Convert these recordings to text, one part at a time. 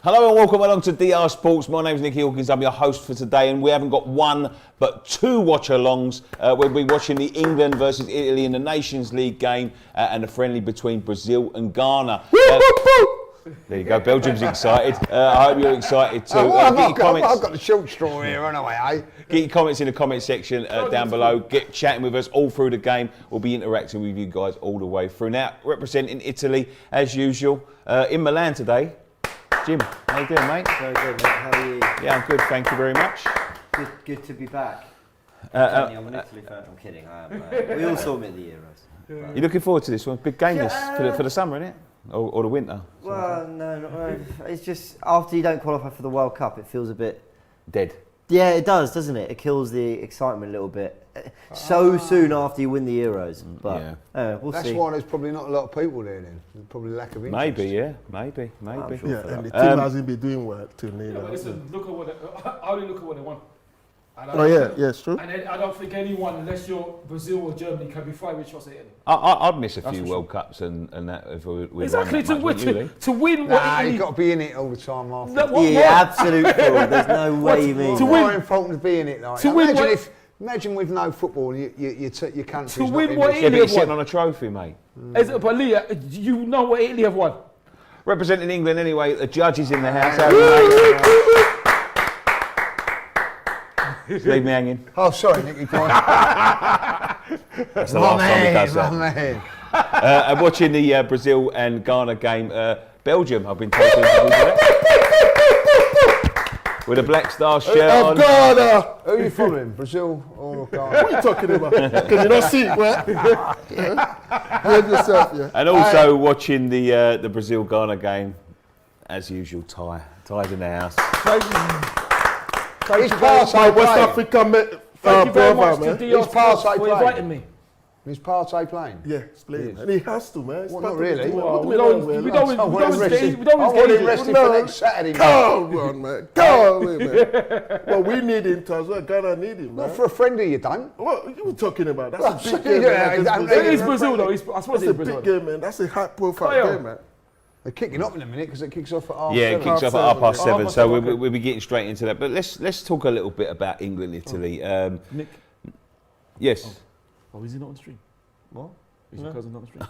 Hello and welcome along to DR Sports. My name's Nicky Hawkins. I'm your host for today, and we haven't got one but two watch-alongs. We'll be watching the England versus Italy in the Nations League game and a friendly between Brazil and Ghana. There you go. Belgium's excited. I hope you're excited too. I've got the short straw here anyway, eh? Get your comments in the comment section down below. Get chatting with us all through the game. We'll be interacting with you guys all the way through. Now, representing Italy as usual in Milan today. Jim, how you doing, mate? Very good, mate. How are you? Yeah, I'm good, thank you very much. Good to be back. I'm an Italy fan. I'm kidding, I am. We all saw me at the Euros. You looking forward to this one? Big game this for the summer, isn't it? Or the winter? Well, no. It's just after you don't qualify for the World Cup, it feels a bit dead. Yeah, it does, doesn't it? It kills the excitement a little bit. So soon after you win the Euros, but we'll see. That's why there's probably not a lot of people there then. There's probably lack of interest. Maybe, maybe. Sure yeah, and the team hasn't been doing well too. Yeah, but listen, look at what they won. It's true. And I don't think anyone, unless you're Brazil or Germany, can be fine with shots at Italy. I'd miss a few World Cups and that if we exactly won to win what Italy. You've got to be in it all the time after. Absolute fool. There's no way you mean. It's more important to be in it. Like, to win imagine with no football, your country's to win what Italy have sitting on a trophy, mate. But Leah, you know what Italy have won. Representing England anyway, the judges in the house. Leave me hanging. Oh, sorry, Nicky. That's the last time he does that. Man. I'm watching the Brazil and Ghana game. Belgium, I've been told to introduce that. With a Black Star shirt on. Ghana! Who are you following, Brazil or Ghana? What are you talking about? Can you not see it? Head yourself, yeah. And also watching the Brazil-Ghana game, as usual, Ty's in the house. He's part My West African Thank you very much man. to DR Sports for playing. inviting me. Is Partey playing? Yeah, he's playing. And he has to, man. It's Well, part not of the really. team. Well, What do we you don't mean, man? rested for next Saturday. Come on, man. Come on, man. Well, we need him too as well. Ghana need him, man. Not for a friendly, you don't. What are you talking about? That's Well, a big game, man. It is Brazil though. I suppose That's it's a Brazil. big game, man. That's a high-profile game, man. They're kicking up in a minute because it kicks off at half Yeah, it seven. kicks off at 7:30, yeah. so we'll be getting straight into that. But let's talk a little bit about England, Italy. Nick. Yes. Oh, is he not on the stream? What? Is your cousin not on the stream?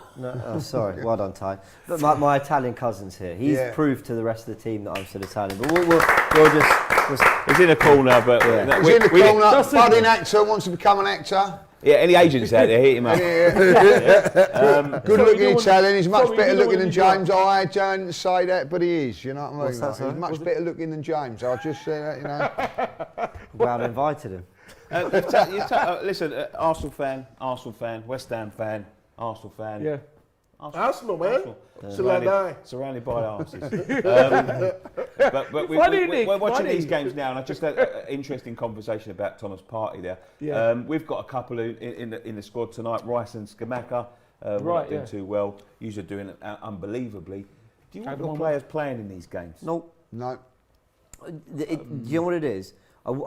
No, sorry. Well done, Ty. But my Italian cousin's here. He's proof to the rest of the team that I'm still Italian. But we'll just He's in a corner, but He's in the corner, budding actor, wants to become an actor. yeah, any agents out there, hit him up. Good looking Italian, he's much sorry, better you know looking what than you James. I don't say that, but he is, you know what I mean? What's that, Like, sorry? he's much better looking than James, I'll just say that, you know. glad I invited him. Listen, Arsenal fan, West Ham fan, Arsenal fan. Yeah. Arsenal, man. Shall I die? Surrounded by arses. But we're watching these games now, and I just had an interesting conversation about Thomas Partey there. Yeah. We've got a couple in the squad tonight, Rice and Skamaka. We're not doing too well. You're doing unbelievably. Do you want your players playing in these games? Nope. No. Do you know what it is?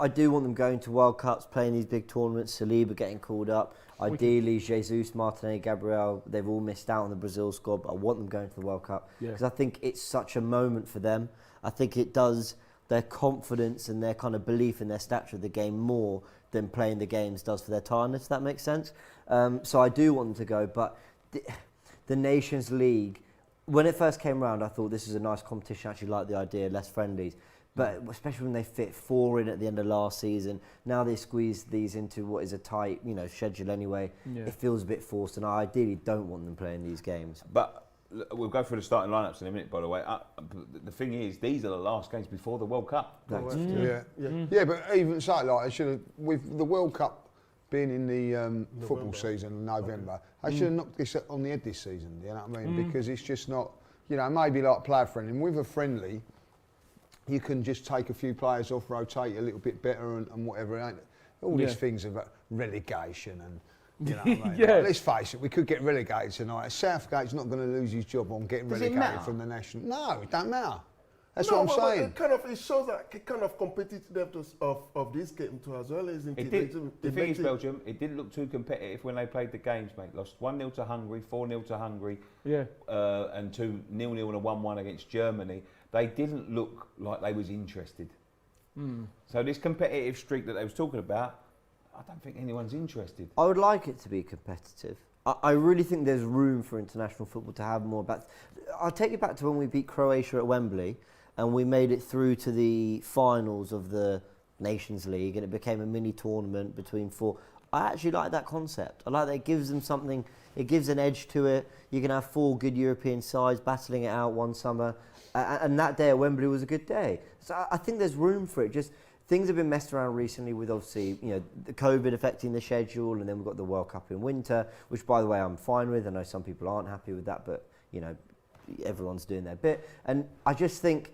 I do want them going to World Cups, playing these big tournaments. Saliba getting called up. Ideally, Jesus, Martinez, Gabriel, they've all missed out on the Brazil squad, but I want them going to the World Cup because I think it's such a moment for them. I think it does their confidence and their kind of belief in their stature of the game more than playing the games does for their tiredness, if that makes sense. So I do want them to go, but the Nations League, when it first came around, I thought this is a nice competition. I actually like the idea, less friendlies. But especially when they fit 4 in at the end of last season, now they squeeze these into what is a tight, schedule anyway. Yeah. It feels a bit forced, and I ideally don't want them playing these games. But we'll go through the starting lineups in a minute, by the way. The thing is, these are the last games before the World Cup. Yeah, but even so, like, I should have, with the World Cup being in the football season in November, I should have knocked this on the head this season, you know what I mean? Because it's just not, maybe like player friendly. And with a friendly, you can just take a few players off, rotate a little bit better and whatever. All these things about relegation and, you know what I mean? Like, let's face it, we could get relegated tonight. Southgate's not going to lose his job on getting relegated from the national. No, it don't matter. That's what I'm saying. It shows that kind of competitiveness of this game too as well, isn't it? The thing is, Belgium, it didn't look too competitive when they played the games, mate. Lost 1-0 to Hungary, 4-0 to Hungary, and 2-0 and a 1-1 against Germany. they didn't look like they was interested. So this competitive streak that they was talking about, I don't think anyone's interested. I would like it to be competitive. I really think there's room for international football to have more. I'll take you back to when we beat Croatia at Wembley and we made it through to the finals of the Nations League and it became a mini tournament between four. I actually like that concept. I like that it gives them something, it gives an edge to it. You can have 4 good European sides battling it out one summer. And that day at Wembley was a good day. So I think there's room for it. Just things have been messed around recently with obviously, the COVID affecting the schedule, and then we've got the World Cup in winter, which by the way I'm fine with. I know some people aren't happy with that, but everyone's doing their bit. And I just think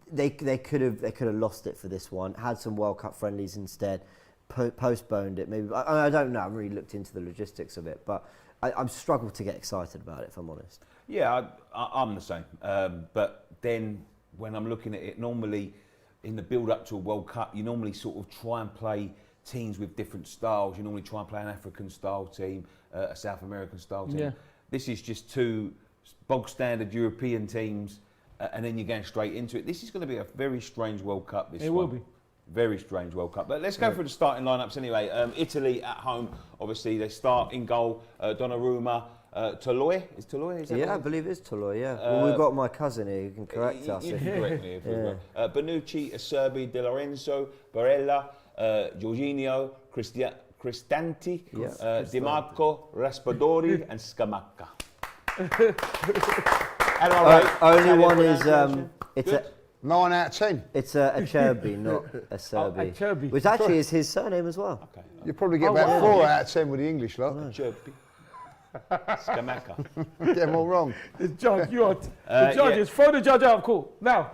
they could have lost it for this one, had some World Cup friendlies instead, postponed it. Maybe I don't know. I haven't really looked into the logistics of it, but I'm struggled to get excited about it, if I'm honest. Yeah, I'm the same. But then when I'm looking at it, normally in the build-up to a World Cup, you normally sort of try and play teams with different styles. You normally try and play an African-style team, a South American-style team. Yeah. This is just 2 bog-standard European teams, and then you're going straight into it. This is going to be a very strange World Cup, this one. It will be. Very strange World Cup. But let's go through the starting lineups anyway. Italy at home, obviously, they start in goal. Donnarumma, Toloi. Is Toloi? Is that Yeah, I right? believe it's Toloi, yeah. Well, we've got my cousin here who can correct us. You if- can correct me if Yeah. you want. Bonucci, Acerbi, De Lorenzo, Barella, Jorginho, Cristanti, Di Marco, Raspadori, and Scamacca. And all right, Only Italian one is pronunciation? it's Good? 9 out of 10. a Acerbi, not a Serbi, Acerbi. which actually is his surname as well. Okay. You probably get Oh, about wow. 4 out of 10 with the English lot. Acerbi. Scamacca. Get them all wrong. The judge, the yeah. judges, throw the judge out of court. Now.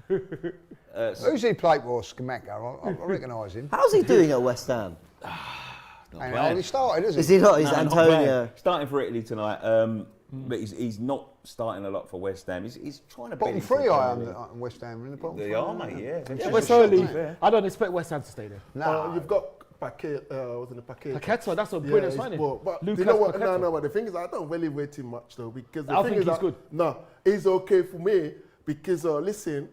Who's he played for, Scamacca? I recognise him. How's he doing at West Ham? Ain't hardly started, is he? Is he not? He's No, not Antonio. bad. Starting for Italy tonight, but he's not starting a lot for West Ham. He's trying to Bottom beat 3 I am on West Ham in the bottom 3. They are, mate, yeah. Yeah, It's West a Ham shot, leave. isn't I don't expect West Ham to stay there. Nah, You've got Paquet, wasn't it Paquet? Paqueta, that's a brilliant he's signing. poor. But Lucas you know what? Paqueta. No, but the thing is, I don't really rate him much though, because the I thing think is he's that, good. No, he's okay for me because listen,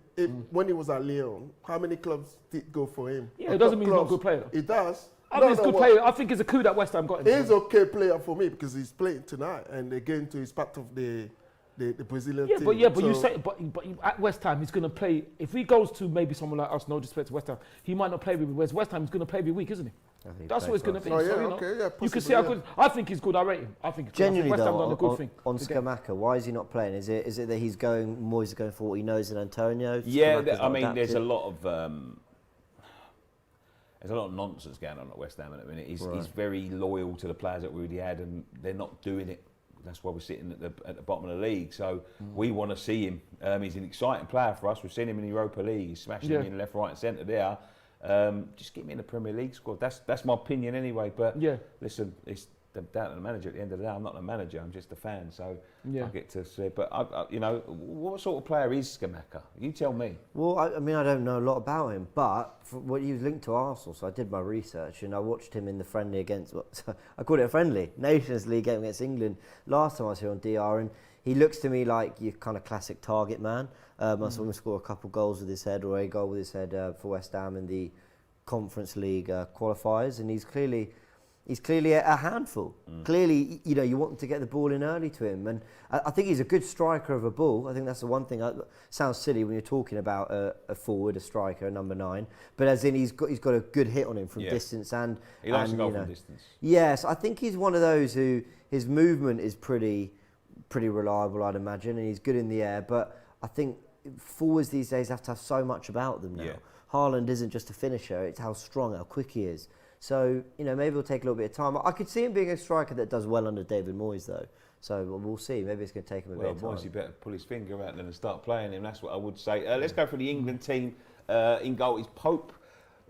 when he was at Lyon, how many clubs did go for him? Yeah, it doesn't mean he's not a good player. He does. I think he's a good player. I think it's a coup that West Ham got him. He's okay player for me because he's playing tonight, and again, to he's part of the Brazilian team. But you say, but at West Ham he's going to play. If he goes to maybe someone like us, no disrespect to West Ham, he might not play every week. Whereas West Ham is going to play every week, isn't he? That's what it's going to be. Oh, yeah, So, okay, yeah, you can possibly, see how yeah. good. I think he's good. I rate him. I think it's good. I think Genuinely West Ham though, done a good thing. on to get- Scamacca, why is he not playing? Is it that he's going, Moyes is going for what he knows in Antonio? Yeah, Scamacca's I not mean, there's a adapted? lot of nonsense going on at West Ham at the minute. He's very loyal to the players that we already had, and they're not doing it. That's why we're sitting at the bottom of the league. So we want to see him. He's an exciting player for us. We've seen him in the Europa League. He's smashing him in left, right, and centre there. Just get me in the Premier League squad. That's my opinion anyway. But listen, it's down to the manager. At the end of the day, I'm not the manager. I'm just a fan. So I get to see. But what sort of player is Scamacca? You tell me. Well, I mean, I don't know a lot about him, but what he was linked to Arsenal, so I did my research and I watched him in the friendly against, I called it a friendly, Nations League game against England last time I was here on DR, and he looks to me like your kind of classic target man. I saw him score a couple goals with his head, or a goal with his head for West Ham in the Conference League qualifiers, and he's clearly a handful. Clearly, you want them to get the ball in early to him, and I think he's a good striker of a ball. I think that's the one thing. Sounds silly when you're talking about a forward, a striker, a number 9, but as in he's got a good hit on him from distance, and He likes to go from distance. Yes, I think he's one of those who his movement is pretty reliable, I'd imagine, and he's good in the air. But I think forwards these days have to have so much about them now. Yeah. Haaland isn't just a finisher; it's how strong, how quick he is. So, maybe it'll take a little bit of time. I could see him being a striker that does well under David Moyes, though. So we'll see. Maybe it's going to take him a bit of time. Moyes, he better pull his finger out then and start playing him. That's what I would say. Let's go for the England team. In goal is Pope.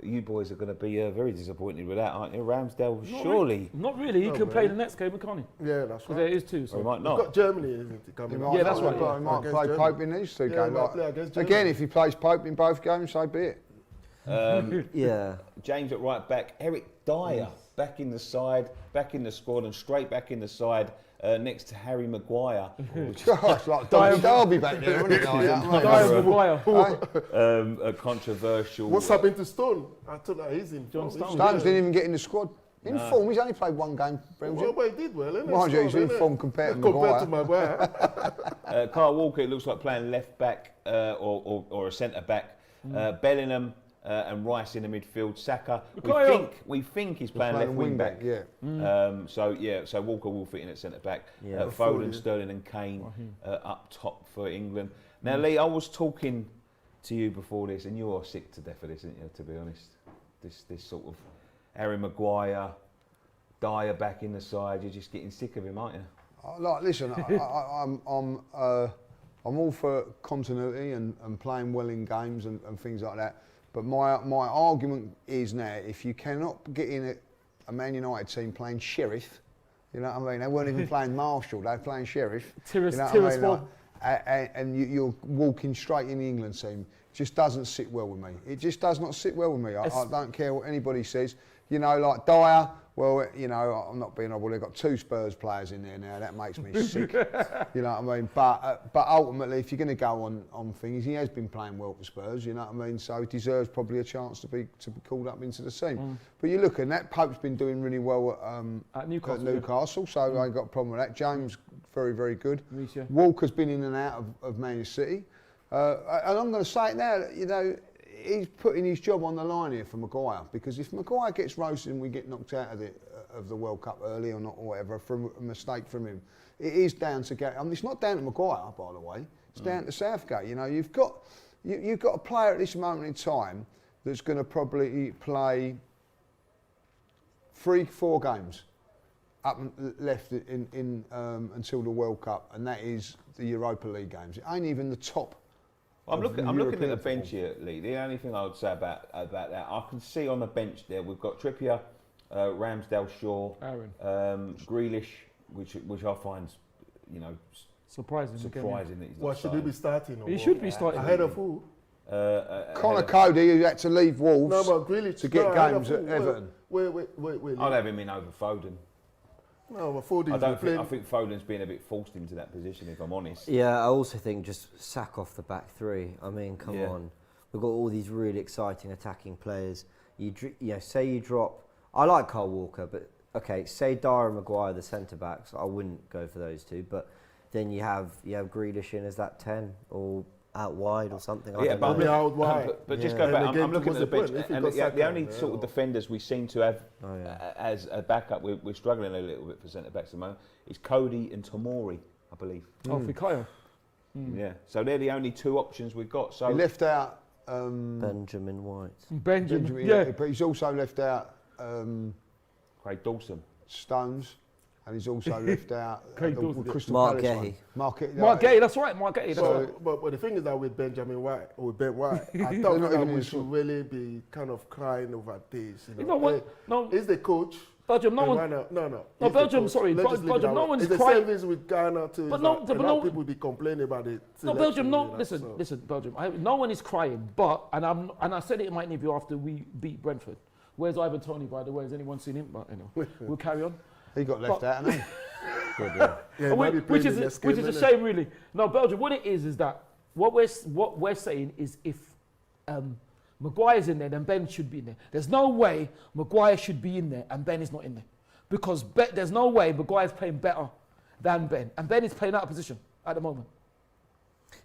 You boys are going to be very disappointed with that, aren't you? Ramsdale, surely. Not really. He can play the next game, can't he? Yeah, that's Because right. there is two. Or he So. might We've not. got Germany, isn't it? Coming up? Yeah, that's right. He might Against play Germany. Pope in these 2 Yeah, games. he might play against Germany. Again, if he plays Pope in both games, so be it. Yeah. James at right back. Eric Dyer. back in the side, back in the squad, and straight back in the side next to Harry Maguire. Gosh, like Dodgy Derby back there, isn't it? Diamond Maguire. A controversial. What's happened to Stone? I thought that he's in. John Stones. Stones didn't even get in the squad. In form, he's only played one game. Well, but he did well, isn't Mind you, he's in Stone, form innit? compared to Compared to Maguire. Maguire. Kyle Walker, it looks like playing left back or a centre back. Bellingham and Rice in the midfield. Saka, we think he's playing left wing back. Yeah. So Walker will fit in at centre back. Yeah. Foden, Sterling, and Kane up top for England. Now, Lee, I was talking to you before this, and you're sick to death of this, aren't you? To be honest, this sort of Harry Maguire, Dyer back in the side. You're just getting sick of him, aren't you? Listen, I'm all for continuity and playing well in games and things like that. But my argument is now, if you cannot get in a Man United team playing Sheriff, you know what I mean? They weren't even playing Marshall, they were playing Sheriff. And you're walking straight in the England team. It just doesn't sit well with me. It just does not sit well with me. I don't care what anybody says. You know, like Dyer, well, you know, I'm not being horrible. They've got 2 Spurs players in there now. That makes me sick. You know what I mean? But ultimately, if you're going to go on things, he has been playing well for Spurs. You know what I mean? So he deserves probably a chance to be called up into the team. But you look, and that Pope's been doing really well at Newcastle. So I ain't got a problem with that. James, very, very good. Walker's been in and out of Man City. And I'm going to say it now, you know, he's putting his job on the line here for Maguire, because if Maguire gets roasted and we get knocked out of the World Cup early or not or whatever from a mistake from him, it is down to I mean, it's not down to Maguire, by the way. It's down to Southgate. You know, you've got a player at this moment in time that's going to probably play 3-4 games up and left in until the World Cup, and that is the Europa League games. It ain't even the top. I'm looking at the bench here, Lee. The only thing I would say about that, I can see on the bench there we've got Trippier, Ramsdale, Shaw, Grealish, which I find, you know, surprising that he's not Well, should he be starting? He should be starting. Ahead of who? Connor Cody, who had to leave Wolves to get games at Everton. Wait. I'd have him in over Foden. No, but Foden's I think Foden's been a bit forced into that position, if I'm honest. Yeah, I also think just sack off the back 3. I mean, come on. We've got all these really exciting attacking players. Say you drop... I like Kyle Walker, but, okay, say Dyer and Maguire, the centre-backs, I wouldn't go for those 2, but then you have Grealish in as that 10, or out wide or something. But out wide. But just go back. I'm looking at the bench, and the only sort of defenders we seem to have as a backup, we're struggling a little bit for centre backs at the moment, is Cody and Tomori, I believe. Fikayo. Yeah, so they're the only 2 options we've got. So he left out Benjamin White. Benjamin, but he's also left out Craig Dawson, Stones. And he's also left out Crystal Mark Palace Gay. Mark Gay, that's right, Mark Gay. But the thing is that with Benjamin White, or with Ben White, I don't think that we should really be kind of crying over this. You know what? No. Is the coach... Belgium, no Belgium, sorry. Belgium, no one's crying. It's the same thing with Ghana too. But no, people will be complaining about it. No, Belgium, no. Listen, Belgium. No one is crying, but and I said it in my interview after we beat Brentford. Where's Ivan Toney, by the way? Has anyone seen him? But we'll carry on. He got left out, hasn't he? Which is a shame, really. No, Belgium. What it is that what we're saying is if Maguire's in there, then Ben should be in there. There's no way Maguire should be in there and Ben is not in there, because there's no way Maguire's playing better than Ben, and Ben is playing out of position at the moment.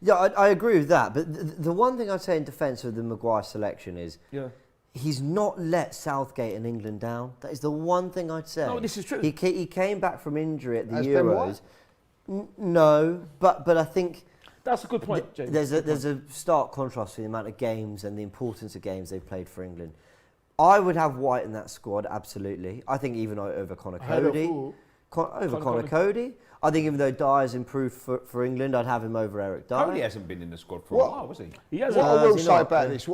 Yeah, I agree with that. But the one thing I'd say in defence of the Maguire selection is. Yeah. He's not let Southgate and England down. That is the one thing I'd say. No, this is true. He came back from injury at the Euros. No, but I think that's a good point, James. There's a stark contrast between the amount of games and the importance of games they've played for England. I would have White in that squad, absolutely. I think even over Connor Cody. Over Connor Cody. I think even though Dyer's improved for England, I'd have him over Eric Dyer. Cody hasn't been in the squad for a while, was he? He hasn't. What I will say about this,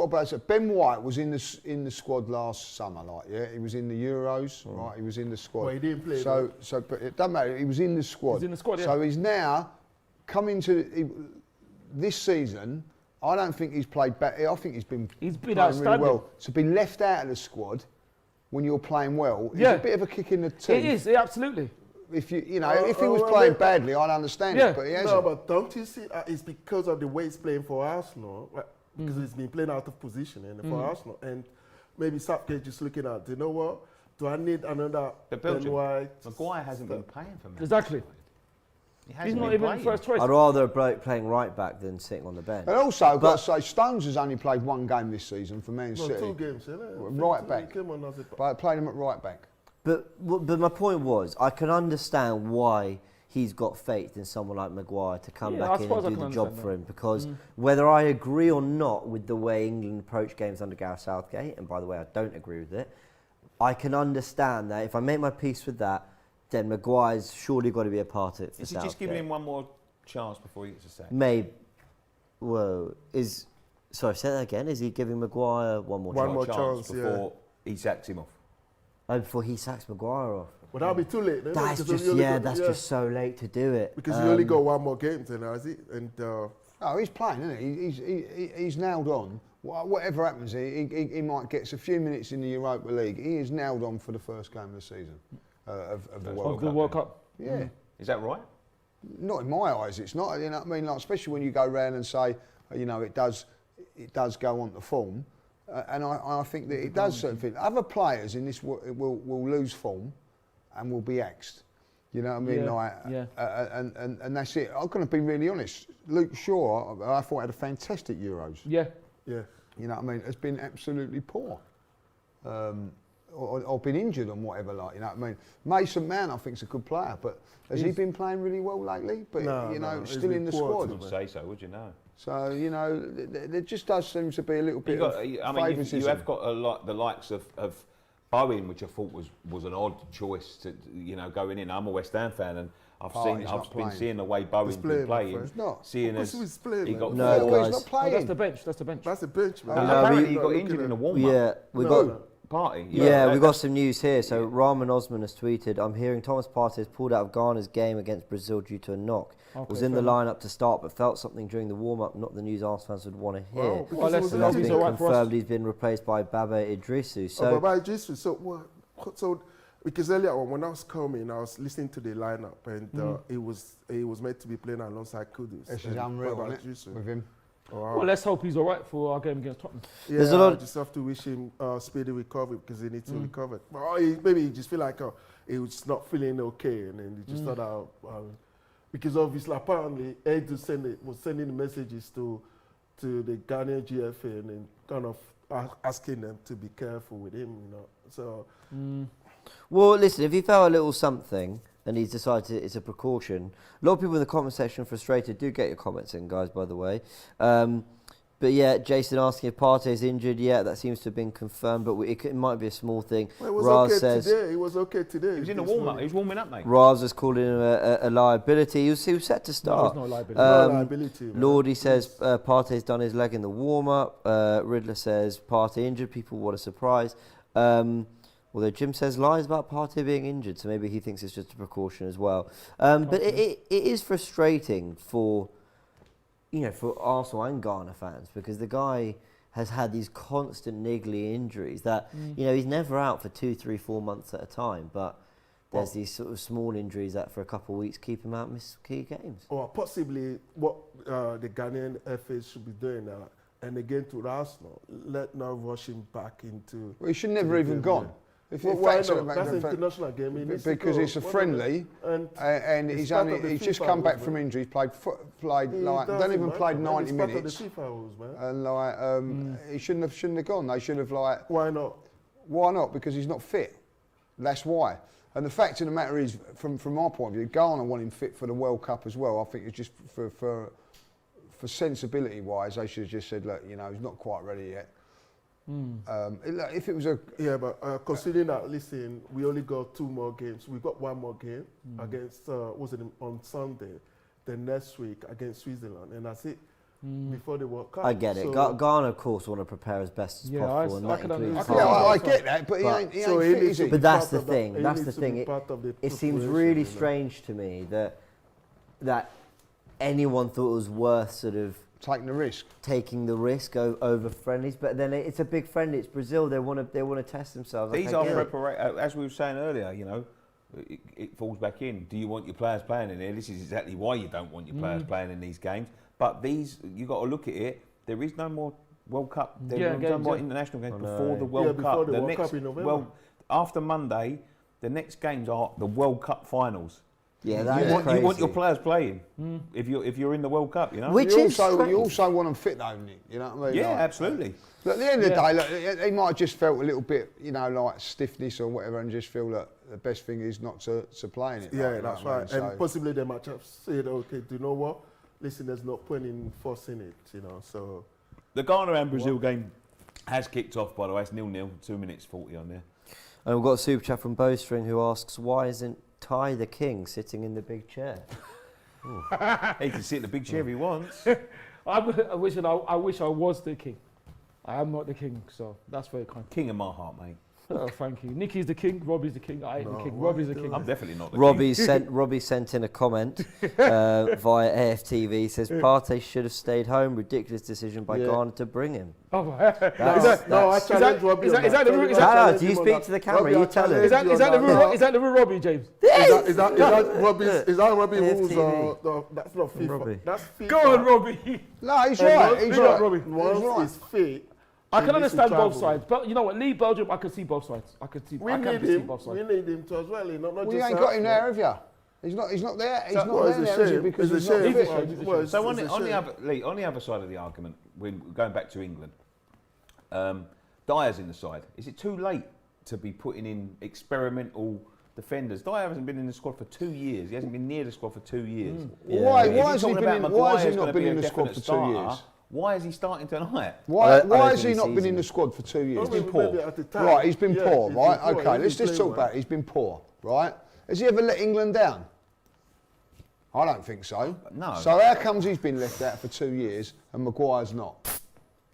Ben White was in the squad last summer, he was in the Euros, right? He was in the squad. Well, he didn't play. But it doesn't matter. He was in the squad. He's in the squad, yeah. So he's now coming to this season. I don't think he's played better. I think he's been playing outstanding. really well. To be left out of the squad when you're playing well, Yeah. is a bit of a kick in the teeth. It is, yeah, absolutely. If if he was playing badly, I'd understand Yeah. it, but he hasn't. No, but don't you see? It's because of the way he's playing for Arsenal, right? Because he's been playing out of position for Arsenal, and maybe Southgate just looking at, you know what? Do I need another But Belgium, White? Maguire hasn't been playing for Man Exactly. United. He He's hasn't not been even playing. first choice. I'd rather a bloke playing right back than sitting on the bench. And also, I've got to say, Stones has only played one game this season for Man No, City. 2 games, isn't it? Right back. Came on as a But I played him at right back. But my point was, I can understand why he's got faith in someone like Maguire to come Yeah, I back in suppose I and do can the job understand for that. him. Because whether I agree or not with the way England approach games under Gareth Southgate, and by the way, I don't agree with it, I can understand that if I make my peace with that, then Maguire's surely got to be a part of it for Is he Southgate. just giving him one more chance before he gets a sack? Maybe. Whoa. Sorry, say that again. Is he giving Maguire one more One chance? more chance, yeah. before he sacks him off. Oh, before he sacks Maguire off? But that'll be too late. Then, That's because just, you only yeah, got- that's just so late to do it. because you only got one more game then, has he? And Oh, he's playing, isn't he? He's nailed on. Whatever happens, he might get a few minutes in the Europa League. He is nailed on for the first game of the season of the World Of the Cup. World Cup. Yeah. Is that right? Not in my eyes, it's not. You know what I mean? Like, especially when you go round and say, you know, it does go on to form. And I think that it does certain things. Other players in this will lose form and will be axed. You know what I mean? Yeah, Like, yeah. and that's it. I'm going to be really honest. Luke Shaw, I thought had a fantastic Euros. Yeah. yeah. You know what I mean? Has been absolutely poor. Or been injured and whatever, like, you know what I mean? Mason Mount, I think, is a good player, but has he been playing really well lately? But, No, you know, he's still been in the poor squad. to Wouldn't say so, would you know? So, you know, there just does seem to be a little bit You got, of I mean, favouritism. you have got a lot, the likes of Bowen, which I thought was an odd choice to, you know, going in. I'm a West Ham fan, and I've Oh, he's not I've been playing. seeing the way Bowen's He's been playing, my playing. friend. He's not. Seeing Of course as he's playing, he man. got No, No, guys. he's not No, playing. that's the bench. That's the bench. That's a bench, man. No, apparently we- he got Looking injured at- in a warm-up Yeah, we No, got. no. party. Yeah, we that- got some news here. So Rahman Osman has tweeted, I'm hearing Thomas Partey has pulled out of Ghana's game against Brazil due to a knock. Was in the lineup to start, but felt something during the warm-up, not the news Arsenal fans would want to hear. Wow, because Well, he let's was see. And that's He's been all right for us. confirmed he's been replaced by Baba Idrisu. So Oh, but Jesus, so what? So because earlier on when I was coming, I was listening to the lineup, and he was meant to be playing alongside Kudus. This is and unreal, Baba isn't it, Idrisu. with him? Wow. Well, let's hope he's all right for our game against Tottenham. Yeah, There's a lot I of- just have to wish him speedy recovery because he needs to recover. But maybe he just feel like he was not feeling okay, and then he just thought out. Because obviously, apparently, Edu was sending messages to the Ghanaian GFA and then kind of asking them to be careful with him, you know. So Well, listen, if he felt a little something and he's decided it's a precaution, a lot of people in the comment section are frustrated. Do get your comments in, guys, by the way. But yeah, Jason asking if Partey is injured. Yeah, that seems to have been confirmed, but it might be a small thing. well, it was Raz okay says, today. He was okay today. He was in the this warm-up. morning. He was warming up, mate. Raz has called him a liability. He was set to No, start. it's not a liability. No liability, man. Lordy says Partey's done his leg in the warm-up. Riddler says Partey injured. People, what a surprise. Although Jim says lies about Partey being injured, so maybe he thinks it's just a precaution as well. But it is frustrating for Arsenal and Ghana fans, because the guy has had these constant niggly injuries that, he's never out for 2, 3, 4 months at a time, but there's these sort of small injuries that for a couple of weeks keep him out and miss key games. Or possibly what the Ghanaian FA should be doing now, and again to Arsenal, let not rush him back into. Well, he should never the even game, gone. yeah. If Well, in why fact, not? That's an international game. He needs to because go. it's a Why not? friendly, and it's he's part of the just FIFA come back rules, from man. injury. He's played He like doesn't don't even matter, played man. 90 It's minutes, part of the FIFA rules, man. and like he shouldn't have gone. They should have like. Why not? Why not? Because he's not fit. That's why. And the fact of the matter is, from our point of view, Ghana want him fit for the World Cup as well. I think it's just for sensibility wise, they should have just said, look, he's not quite ready yet. If it was a but considering that, listen, we only got 2 more games. We got 1 more game against on Sunday, then next week against Switzerland, and that's it before the World Cup. I get it. So- Ghana, of course, want to prepare as best as Yeah, possible, I and can that includes understand. yeah, Partey. I get that, but he But- ain't so he fit, needs is to he? be But that's part the of that. thing. He That's needs the to be thing. part of the It seems preparation, really you know. strange to me that anyone thought it was worth sort of taking the risk. Taking the risk over friendlies, but then it's a big friendly. It's Brazil. They want to test themselves. These are as we were saying earlier. You know, it falls back in. Do you want your players playing in here? This is exactly why you don't want your players playing in these games. But you got to look at it. There is no more World Cup. There are no more international games before the World Cup. Before the World Cup in November. Well, after Monday, the next games are the World Cup finals. Yeah, that's crazy. You want your players playing if you're in the World Cup, you know. You also want them fit, though, Nick. You know what I mean? Yeah, like, absolutely. Look, at the end of the day, look, they might have just felt a little bit, you know, like stiffness or whatever, and just feel that the best thing is not to play in it. Yeah, like, that's you know right. what I mean? And possibly they might have said, okay, do you know what? Listen, there's no point in forcing it, you know. So The Ghana and Brazil game has kicked off, by the way. It's 0-0, 2 minutes 40 on there. And we've got a super chat from Bowstring who asks, why isn't Ty the King sitting in the big chair? He can sit in the big chair if he wants. I wish I was the king. I am not the king, so that's very kind. King of my heart, mate. Oh, thank you. Nicky's the king. Robbie's the king. I ain't the king. Robbie's the king. I'm definitely not the Robbie sent in a comment via AFTV. Says Partey should have stayed home. Ridiculous decision by Ghana to bring him. Oh, I challenge Robbie. Is that the rule? Do you speak to the camera? You tell him. Is that the rule? Is that the rule, Robbie, James? Is that Robbie rules or that's not FIFA? Robbie. That's FIFA. Go on, Robbie. No, he's right. He's right. Robbie. Once it's fit. I can understand both sides, but you know what? Leave Belgium. I can see both sides. I can see both sides. We need him to as well. Well, you ain't got him there, have you? He's not there. He's not there, is he? Because he's not fit. So on the other side of the argument, when going back to England, Dyer's in the side. Is it too late to be putting in experimental defenders? Dyer hasn't been in the squad for 2 years. He hasn't been near the squad for 2 years. Why has he not been in the squad for 2 years? Why is he starting tonight? Why has he not been in the squad for 2 years? He's been poor. Right, he's been poor, right? Okay, let's just talk about it. He's been poor, right? Has he ever let England down? I don't think so. No. So how comes he's been left out for 2 years and Maguire's not?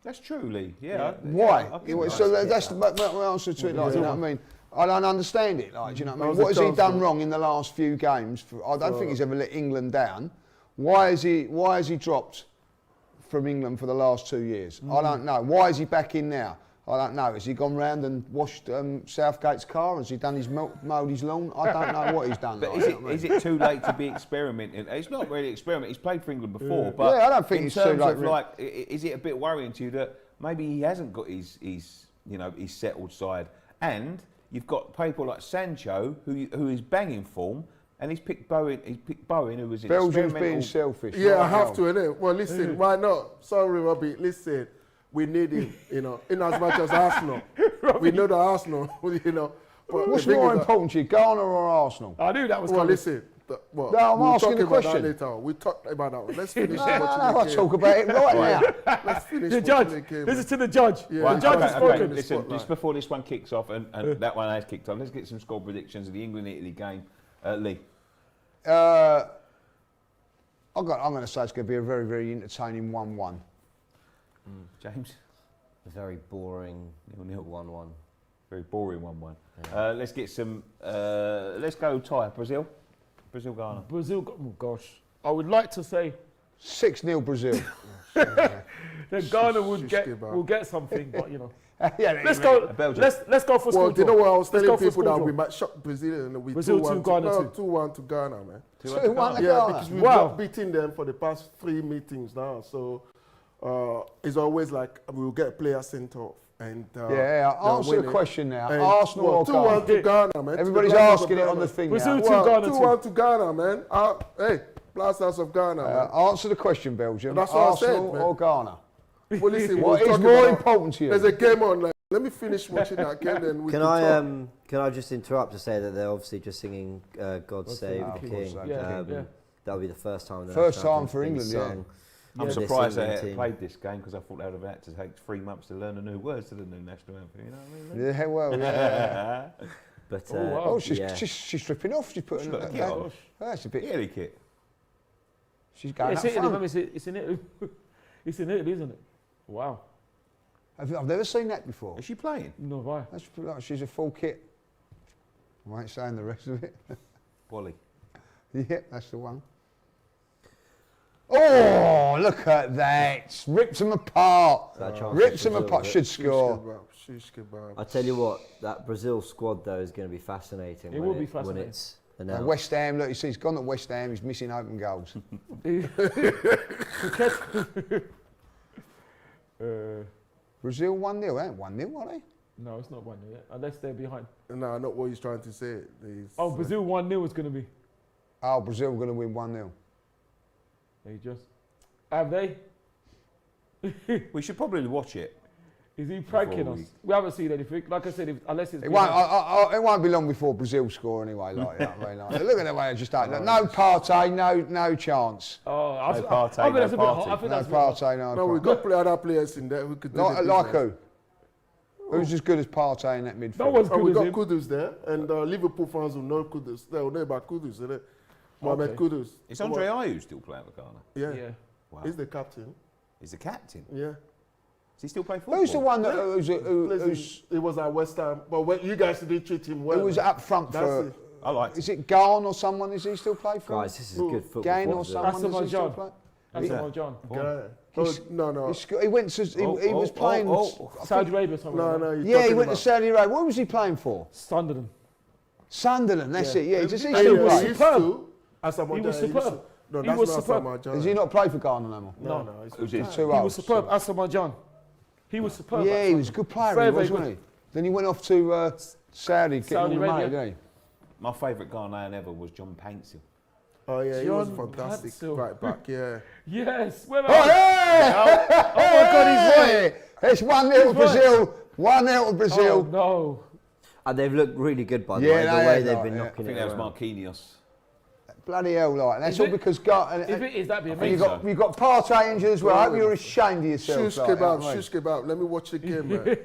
That's true, Lee. Yeah. Why? So that's my answer to it. Like, you know what I mean? I don't understand it. Like, do you know what I mean? What has he done wrong in the last few games? I don't think he's ever let England down. Why has he dropped from England for the last 2 years? I don't know. Why is he back in now? I don't know. Has he gone round and washed Southgate's car? Has he done his mowed his lawn? I don't know what he's done. But is it too late to be experimenting? It's not really experimenting. He's played for England before, but I don't think it's too late. Like, is it a bit worrying to you that maybe he hasn't got his settled side, and you've got people like Sancho who is banging form. And he's picked Bowen. Who was Belgium's being selfish. Yeah, I have to, innit? Well, listen, why not? Sorry, Robbie. Listen, we need him. You know, in as much as Arsenal, we know the Arsenal. You know, but what's more important to you, Ghana or Arsenal? I knew that was. Well, coming. listen. No, I'm asking the question. Later. We talked about that one. Let's finish watching the I'll game. talk about it right now. Let's finish The watching judge. the game. This is to the judge. Yeah. The judge has spoken. Listen, just before this one kicks off, and that one has kicked off, let's get some score predictions of the England-Italy game. Lee. I'm going to say it's going to be a very, very entertaining 1-1. James? A very boring 1-1. Very boring 1-1. Yeah. Let's get some. Let's go Thai. Brazil, Ghana. Brazil. Oh gosh, I would like to say 6-0 Brazil. that Ghana will get something, but you know. Let's go. Belgium. Let's go for. Well, do you know what I was telling people that we we might shock Brazil and we Brazil 2-1 Ghana 2-1 to Ghana, man. 2-1 to Yeah, Ghana. because we've not beaten them for the past 3 meetings now. So it's always like we'll get players sent off. And answer the question now. Arsenal or 2-1 to Ghana, man. Everybody's asking it on the thing Brazil now. 2-1 to Ghana, man. Hey, Blasters of Ghana, man. Answer the question, Belgium. That's what Arsenal I said, man. or Ghana? Well, listen, What is more important to you? There's a game on. Like, let me finish watching that game, then we can talk. Can I just interrupt to say that they're obviously just singing "God Save the King"? That'll be the first time. First time for England, yeah. I'm surprised they played this game because I thought they would have had to take 3 months to learn the new words to the new national anthem. You know what I mean? Yeah, well, yeah. But she's stripping off. She's putting that's a bit. Italy kit. She's going it's up Italy, front. it's in Italy. It's in Italy, isn't it? Wow. I've never seen that before. Is she playing? No, why? She's a full kit. I ain't saying the rest of it. Wally. Yeah, that's the one. Oh, Oh, look at that. Rips them apart. That chance Rips for them Brazil, apart. is it? Should score. Shish kebab. I tell you what, that Brazil squad though is going to be fascinating. It when will be When fascinating. it's And announced. West Ham, look, he's gone to West Ham. He's missing open goals. Brazil 1-0, ain't 1-0, are they? No, it's not 1-0 yet, unless they're behind. No, not what he's trying to say. Oh, Brazil 1-0 is going to be. Oh, Brazil going to win 1-0. They just. Have they? We should probably watch it. Is he pranking Before us? we- We haven't seen anything. Like I said, unless it's. It won't, behind. it won't be long before Brazil score anyway. Like, you know what I mean? Like, look at the way they just don't. No Partey, no chance. Oh, I No think Partey, that's no a bit hot. Partey. I think No that's a bit hot. Partey, no. No, we've got other players in there who could do Like, the like business. who? Who's as good as Partey in that midfield? No one's Oh, we good as got him. Kudus there, and Liverpool fans will know Kudus. They will know about Kudus, isn't it? Mohamed Okay. Kudus. It's Andre Ayew still playing for Ghana. Yeah. Yeah. Wow. He's the captain. He's the captain. Yeah. Does he still play football? Who's the one that It was at West Ham, but when you guys didn't treat him well. who was up front That's for? it. I like. Is it Garn or someone? Is he still play for? Guys, this is good football. Gain or isn't it? someone? Does he still Azerbaijan. play? That's Who's what John. Guy. He's- No. He went to. He was playing. Saudi Arabia, something. No, like that. no. you're Yeah, he talking went to about- Saudi Arabia. What was he playing for? Sunderland. Sunderland. That's it. Yeah. Does he And still he was play? he used superb. to. Asamoah He was Gyan, superb. No, He that's was not superb. Asamoah Gyan. Does he not play for Ghana no more? No. Who's it? Too He old. was superb. Azerbaijan. He was superb. Yeah, he was a good player, Very, he very was, wasn't he? Then he went off to Saudi, getting all the money, Arabia. didn't he? My favourite Ghanaian ever was John Paintsil. Oh, yeah, he was John fantastic. Paintsil. Right back, yeah. Yes. Where Oh, hey! Oh my God, he's right. It's 1-0 Brazil. 1-0 Oh Brazil. no. And they've looked really good by the Yeah, way. The they way have, they've like, been yeah. I knocking think it that was around. Marquinhos. Bloody hell, like. And that's Is all it- because and If it is, that'd be you've amazing. so. got Partey injured as well. I hope you're ashamed of yourself. Shish like, you know kebab, what I mean? shish kebab. Let me watch the game, man.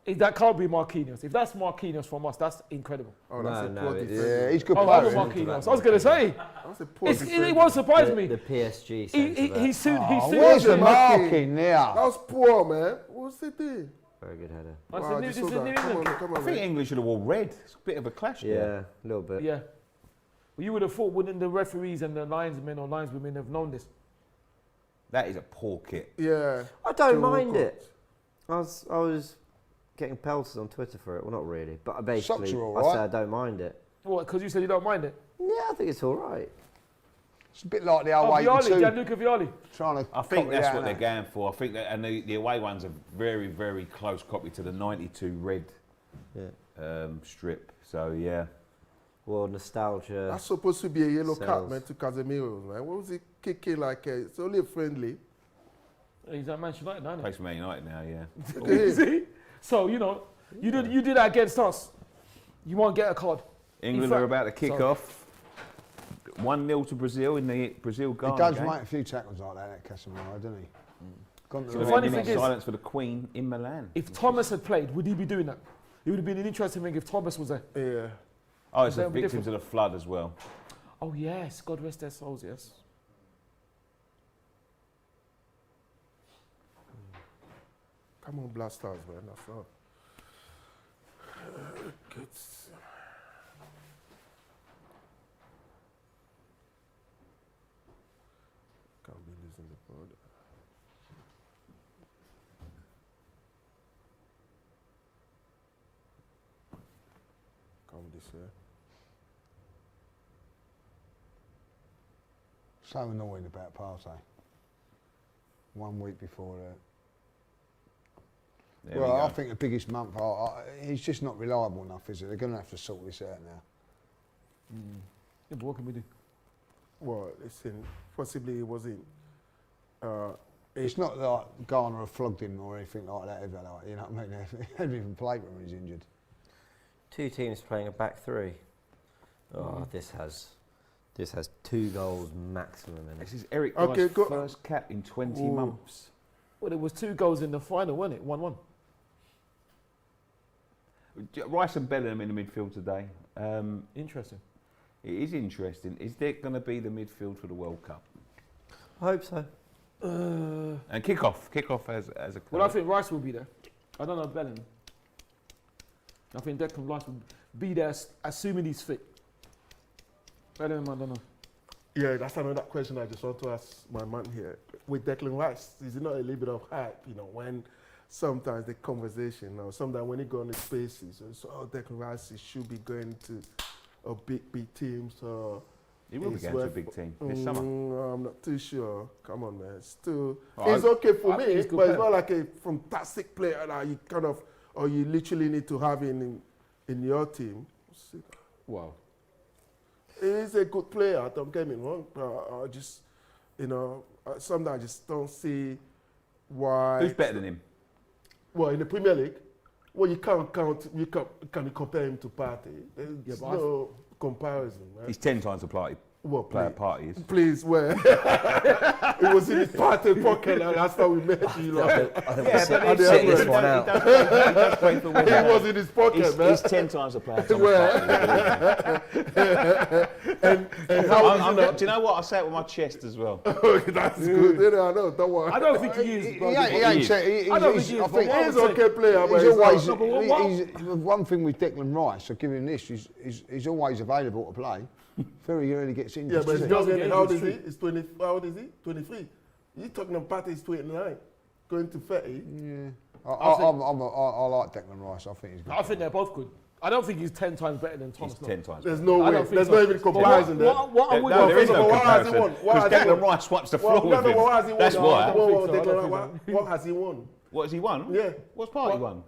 That can't be Marquinhos. If that's Marquinhos from us, that's incredible. Oh, that's No, a poor it's- defense. Yeah, he's a good Oh, I player. love isn't he? Marquinhos. I was going to say, That's a poor defense. it won't surprise me. The PSG He centre soon. He Oh, soon. where's the Marquinhos? marking there? That was poor, man. What's it do? Very good header. That's Wow, a new, just this is saw a new that. Come England. on, come I on, think man. England should have wore red. It's a bit of a clash Yeah, there. a little bit. Yeah. Well, you would have thought, wouldn't the referees and the linesmen or lineswomen have known this? That is a poor kit. Yeah. I don't Joe mind Walcott. it. I was getting pelted on Twitter for it. Well, not really, but basically, Socks are all I right. say I don't mind it. What? Because you said you don't mind it. Yeah, I think it's all right. It's a bit like the Oh, 082. Vialli, Gianluca Vialli. Trying to I think copy that's that, what they're innit? going for. I think that, and the away one's a very, very close copy to the '92 red Yeah. strip. So yeah, Well, nostalgia. That's supposed to be a yellow card, Sells. man, to Casemiro, man. What was he kicking like? It's only a friendly. He's at Manchester United, isn't plays for Man United now. Yeah. Look at he? him. See? So, you did that against us. You won't get a card. England fact- are about to kick sorry. off. 1-0 to Brazil in the Brazil-Ghana He does game. make a few tackles like that Casemiro, doesn't he? Gone to So the The the funny minute thing is- silence for the Queen in Milan. If Thomas had played, would he be doing that? It would have been an interesting thing if Thomas was there. Yeah. Oh, it's That the would be victims of the flood as well. Oh, yes. God rest their souls, yes. Come on, Blasters, man. That's all. Good. Can't be losing the ball. Come this way. So annoying about Partey. 1 week before There well, we I go. think the biggest month, he's just not reliable enough, is it? They're going to have to sort this out now. Yeah, but what can we do? Well, listen, possibly it wasn't. It's not like Ghana have flogged him or anything like that, ever, like, you know what I mean? They haven't even played when he's injured. Two teams playing a back three. Oh, this has 2 goals maximum in it. This is Eric Okay, Dyer's go- first cap in 20 Ooh. months. Well, there was 2 goals in the final, wasn't it? 1-1. Rice and Bellingham in the midfield today. Interesting. It is interesting. Is there going to be the midfield for the World Cup? I hope so. And kick-off as a Well, I think Rice will be there. I don't know Bellingham. I think Declan Rice will be there, assuming he's fit. Bellingham, I don't know. Yeah, that's another question I just want to ask my man here. With Declan Rice, is it not a little bit of hype, when sometimes the conversation, or sometimes when he go on the spaces, so Declan Rice should be going to a big teams, or He will be going to a big team this summer. I'm not too sure. Come on, man. Still, Well, it's okay for I think me, he's good but it's player. not like a fantastic player that you kind of, or you literally need to have in your team. Wow. He's a good player, don't get me wrong, but I just, sometimes I just don't see why. Who's better than him? Well, in the Premier League, well, you can't compare him to Partey. There's but no comparison, man. He's 10 times the player Partey is. Please, where? It was in his Partey pocket, and that's how we met you. Like. I think Yeah, we'll but sit sit this he one out. He does play for It Wigan. was in his pocket, man. He's 10 times the player Thomas Partey. And how Do you know what? I say it with my chest as well. that's good. I know, don't worry. I don't think he is. He bro. ain't He's- saying. I don't think he is, I but think what I He's would an say- okay player, but he's he's always. No, but what- He's one thing with Declan Rice. I give him this. He's always available to play. Very rarely gets injured. Yeah, but does it's he? doesn't just get how old is injured, he? It's 20. How old is he? 23. You talking about Partey is 29, going to 30. Yeah. I like Declan Rice. I think he's good. I think they're both good. I don't think he's 10 times better than Thomas. He's Lowe. 10 times There's better. no I way. don't think There's so. not even comparison there. What I would No, there is first of no all, what has he comparison. won? What has Because he Declan won? Rice wipes the Well, floor no, with no, him. what has he won? That's No, why. I don't think so, I don't Declan, think what has he won? What has he won? Yeah. What's Partey won?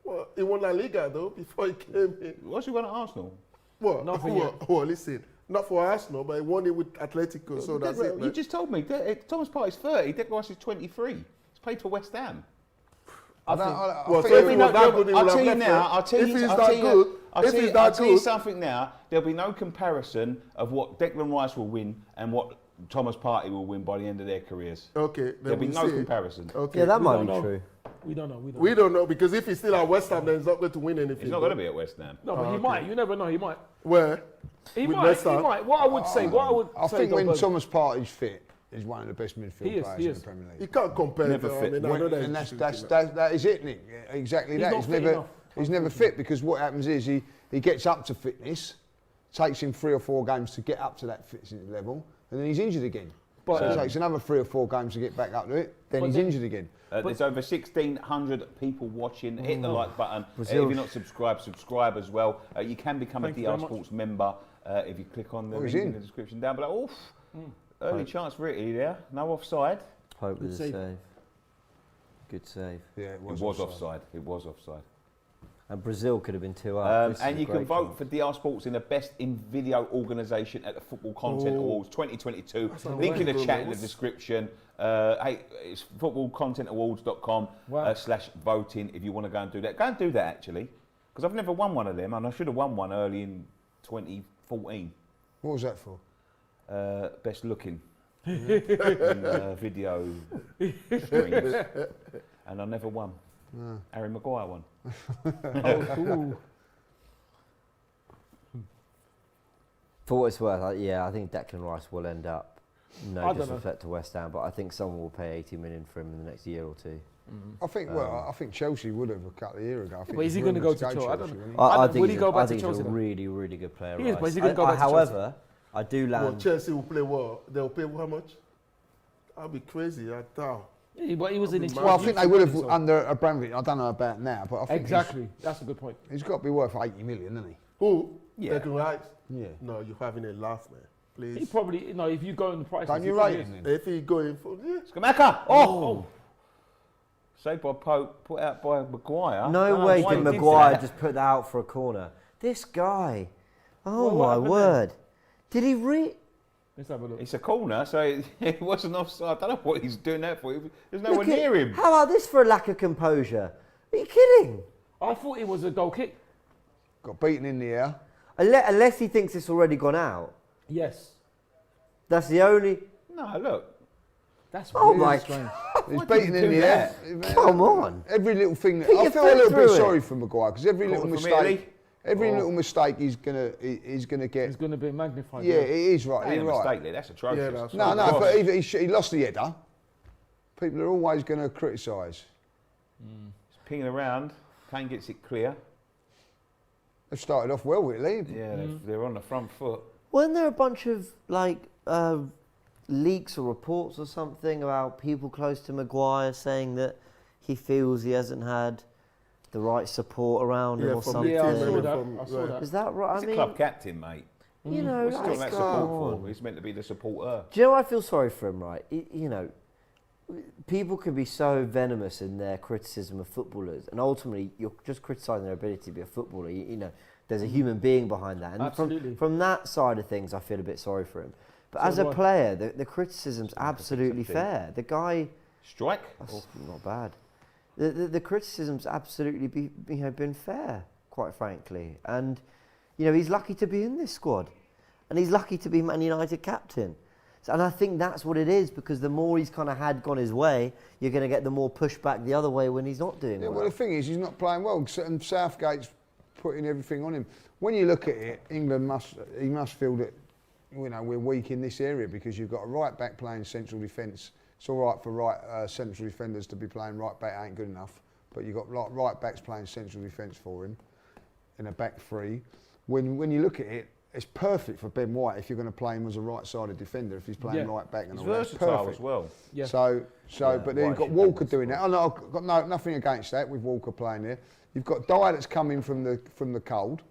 Well, he won La Liga though before he came in. What's he won at Arsenal? Well, Nothing well, listen, not for Arsenal, but he won it with Atletico, so that's it. You Man. just told me. Thomas Partey's 30. Declan Rice is 23. He's played for West Ham. I Well, think so if he every- was that good, he I'll would tell have you left now. it. I'll tell If you. he's I'll that tell you. good, I'll if tell he's you. I'll that tell you good, something now. There'll be no comparison of what Declan Rice will win and what Thomas Partey will win by the end of their careers. okay, then There'll be we no see. comparison. Okay, Yeah, that We might don't be know. true. We don't know. we don't know because if he's still at West Ham, then he's not going to win anything. He's not going to be at West Ham. No, but he okay. might. You never know. He might. Where? He With might. West He Ham? might. What I would say. I think when Thomas. Thomas Partey's fit, he's one of the best midfield He is, players he in is. the Premier You League. can't compare. Never them. fit. I mean, I know that And he's that is it, Nick. Yeah, exactly He's that. not fit enough. He's never fit because what happens is he gets up to fitness, takes him 3 or 4 games to get up to that fitness level, and then he's injured again. But, So it takes another 3 or 4 games to get back up to it, then But he's then- injured again. There's over 1,600 people watching. Hit the like button. Brazil. If you're not subscribed, subscribe as well. You can become Thank a you DR very much. Sports member if you click on the Oh, he's link in in. the description down below. Oof. Early chance really there. No offside. Hope with a save. save. Good save. Yeah, It was offside. It was offside. And Brazil could have been 2 up. This is And a you can great vote chance. for DR Sports in the Best in Video organisation at the Football Content Awards 2022. Link in the amazing. chat in the description. Hey, it's footballcontentawards.com Wow. /voting if you want to go and do that. Go and do that actually, because I've never won one of them, and I should have won one early in 2014. What was that for? Best looking in video streams, and I never won. Harry Maguire won. For what it's worth, I think Declan Rice will end up. I No don't know. disrespect to West Ham, but I think someone will pay 80 million for him in the next year or two. I think. I think Chelsea would have a couple of years ago. I think But is he there's going to go rumours to Chelsea? I don't Chelsea, know. wouldn't I Would think he he's, go back I to think he's Chelsea a then? really, really good player. He is, Rice. but is he gonna go back to Chelsea? However, I do Well, land. Chelsea will play well. They'll pay how much? I'll be crazy. I doubt. Yeah, but he was in his. he? Well, I think they would have under Abramovich. I don't know about now, but I think Exactly. That's a good point. he's got to be worth 80 million, isn't Who? Yeah. Declan Rice? he? Yeah. No, you're having a laugh, man. He Please. probably, if you go in the price. Don't you rate him then? If he going for Skamaka! Oh! Saved by Pope, put out by Maguire. No Don't know way why did he Maguire that. just put that out for a corner. This guy. Oh Well, what my happened word. Did he really? Let's have a look. It's a corner, so it wasn't offside. I don't know what he's doing that for. There's no one Look at- near him. How about this for a lack of composure? Are you kidding? I thought it was a goal kick. Got beaten in the air. Unless he thinks it's already gone out. Yes. That's the only. No, look. That's Oh really my strange. He's Why did he beaten in do the air. Come on. Every little thing. Put I your feel a foot little bit through it. sorry for Maguire because every little Corner from mistake, Italy. every Oh. little mistake he's gonna get. It's going to be magnified. Yeah, it is right. Ain't You're a right. mistake there. That's atrocious. Yeah, that's No, right. no, but he lost the header. People are always going to criticise. It's pinging around. Kane gets it clear. They've started off well with Lee. Yeah, they're on the front foot. Weren't there a bunch of like leaks or reports or something about people close to Maguire saying that he feels he hasn't had the right support around him or from something? Yeah, I saw From- that. from- I saw that. Is that right? He's I a mean, club captain, mate. you know, What's he doing like, that support for? He's meant to be the supporter. do you know what I feel sorry for him, right? You know, people can be so venomous in their criticism of footballers, and ultimately you're just criticising their ability to be a footballer. You know, there's a human being behind that. And Absolutely. from that side of things, I feel a bit sorry for him. But So as a do I. player, the criticism's absolutely something. fair. The guy, Strike? that's not bad. The criticism's absolutely been fair, quite frankly. And, you know, he's lucky to be in this squad. And he's lucky to be Man United captain. And I think that's what it is, because the more he's kind of gone his way, you're going to get the more pushback the other way when he's not doing Yeah, well. well, the thing is, he's not playing well, and Southgate's putting everything on him. When you look at it, England must feel that, you know, we're weak in this area, because you've got a right back playing central defence. It's all right for central defenders to be playing right back, ain't good enough. But you've got right backs playing central defence for him in a back three. When you look at it, it's perfect for Ben White if you're going to play him as a right-sided defender, if he's playing right back and He's all that. versatile Perfect. as well. Yeah. But then you've got Walker doing that. I've got nothing against that with Walker playing there. You've got Dyer that's coming from the cold.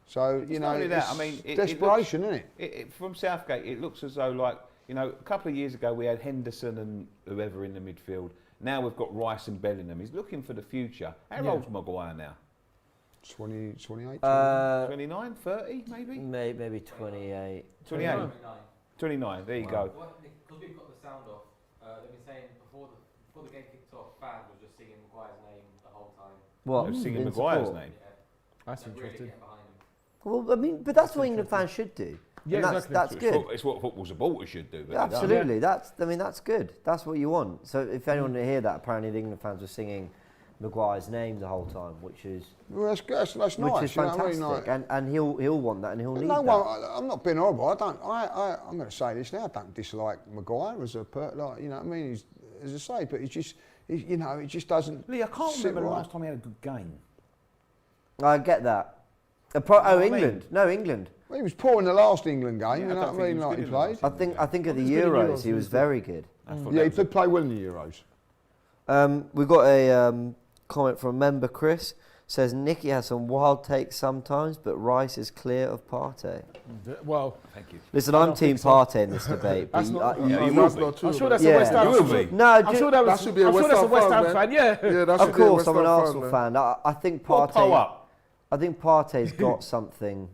So, you know, Not only that, it's I mean, desperation, isn't it? From Southgate, it looks as though, like, you know, a couple of years ago we had Henderson and whoever in the midfield. Now we've got Rice and Bellingham. He's looking for the future. How old's Maguire now? 28, 29? 29, 30 maybe? Maybe 28. 28? 29, there you go. Because we've got the sound off, they've been saying before the game kicked off, fans were just singing Maguire's name the whole time. What? They're singing in Maguire's support? name. That's Really interesting. getting behind him. Well, I mean, but that's what England fans should do. Yeah, And that's, exactly. that's good. It's what football supporters should do. But Absolutely, that's good. That's what you want. So if anyone didn't hear that, apparently the England fans were singing Maguire's name the whole time, which is Well, that's nice. which is you know what I fantastic. mean? Like, And he'll want that, and he'll need no that. one, I'm not being horrible. I'm going to say this now. I don't dislike Maguire as a like, you know what I mean? He's, as I say, but he just doesn't. Lee, I can't sit remember the right. last time he had a good game. I get that. England. No, England. Well, he was poor in the last England game. Yeah, you I know don't what I think mean? he was Like good he in the played. last I think at the He's good in Euros Euros, he was very good. Yeah, he did play well in the Euros. We got a comment from member Chris. Says Nicky has some wild takes sometimes, but Rice is clear of Partey. Well, Thank you. Listen, I I'm don't Team think so. Partey in this debate. That's not- Yeah, you That's will not be. true. I'm sure man. that's a West Yeah. Ham. You will be. No, I'm sure that That should be a I'm sure West that's a Ham West Ham fan, fan. Yeah. Yeah, that of should be a course West I'm an Ham Arsenal man. fan. I think Pull Partey. up. I think Partey's got something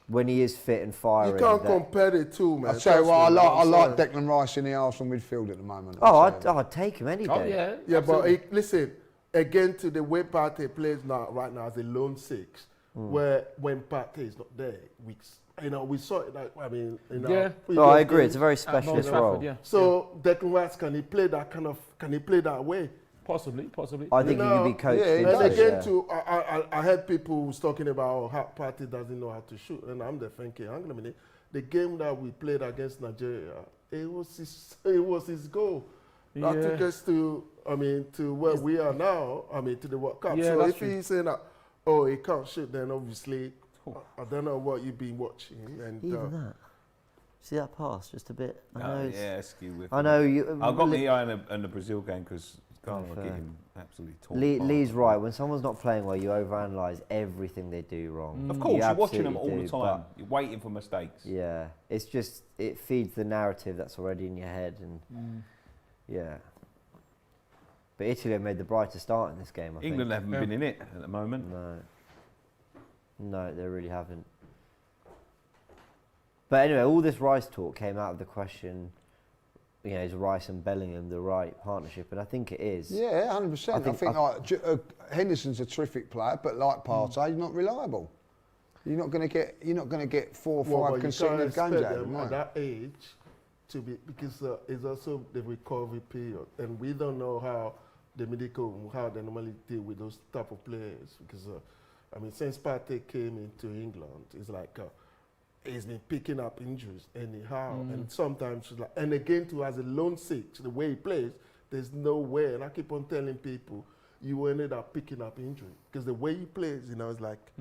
when he is fit and firing. You can't that- compare the two, man. I'll tell you Trust what, me, I I'm like sorry. Declan Rice in the Arsenal midfield at the moment. Oh, I'll say that. I'd take him any day. Oh yeah. Yeah, absolutely. but listen, again to the way Partey plays now, right now as a lone six, where when Partey is not there, we saw it. Like, I mean, Yeah. No, I agree. games. It's a very At specialist Old role. Trafford, yeah. So Declan Rice, can he play that kind of? Can he play that way? Possibly. I think he know, could be coached yeah, he into does. And it, again, yeah. too, I heard people was talking about how Partey doesn't know how to shoot, and I'm there thinking, hang on a minute, the game that we played against Nigeria, it was his goal. That Yeah. took us to where we are now. To the World Cup. Yeah, so that's if true. he's saying that, oh, he can't shoot, then obviously, I don't know what you've been watching. And Even that. See that pass? Just a bit. I know. No, it's- yeah, skew with I him. know you. I got my eye on the Brazil game because Ghana Oh, will fair. get him absolutely torn. Lee's apart. right. When someone's not playing well, you overanalyze everything they do wrong. Of course, you're watching them all absolutely the do, time. but You're waiting for mistakes. Yeah, it's just it feeds the narrative that's already in your head, and yeah. But Italy have made the brighter start in this game. I England think. haven't been in it at the moment. No, they really haven't. But anyway, all this Rice talk came out of the question. You know, is Rice and Bellingham the right partnership? And I think it is. Yeah, 100%. I think like, Henderson's a terrific player, but like Partey, he's not reliable. You're not going to get 4 or 5 but you consecutive can't games expect out of them him. at that age to be, because it's also the recovery period, and we don't know how they normally deal with those type of players. Because since Partey came into England, it's like he's been picking up injuries anyhow, and sometimes it's like, and again too as a lone six, the way he plays, there's no way. And I keep on telling people, you ended up picking up injury because the way he plays, it's like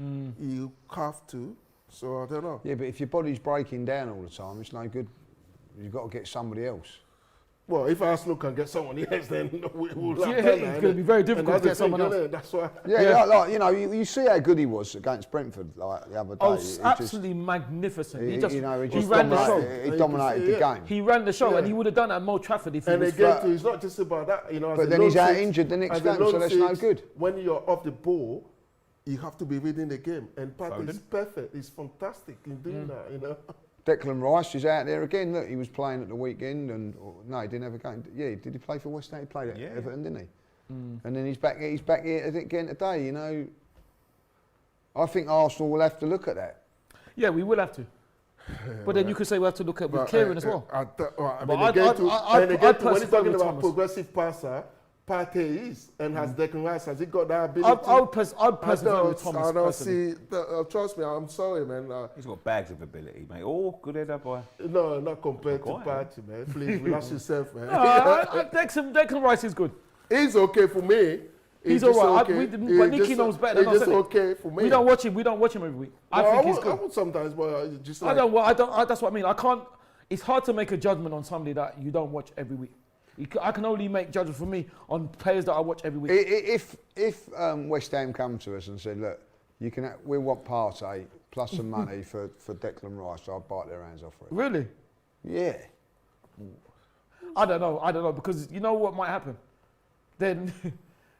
you have to. So I don't know. Yeah, but if your body's breaking down all the time, it's no good. You've got to get somebody else. Well, if Arsenal can get someone else, then we'll Yeah, it's going to be very difficult to get someone else. That's why. Yeah, like you know, you see how good he was against Brentford like the other day. Oh, It absolutely magnificent. He just he ran the show. He dominated the game. He ran the show, Yeah. and he would have done it at Mold Trafford if he And was again, fit. too, it's not just about that. You know, as But a then he's lone out six- injured the next as a game, so lone that's no six, good. When you're off the ball, you have to be reading the game, and Pat is perfect. He's fantastic in doing that. You know. Declan Rice is out there again. Look, he was playing at the weekend, no, he didn't have a game. Yeah, did he play for West Ham? He played at Everton, didn't he? And then he's back here again today. You know, I think Arsenal will have to look at that. Yeah, we will have to. But then you could say we have to look at with Kieran as well. I But mean, I'd again, when persevere he's talking with about Thomas. progressive passer, Partey is and has Declan Rice. Has he got that ability? I'd persevere with Thomas. I don't personally. see. Trust me, I'm sorry, man. He's got bags of ability, mate. Oh, good header, boy. No, not compared to Go on. Partey, man. Please relax yourself, man. Declan Rice is good. He's okay for me. He's just all right. Okay. But Nicky knows better than He's us. just innit? okay for me. We don't watch him. We don't watch him every week. I No, think he's I good. would sometimes, but it's just like I don't. That's what I mean. I can't. It's hard to make a judgment on somebody that you don't watch every week. I can only make judgments for me on players that I watch every week. If West Ham come to us and said, look, we want Partey plus some money for Declan Rice, I'd bite their hands off for it. Really? Yeah. I don't know because you know what might happen. Then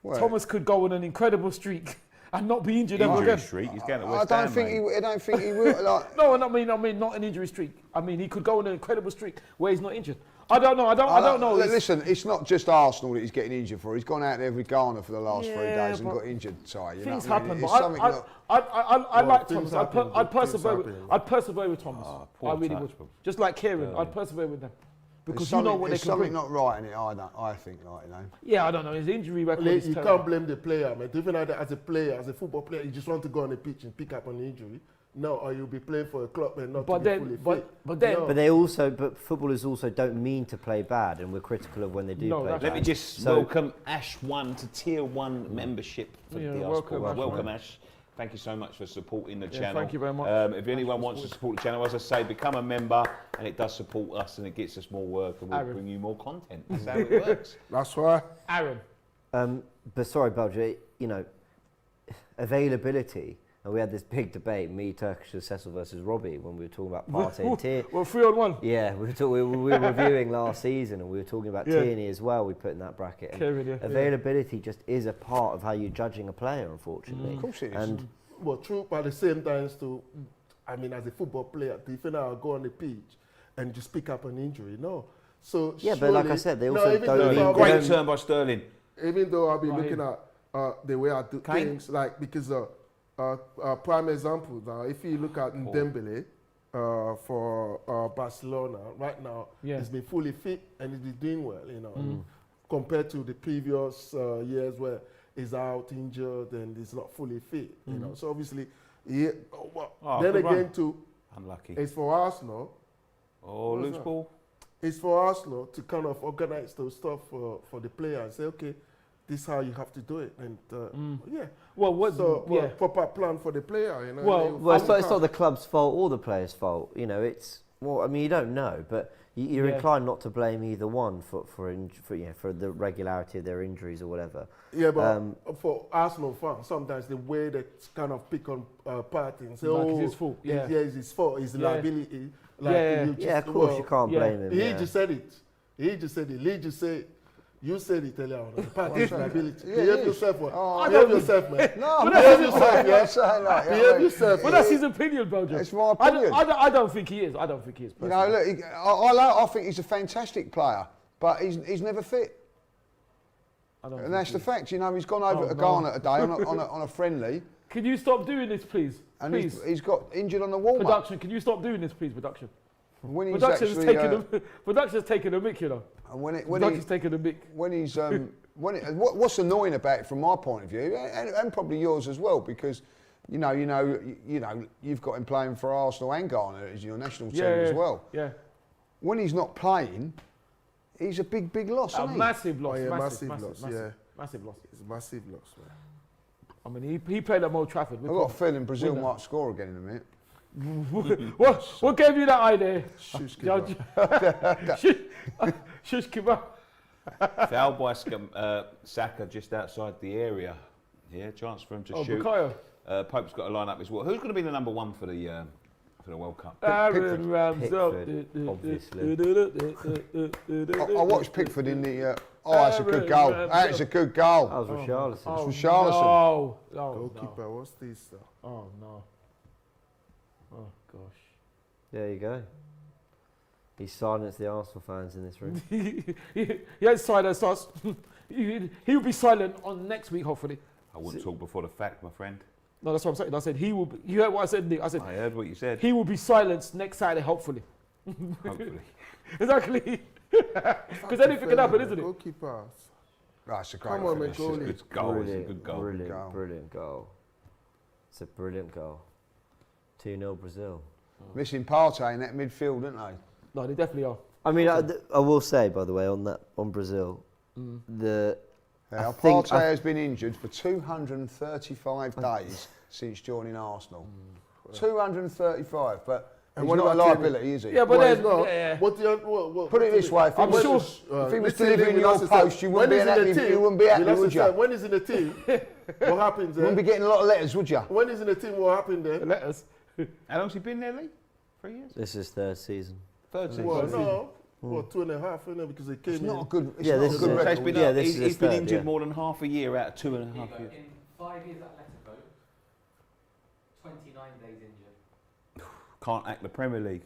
Well, Thomas could go on an incredible streak and not be injured ever Injury again. streak. He's going to I West don't Ham, think mate. I don't think he will. Like, No, I mean not an injury streak. I mean he could go on an incredible streak where he's not injured. I don't know. I don't know. Listen, it's not just Arsenal that he's getting injured for. He's gone out there with Ghana for the last 3 Yeah, days and but got injured. Sorry, Things what I mean? happen, It's but something I like things Thomas. happen, I'd things persevere. happen. I'd persevere with Thomas. poor I really touch, would. bro. Just like Kieran, I'd persevere with them because you know what they there's can something bring. not right in it. I think, Yeah, I don't know. His injury record You is can't terrible. blame the player, man. Even as a player, as a football player, you just want to go on the pitch and pick up an injury. No, or you'll be playing for a club and not But to then- be fully but- fit. but then- No. But footballers also don't mean to play bad, and we're critical of when they do No, play that's bad. Let me just So- welcome Ash 1 to Tier 1 membership for Yeah, the welcome, Arsenal. Ash, Welcome, mate. Ash. Thank you so much for supporting the Yeah, channel. thank you very much. If anyone wants to support the channel, as I say, become a member, and it does support us, and it gets us more work, and we'll Aaron. bring you more content. That's how it works. That's why. Aaron. But sorry, Belgium, you know, availability. And we had this big debate, me, Turkish Cecil versus Robbie, when we were talking about Partey and Tierney. Well, 3-on-1. Yeah, we were reviewing last season, and we were talking about Yeah. Tierney as well. We put in that bracket. And Kieran, yeah. availability just is a part of how you're judging a player, unfortunately. Of course it is. And Well, true, but at the same time, too, I mean, as a football player, do you think I'll go on the pitch and just pick up an injury? No. So Yeah, but like I surely- said, they no, also even don't though mean- I'll be- Great turn by Sterling. Even though I'll be Raheem. looking at the way I do Kane? things, like because prime example now, if you look at Dembele for Barcelona right now, Yeah. he's been fully fit and he's been doing well, you know, compared to the previous years where he's out injured and he's not fully fit, you know. So obviously, then good again run. too, Unlucky. it's for Arsenal. Oh, loose ball. It's for Arsenal to kind of organize those stuff for the player and say, okay, this is how you have to do it, and yeah. Well, what? So yeah. proper plan for the player, you know. Well, well, it's not the club's fault or the player's fault. You know, it's well, I mean, you don't know, but you're Yeah. inclined not to blame either one for the regularity of their injuries or whatever. Yeah, but for Arsenal fans, sometimes the way they kind of pick on Partey and say, Like "Oh, it's his fault." Yeah. it's his fault. It's Yeah. liability." Like, Yeah. you just- Yeah, of course well, you can't yeah. blame him. He yeah. just said it. He just said it. Lee just said. You said it earlier on. Partey's liability. Yeah, Behave it is. yourself, man. Oh, Behave yourself, man. No, I'm Behave not yourself, I'm yeah. not saying like that. Behave yourself. But that's his opinion, Belgium. It's my opinion. I don't think he is. I don't think he is. You know, personally. look, I think he's a fantastic player, but he's never fit. I don't And think that's he the is. fact. You know, he's gone over Oh, to no. Ghana today on a friendly, Can you stop doing this, please? and Please. he's got injured on the warm-up. Production, can you stop doing this, please, production? When he's Production's actually, taking a mick, you know. and when Production's taking a mick. he's what's annoying about it from my point of view, and probably yours as well, because you know you've got him playing for Arsenal and Ghana as your national team as well. Yeah. When he's not playing, he's a big loss, A isn't he? massive loss. Oh, yeah, massive massive loss, yeah. Massive loss. It's a massive loss, man. I mean, he played at Old Trafford. I've got a feeling Brazil Winner. might score again in a minute. What gave you that idea? Shush, Shush Kiba. Foul by Saka just outside the area. Yeah, chance for him to shoot. Bukayo. Pope's got to line up as well. Who's going to be the number one for the World Cup? Aaron Pickford, obviously. I watched Pickford in the. That's a good goal. That's a good goal. That was Richarlison. It's Richarlison. No. Goalkeeper, what's this? Oh no. Oh gosh. There you go. He silenced the Arsenal fans in this room. he has silent starts. He'll be silent on next week, hopefully. I wouldn't talk before the fact, my friend. No, that's what I'm saying. I said he will be. You heard what I said, Nick? I said I heard what you said. he will be silenced next Saturday, hopefully. Hopefully. Exactly. Because anything can happen, isn't it? Goalkeeper. That's a great Come on, finish. mate, It's a good goal. It's a good goal. Brilliant goal. It's a brilliant goal. 2-0 Brazil. Missing Partey in that midfield, didn't they? No, they definitely are. I mean, I will say, by the way, on Brazil, Partey has been injured for 235 days since joining Arsenal. 235, but he's not a liability, is he? Yeah, but then, Put it this way, if he was delivering your post, you wouldn't be happy, would you? When he's in the team, what happens You wouldn't be there? getting a lot of letters, would you? When he's in the team, what happened there? let us. How long's he been there, Lee? 3 years? This is third season. Third season. Well, no. Well, 2.5, isn't it? Because they came It's in. not a good, it's Yeah, not this a is good it. record. He's been, Yeah, this is he's his been third, injured yeah. more than half a year out of 2.5 Nico, years. in 5 years at Atletico, 29 days injured. Can't act the Premier League.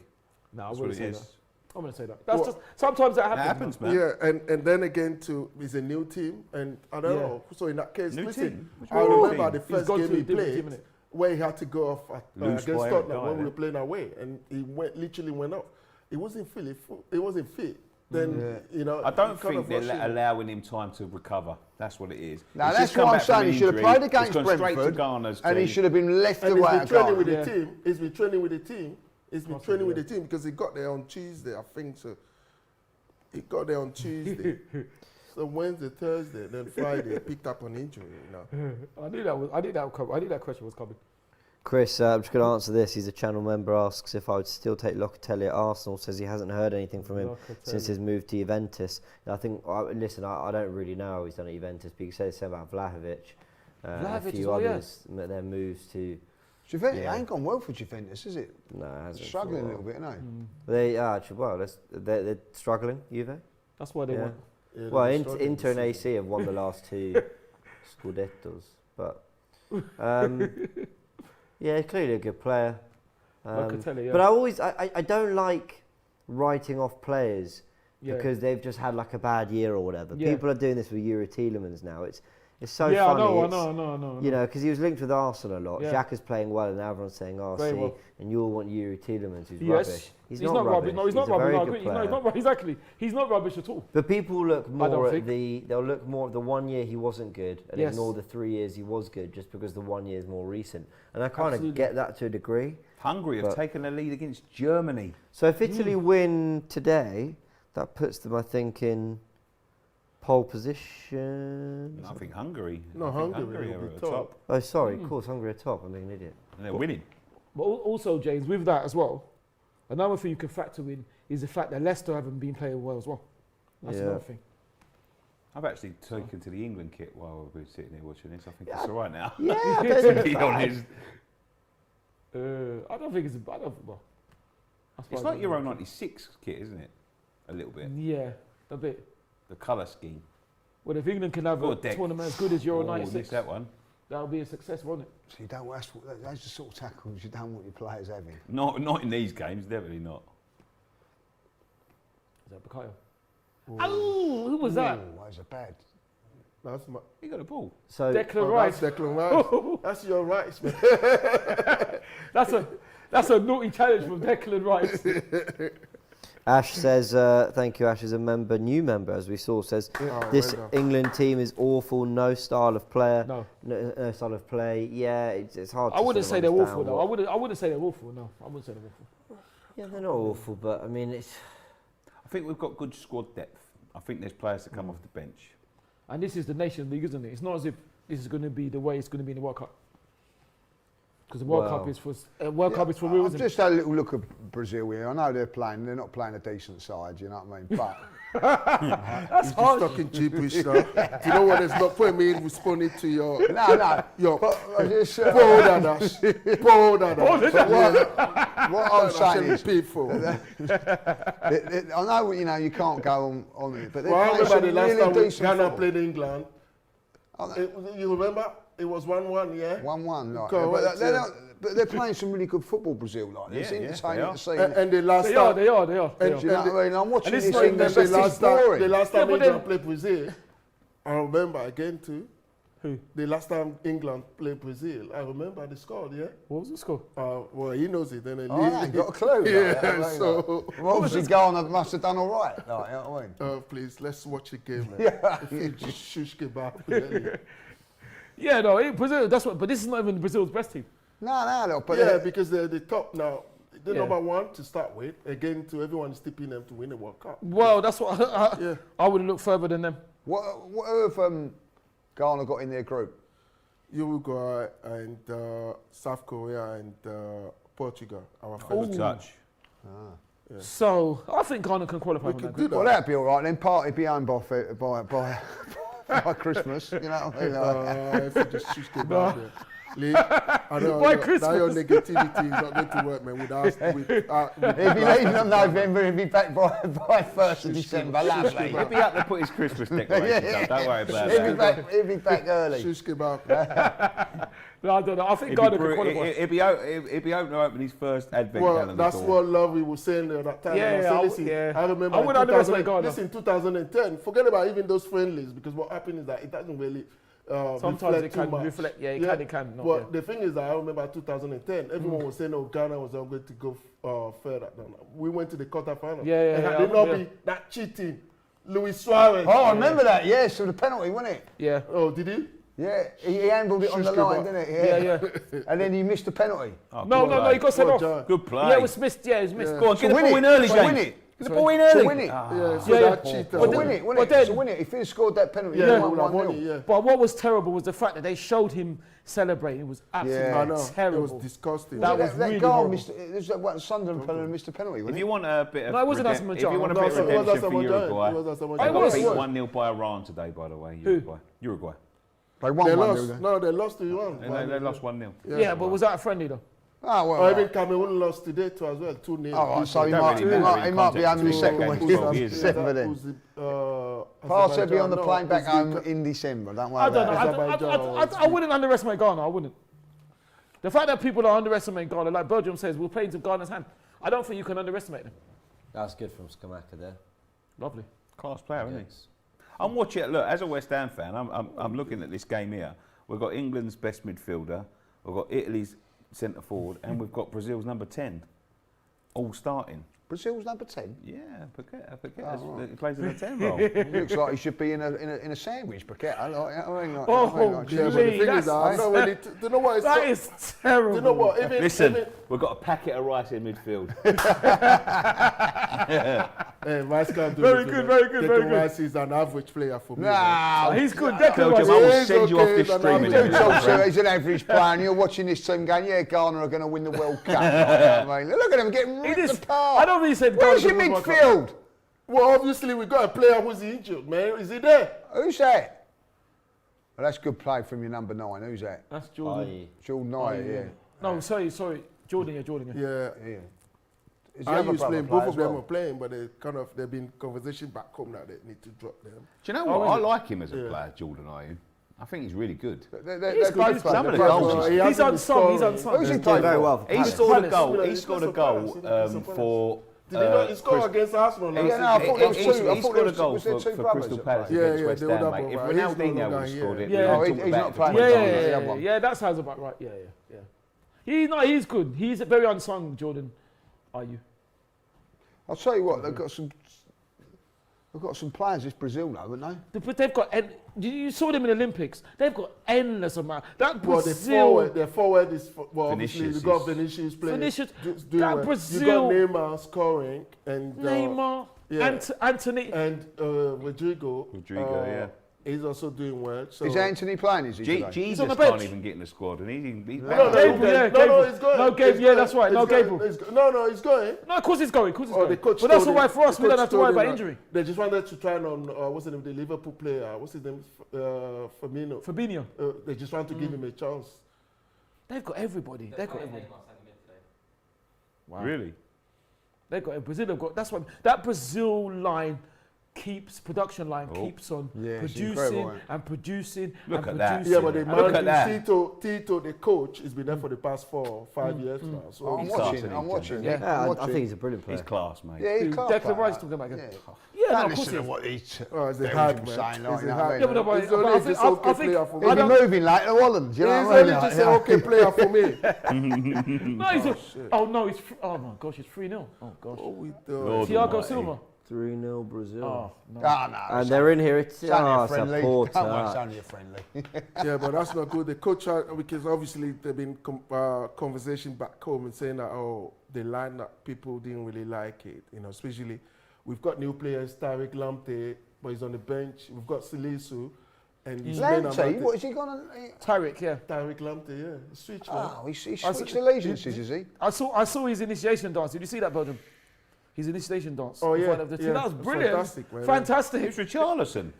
No, I That's what wouldn't it say is. that. I'm going to say that. That's just sometimes that happens. That happens, man. Yeah, and then again, it's a new team, and I don't know. So in that case, New listen, team? Which I new remember team? the He's first gone game to a he different played, team, innit? where he had to go off Loose against boy, Tottenham guy, when we innit? were playing away, and he literally went off. He wasn't fit. Then you know. I don't he kind think of they're rushed in. allowing him time to recover. That's what it is. No, He's that's just come what I'm back from saying. an He should have injury. played He's against gone straight to Brentford, Ghana's and he team. should have been left And away he's at been training with Ghana. the team. He's been training with the team. He's been training with the team because he got there on Tuesday, I think so. He got there on Tuesday. So Wednesday, Thursday, then Friday, he picked up an injury. You know. I knew that question was coming. Chris, I'm just going to answer this. He's a channel member, asks if I would still take Locatelli at Arsenal. Says he hasn't heard anything from him since his move to Juventus. And I think, listen, I don't really know how he's done at Juventus, but you say the same about Vlahovic. Vlahovic a few as well, others, their moves to... Juventus, it ain't gone well for Juventus, is it? No, it hasn't. Struggling a little bit, aren't They are, actually, well, they're struggling, Juve. That's why they Yeah. want. Yeah, Well, they struggled Inter and this season. AC have won the last two Scudettos, but yeah, clearly a good player. Locatelli, yeah. But I don't like writing off players because they've just had like a bad year or whatever. Yeah. People are doing this with Yuri Tielemans now. It's so Yeah, funny. I It's- know. You know, because he was linked with Arsenal a lot. Yeah. Xhaka's playing well, and everyone's saying, "Oh, Very see," well. and you all want Yuri Tielemans, who's Yes. rubbish. He's not rubbish. No, he's not a very rubbish. good No, player. he's not rubbish. Exactly. He's not rubbish at all. But people look don't more at think. they'll look more at the 1 year he wasn't good and Yes. ignore the 3 years he was good just because the 1 year is more recent. And I kind of Absolutely. get that to a degree. Hungary have But- taken the lead against Germany. So if Italy win today, that puts them, I think, in pole position. I think Hungary. No, I think Hungary are will be at the top. Oh, sorry, of course, Hungary are top. I'm being an idiot. And they're winning. But also, James, with that as well, another thing you can factor in is the fact that Leicester haven't been playing well as well. That's Yeah. another thing. I've actually taken to the England kit while we've been sitting here watching this. I think it's all right now. Yeah, I don't To think be it's bad. honest. I don't think it's. I don't. Well, I It's suppose like I Euro don't- 96 kit, isn't it? A little bit. Yeah, a bit. The colour scheme. Well, if England can have Or a deck. tournament as good as Euro Oh, '96, missed that one. that'll be a success, won't it? So you don't. That's the sort of tackles you don't want your players having. Not in these games, definitely not. Is that Bukayo? Oh, who was that? Ooh, those are bad. That's my. He got a ball. So Declan Rice. That's Declan Rice. That's your rights, man. That's a naughty challenge from Declan Rice. Ash says, thank you, Ash is a new member, as we saw, says, this well done. England team is awful, no style of player, No, no style of play. Yeah, it's hard to I wouldn't sort say of they're understand awful though. what- I wouldn't say they're awful. No, I wouldn't say they're awful. Yeah, they're not awful, but I mean, it's... I think we've got good squad depth. I think there's players that come off the bench. And this is the Nations League, isn't it? It's not as if this is going to be the way it's going to be in the World Cup. Because the World Cup is for Cup is for real, I've isn't it? just had a little look at Brazil here. I know they're not playing a decent side, you know what I mean? But That's He's hard. talking gibberish now. Do you know what? It's not putting me in responding to your no. But I just, poor dadash. Poor dadash. what I'm saying is, people. I know you can't go on it, but they're Well, I playing remember some the last really time decent Ghana football. played England. You remember? It was 1-1, yeah? 1-1, like, Correct, but they're playing some really good football, Brazil. Like, it's Yeah, entertaining to see. And the last They time, are. Do you know what I mean? I'm watching And this it's not thing. even It's the just the last time Yeah, but England played Brazil, I remember again too. Who? The last time England played Brazil, I remember the score, yeah? What was the score? Well, he knows it. Then I ain't got a clue. Yeah, so... Well, obviously, Ghana must have done all right. Like, you know what I mean? please, let's watch the game, man. Yeah. If you just shush kebab. Yeah, no, Brazil. That's what. But this is not even Brazil's best team. No, but Yeah, because they're the top now. They're Yeah. number one to start with. Again, to everyone is tipping them to win the World Cup. Well, that's what Yeah. I wouldn't look further than them. what have Ghana got in their group? Uruguay and South Korea and Portugal, our Good first. touch. So I think Ghana can qualify We from could that do group. that. Well, that'd be all right. Then party be home by Christmas. You know what I mean? Like, If you just shush kebab there. Lee, I know By that your Christmas. negativity is not going to work, man. He'd be leaving on November, he'd be back by 1st of December. Lovely. He'll be up to put his Christmas decorations up. Don't worry about that. He'd be back early. Shush kebab. No, I don't know. I think Ghana can qualify. He'll be open to open his first advent Well, calendar. that's door. what Lovey was saying at that time. Yeah, And I yeah, said, listen, yeah. I remember I in wouldn't underestimate 2000 Ghana. listen, 2010, forget about even those friendlies, because what happened is that it doesn't really Sometimes reflect it too can much. reflect. Yeah, it can. Not, But yeah. the thing is that I remember 2010, everyone was saying, oh, Ghana was not going to go further. No. We went to the quarterfinals. Yeah, yeah, And yeah, had it not be that cheating, Luis Suarez. Oh, I remember that. Yeah, so the penalty, wasn't it? Yeah. Oh, did he? Yeah, he handled it on the Shush line, kebab. didn't it? Yeah. And then he missed the penalty. Oh, No, good play. he got sent Well off. done. Good play. Yeah, it was missed. Yeah, it was missed. Go on, get the win ball it. in early, To James. win it. Get the ball in To early. win it. Yeah, so Yeah, that yeah. cheater. To But win then- it, win but it. then- To win it. If he'd scored that penalty, Yeah, he we won would have 1-0. won it, yeah. But what was terrible was the fact that they showed him celebrating. It was absolutely Yeah. I know. terrible. It was disgusting. That was that really goal horrible. missed. It was that one Sunderland fella who missed the penalty, If wasn't you it? want a bit of No, it wasn't redemp- Asamoah if you Gyan. want a No, bit of it was redemption for Asamoah Gyan. Uruguay, It was Asamoah they Gyan. got It beat was. 1-0 by Iran today, by the way. Who? Uruguay. They won They 1-0. lost. then. No, they lost to Iran. They lost 1-0. Yeah, but was that a friendly though? Oh, well. Or even Cameroon lost today too as well, 2-0. All right, so he Don't might, really he matter might, he in might be context having the of second the week game, in 12 years December then. Paul said be on the plane back home in December. Don't worry I don't know. about it. I wouldn't underestimate Ghana. I wouldn't. The fact that people are underestimating Ghana, like Belgium says, we'll play into Ghana's hand. I don't think you can underestimate them. That's good from Skamaka there. Lovely. Class player, isn't he? Yes. I'm watching it. Look, as a West Ham fan, I'm looking at this game here. We've got England's best midfielder, we've got Italy's centre forward, and we've got Brazil's number 10, all starting. Brazil's number 10. Yeah, Paqueta. Oh, right. He plays in a 10 role. Looks like he should be in a sandwich, Paquette. Oh, Yeah, but the Lee, thing is, I don't really. Do you know what? It's That so- is terrible. Do you know what? Even, Listen, even, we've got a packet of rice in midfield. Rice can't do Very this, good, man. very good, very Declan good. Rice is an average player for me. man. Nah, He's good. Belgium, Declan I will Rice. send you off this okay, stream. but in you a do minute, talk my to friend. he's an average player and you're watching this team going, yeah, Ghana are going to win the World Cup. I mean, look at them getting He ripped just, apart. I don't think he said Where's Ghana your can win the World Cup. midfield? Well, obviously, we got a player who's injured, man. Is he there? Who's that? Well, that's good play from your number 9. Who's that? That's Jordan. Aye. Jordan Knight, yeah. No, sorry. Jordan, yeah. Yeah. Yeah. Is the I other used brother playing, play both as of them well? were playing, but they've been conversation back home now. They need to drop them. Do you know what? I like him as a player, Jordan Ayew. I think he's really good. They're He's good, both he's playing. some of the They're both goals playing. he's- He He's hasn't been unsung. He's scoring. unsung. Who's he Doing playing very for? well for He Palace. scored a Palace. goal. Yeah, He he's scored a got goal some Palace. for. Did he not? He scored against Arsenal last Yeah, no, I season. thought there was He two. I thought scored there a was goal was there for two brothers Crystal that Palace played? Yeah, against yeah, West the Ham, other mate. If brother. He's no Ronaldinho longer would have here. scored it, Yeah. we Oh, don't he's talk not about it. playing. Yeah, He's yeah, the yeah, other yeah, one. yeah. That sounds about right. Yeah. No, he's good. He's a very unsung, Jordan. Are you? I'll tell you what, they've got some players, this Brazil though, haven't they? But they've got. You saw them in the Olympics. They've got endless amount. That Well, Brazil. their forward is obviously Vinicius you got is- Vinicius playing. Vinicius, doing that well. Brazil- You got Neymar scoring and Neymar, yeah. Anthony. and Rodrigo. Rodrigo, yeah. He's also doing well. So Is Anthony playing? Is he today? Jesus on the can't bench. even get in the squad, and he's Gabriel, he's going. No, Gabriel, He's yeah, that's right. No, going. Gabriel. He's going. No, of course he's going. Of course he's going. The coach But that's told all right him- for us. the We don't coach have to told worry him about that injury. They just wanted to try on, what's the name, the Liverpool player, what's his name, Firmino. Fabinho. They just want to give him a chance. They've got everybody. They've got everybody. Wow. Really? They've got Brazil. Have got that's what that Brazil line production line keeps on Yeah, it's producing incredible, isn't it? and producing. Look and at that. producing. Yeah, but the Look at that. man, Tito, the coach, has been there for the past 4 or 5 years now. So I'm he's- watching. I'm watching. Yeah. Yeah, I'm I think he's a brilliant player. He's class, mate. Yeah, he's class. Declan player. Rice talking about him. Yeah. Yeah, no, Don't of course listen he to is. what he's Oh, it's a Belgium hard man. saying, like, It's you a know hard what I Yeah, mean? but no, He's only I just think okay player for me. He'll be moving like the Holland, you know He's what I mean? only just Like, an okay player for me. No, oh my gosh, it's 3-0. Oh gosh. Oh, with Lord Thiago almighty. Silva. 3-0 Brazil. Oh no. Ah, no, And they're in here. It's it's only a it's a friendly. Porto. Don't worry, it's only a friendly. Yeah, but that's not good. The coach, because obviously there've been conversation back home and saying that, the line that people didn't really like it. You know, especially we've got new players, Tariq Lamptey, but he's on the bench. We've got Salisu, and he's playing Lamptey, about what is he gone? Tyrick, yeah. Tariq Lamptey, yeah, he switched. man. Oh, he switched allegiances, is he? I saw his initiation dance. Did you see that, Belgium? His initiation dance. Oh, in yeah, front of the team. yeah. That was That's brilliant. fantastic, man. Fantastic. It's Richarlison.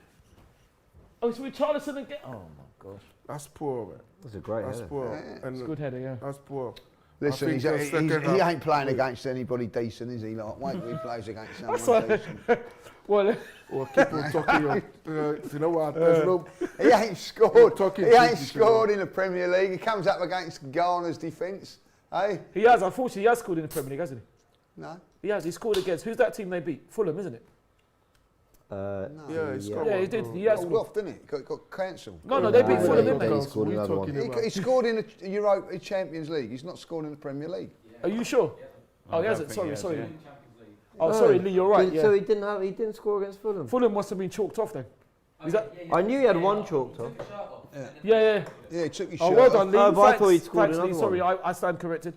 Oh, it's with Charlison again. Oh my gosh. That's poor, man. That's a great That's header. poor. Yeah. And It's a good header, yeah. that's poor. Listen, I he think the second half- ain't playing against anybody decent, is he? Like, wait till he plays against someone That's decent. Well, Or people talking, you know what? There's no. He ain't scored. Talking He ain't to- scored in the Premier League. He comes up against Ghana's defence. Hey? he has. Unfortunately, he has scored in the Premier League, hasn't he? No. He has. He scored against. Who's that team they beat? Fulham, isn't it? Yeah, he's got Yeah, he one, did. bro. He has Rolled scored. off, didn't it? Got cancelled. No, they beat Yeah, Fulham, yeah, didn't he they? scored We another one. talking about. He scored in the Europa Champions League. He's not scored in the Premier League. Are you sure? Oh, he I hasn't. don't think Sorry, he has, sorry. yeah. Oh, sorry, Lee. You're right. So Yeah. he didn't score against Fulham. Fulham must have been chalked off then. Is that? I knew he had one chalked off. Yeah. Yeah, he took his Oh, shirt well off. done, Lee. Oh, but I Thanks, thought he'd scored thanks, Lee. another Sorry, one. I stand corrected.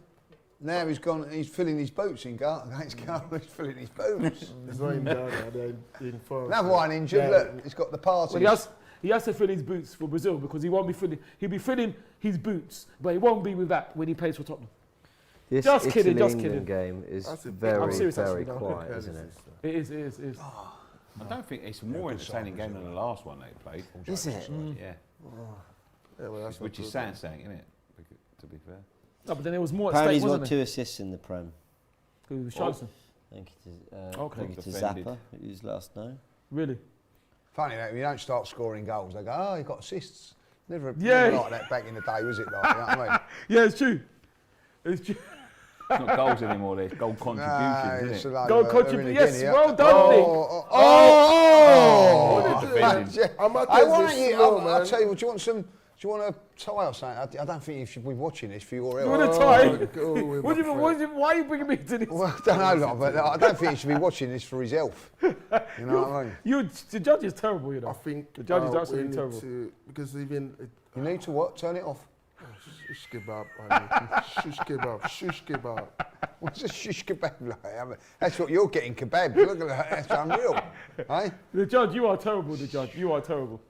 Now he's gone. He's filling his boots in against Ghana. He's filling his boots. It's not in Ghana, they're in France. Another one injured. Yeah. Look, he's got the parties. Well, he has to fill his boots for Brazil because he won't be filling. He'll be filling his boots, but he won't be with that when he plays for Tottenham. This Just kidding, just Italy-England kidding. game is That's a- very, I'm serious, very actually, no. quiet, isn't it? It is. I don't think it's a more entertaining game than the last one they played. Is it? Yeah. Yeah, well, that's Which not is good, saying, isn't it? To be fair. No, but then there was more at Apparently stake, he's got wasn't 2 assists in the Prem. there? Who was Charlison? Thank you to, Okay. thank you to Defended. Zappa, who's last known. Really? Funny that if you don't start scoring goals, they go, "Oh, he got assists." Never Yeah. like that back in the day, was it? Like, you know what I mean? Yeah, it's true. It's true. It's not goals anymore, there's goal Nah, contributions, it's a isn't it? load Goal of contribution. Irene Yes, again, well yeah. done, Lee. Oh! Defending. I'm at I this want you. slow, I'll man. tell you. Do you want a tie or something? I don't think you should be watching this for your You health. want to tie? Go with What my do you, friend. why are you bringing me to this? Well, I don't know, but I don't think he should be watching this for his health. You know what I mean? The judge is terrible, you know. I think The judge is we absolutely need terrible. to- because even You need to what? Turn it off. shish kebab, I mean, shish kebab. What's a shish kebab like? I mean, that's what you're getting, kebab. Look at that. That's unreal. Eh? The judge, you are terrible, the judge. You are terrible.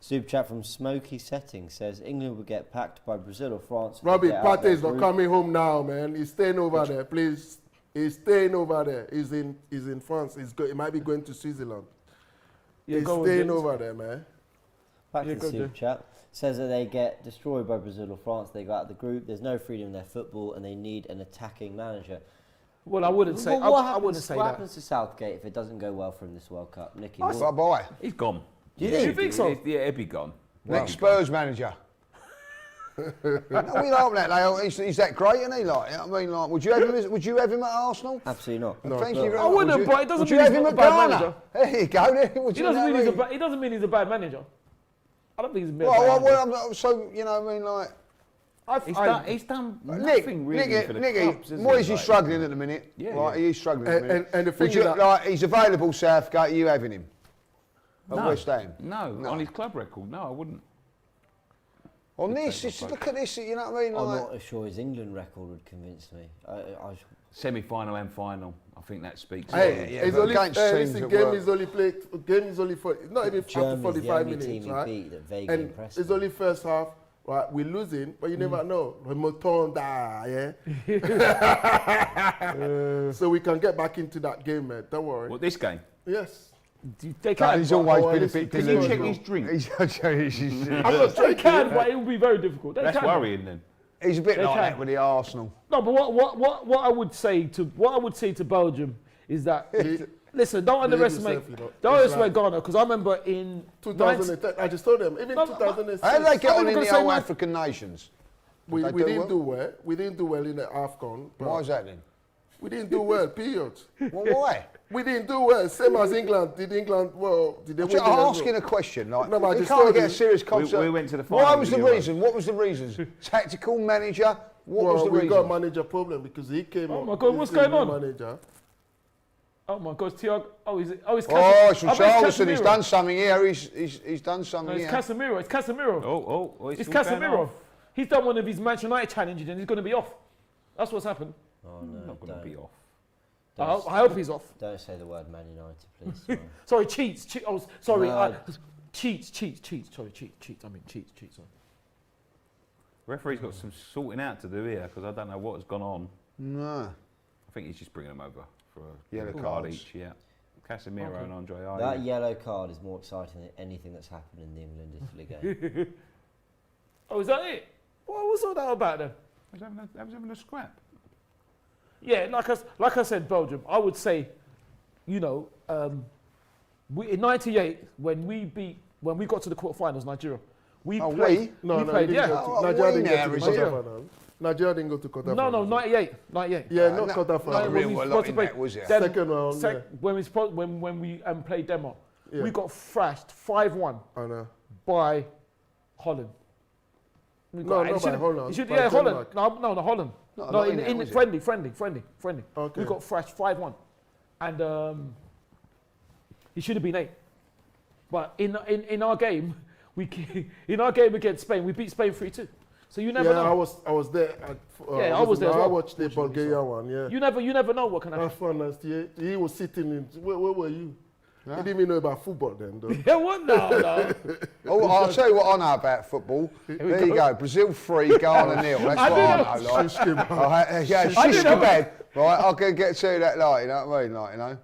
Super chat from Smoky Settings says England will get packed by Brazil or France. if they Robbie, get out Partey their is not group. coming home now, man. He's staying over there, please. He's staying over there. He's in France. He might be going to Switzerland. Yeah, He's go on, staying James. over there, man. Back Yeah, to go the on, super chat. Says that they get destroyed by Brazil or France. They go out of the group. There's no freedom in their football, and they need an attacking manager. Well, I wouldn't say. Well, I wouldn't say what that. happens to Southgate if it doesn't go well for him this World Cup? Nicky, Bye-bye. He's gone. Do you You think? think so? Yeah, he'd be gone. Next Spurs manager. No, we like that. He's that great, isn't he? Like, you know what I mean, like, would you have him at Arsenal? Absolutely not. No, Thank no. you very I much. wouldn't, Would but it doesn't would mean you have he's him not at a bad Ghana? manager. There you go. Would He you doesn't know mean what I he's a mean? bad. He doesn't mean he's a bad manager. I don't think he's a bad Well, manager. so you know, what I mean, like, He's done Nick, nothing really for the Nicky, clubs, has he? Moyes is Like, struggling at the minute. Yeah, Right, yeah. he is struggling at the minute. And the thing Would you, is that like, he's available, Southgate. Are you having him? At No. West Ham. No, on his club record, no, I wouldn't. On this, look at this. You know what I mean? I'm Like, not sure his England record would convince me. Semi-final and final. I think that speaks. Hey, yeah, It's but only, against teams listen, that game work. is only played. Game is only for not even after Germany's the 45 only minutes, team he right? beat that vaguely And impressed it's me. only first half. Right, we're losing, but you never know. Remontada, yeah. So we can get back into that game, man. Don't worry. What, this game? Yes. They But can. he's but- always been a listen, bit can Can you check delusional. his drink? I'm not they can, but it will be very difficult. They That's can. worrying then. He's a bit They like can. that with the Arsenal. No, but what I would say to Belgium is that listen, don't underestimate yourself, you know. don't It's underestimate Ghana, because I remember in 2010, I just told them, even No, 2006. How did they get Some on in people the say old man- African nations? we Did they didn't well? do well. We didn't do well in the AFCON. Why is that then? We didn't do well, period. Well, why? We didn't do well, same as England. Did they win I'm the asking a question. Like, No, but I you just can't told get a you. serious concert. We went to the Why final was with the Euros. reason? What was the reasons? Tactical manager? What was Well, the we reason? got manager problem because he came Oh up. my God, he's what's the going new on? Manager. oh my God, Thiago, it's Oh, Casemiro. it's I bet Richarlison. He's Casemiro. done something here. He's done No, something it's here. Casemiro. It's Casemiro. Oh, It's all going Casemiro. off. He's done one of his Manchester United challenges and he's going to be off. That's what's happened. Oh no, Not going to be off. I hope he's off. Don't say the word Man United, please. Sorry. Sorry, cheats. Oh, sorry. No. Cheats. Sorry, cheats. I mean, cheats. Sorry. Referee's got some sorting out to do here because I don't know what has gone on. No. I think he's just bringing them over for a Yellow card cards. each. Yeah, Casemiro Okay. and Andre That Ayew. yellow card is more exciting than anything that's happened in the England-Italy game. Oh, is that it? What was all that about then? I was having a scrap. Yeah, like I said, Belgium. I would say, you know, we, in '98 when we got to the quarterfinals, Nigeria, we Oh, played. No, we no, played. he didn't Yeah. go Oh, to, Nigeria we didn't now, go to is the it? quarterfinals. Nigeria didn't go to quarterfinals. No, 98. Yeah, not no, quarterfinals. not when really we a supposed lot to in play that, was there? Dem- Second round, yeah. when we played Denmark, Yeah. we got thrashed 5-1 I know. by Holland. We No, got- not it should- by Holland, it should- by yeah, Holland. Denmark. No, Holland. Not a No, lot in in, that, in was it? friendly. Okay. We got thrashed 5-1, and he should have been 8. But in our game, in our game against Spain, we beat Spain 3-2. So you never Yeah, know. I was there. Yeah, I was there as I well. watched the Bulgaria one. Yeah. You never know what can happen. That's fun last year. He was sitting in. Where were you? He didn't even know about football then, though. Yeah, what? No. Oh, I'll tell you what I know about football. There you go. Brazil 3, Ghana 0. That's what I know. Like. Shish kebab. Yeah, I shish didn't know kebab. Right, I can get to that like, you know what I mean? Like, you know.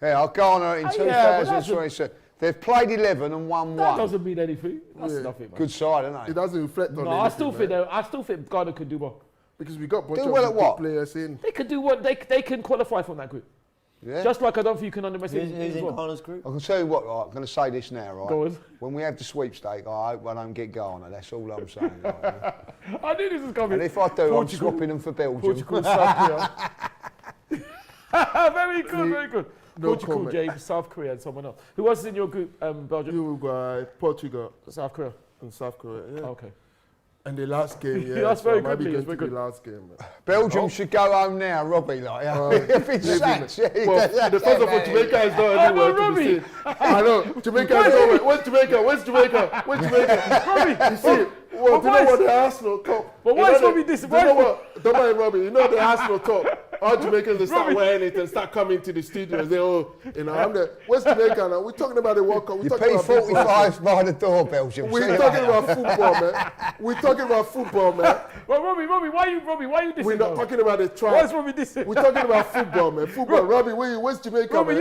Yeah, Ghana in Oh, yeah, but that's 2022. They've played 11 and won That 1. doesn't mean anything. That's Yeah. nothing, man. Good side, isn't It it? doesn't reflect on No, anything. I still think Ghana could do well. Because we got a bunch Do of well at good what? players in. They could do what they can qualify from that group. Yeah. Just like I don't think you can underestimate Who's it as in well. Ghana's group? I can tell you what, right, I'm going to say this now, right? Go on. When we have the sweepstake, I hope I don't get Ghana. That's all I'm saying. Right, you know? I knew this was coming. And if I do, I'm Portugal. swapping them for Belgium. Portugal, South Korea. Very good. No Portugal, comment. James, South Korea, and someone else. Who else is in your group, Belgium? Uruguay, Portugal, South Korea. and South Korea. Yeah. Okay. And the last game, yeah. That's so very it might good, be Lee, going it's very to be good. the last game. Belgium should go home now, Robbie. Like, if it's maybe sacked, yeah, Well, that's the first of all, about it. Jamaica is not Oh, anywhere no, to be Robbie. seen. I know. Jamaica is nowhere. Where's Jamaica? Where's Jamaica? Where's Jamaica? Robbie, You see, well, do you why know is- what the Arsenal Cup? But you why know is the- Robbie this- Do you why know is- what? Don't mind Robbie. You know the Arsenal Cup. All Jamaicans, they start Robbie. wearing it and start coming to the studio and say, oh, you know, I'm the. Where's Jamaica now? We're talking about the World Cup. We're You talking pay about football. 45 by the door, Belgium. See We're you talking later. about football, man. We're talking about football, man. Well, Robbie, why you dissing? We're not though? talking about the Why is track. Robbie dissing? We're talking about football, man. Football. Robbie, where's Jamaica, Robbie, man?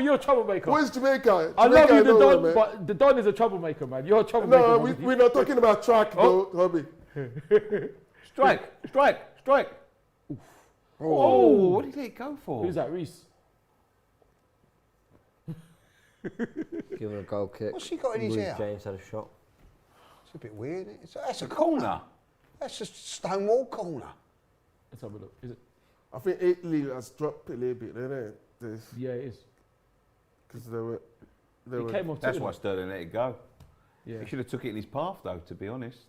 you're a troublemaker. Where's Jamaica? I love Jamaica you, is the nowhere, Don, man. but the Don is a troublemaker, man. You're a troublemaker. No, Robbie. we're not talking about track, though, Robbie. Strike. Oh, what did he let it go for? Who's that, Reese? Give him a goal kick. What's he got in his Reece ear? James had a shot. It's a bit weird. That's a Corner. corner. That's a Stonewall corner. Let's have a look. Is it? I think Italy has dropped a little bit, isn't it? Yeah, it is. Because they were. He came off. That's too, why Sterling let it go. Yeah. He should have took it in his path, though, to be honest.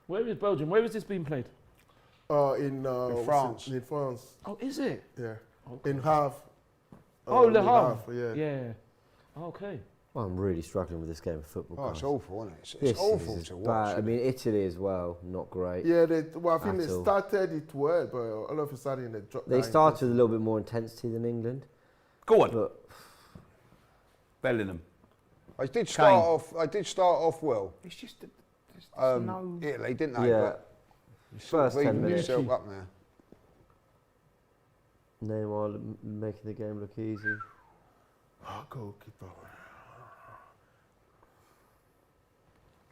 Where is Belgium? Where is this being played? In France. In France, Oh, is it? yeah. Okay. In half. Oh, Le in Havre. yeah. Yeah. Okay. Well, I'm really struggling with this game of football. Oh, it's guys. awful, isn't it? This It's awful is to bad. watch. I mean, Italy as well, not great. Yeah, I think they At all. started it well, but all of a sudden they dropped. They down. started with a little bit more intensity than England. Go on, But Bellingham. I did start off well. It's just Italy, didn't they? yeah, But first 10 even minutes, yourself up there. Neymar making the game look easy. Oh, goalkeeper.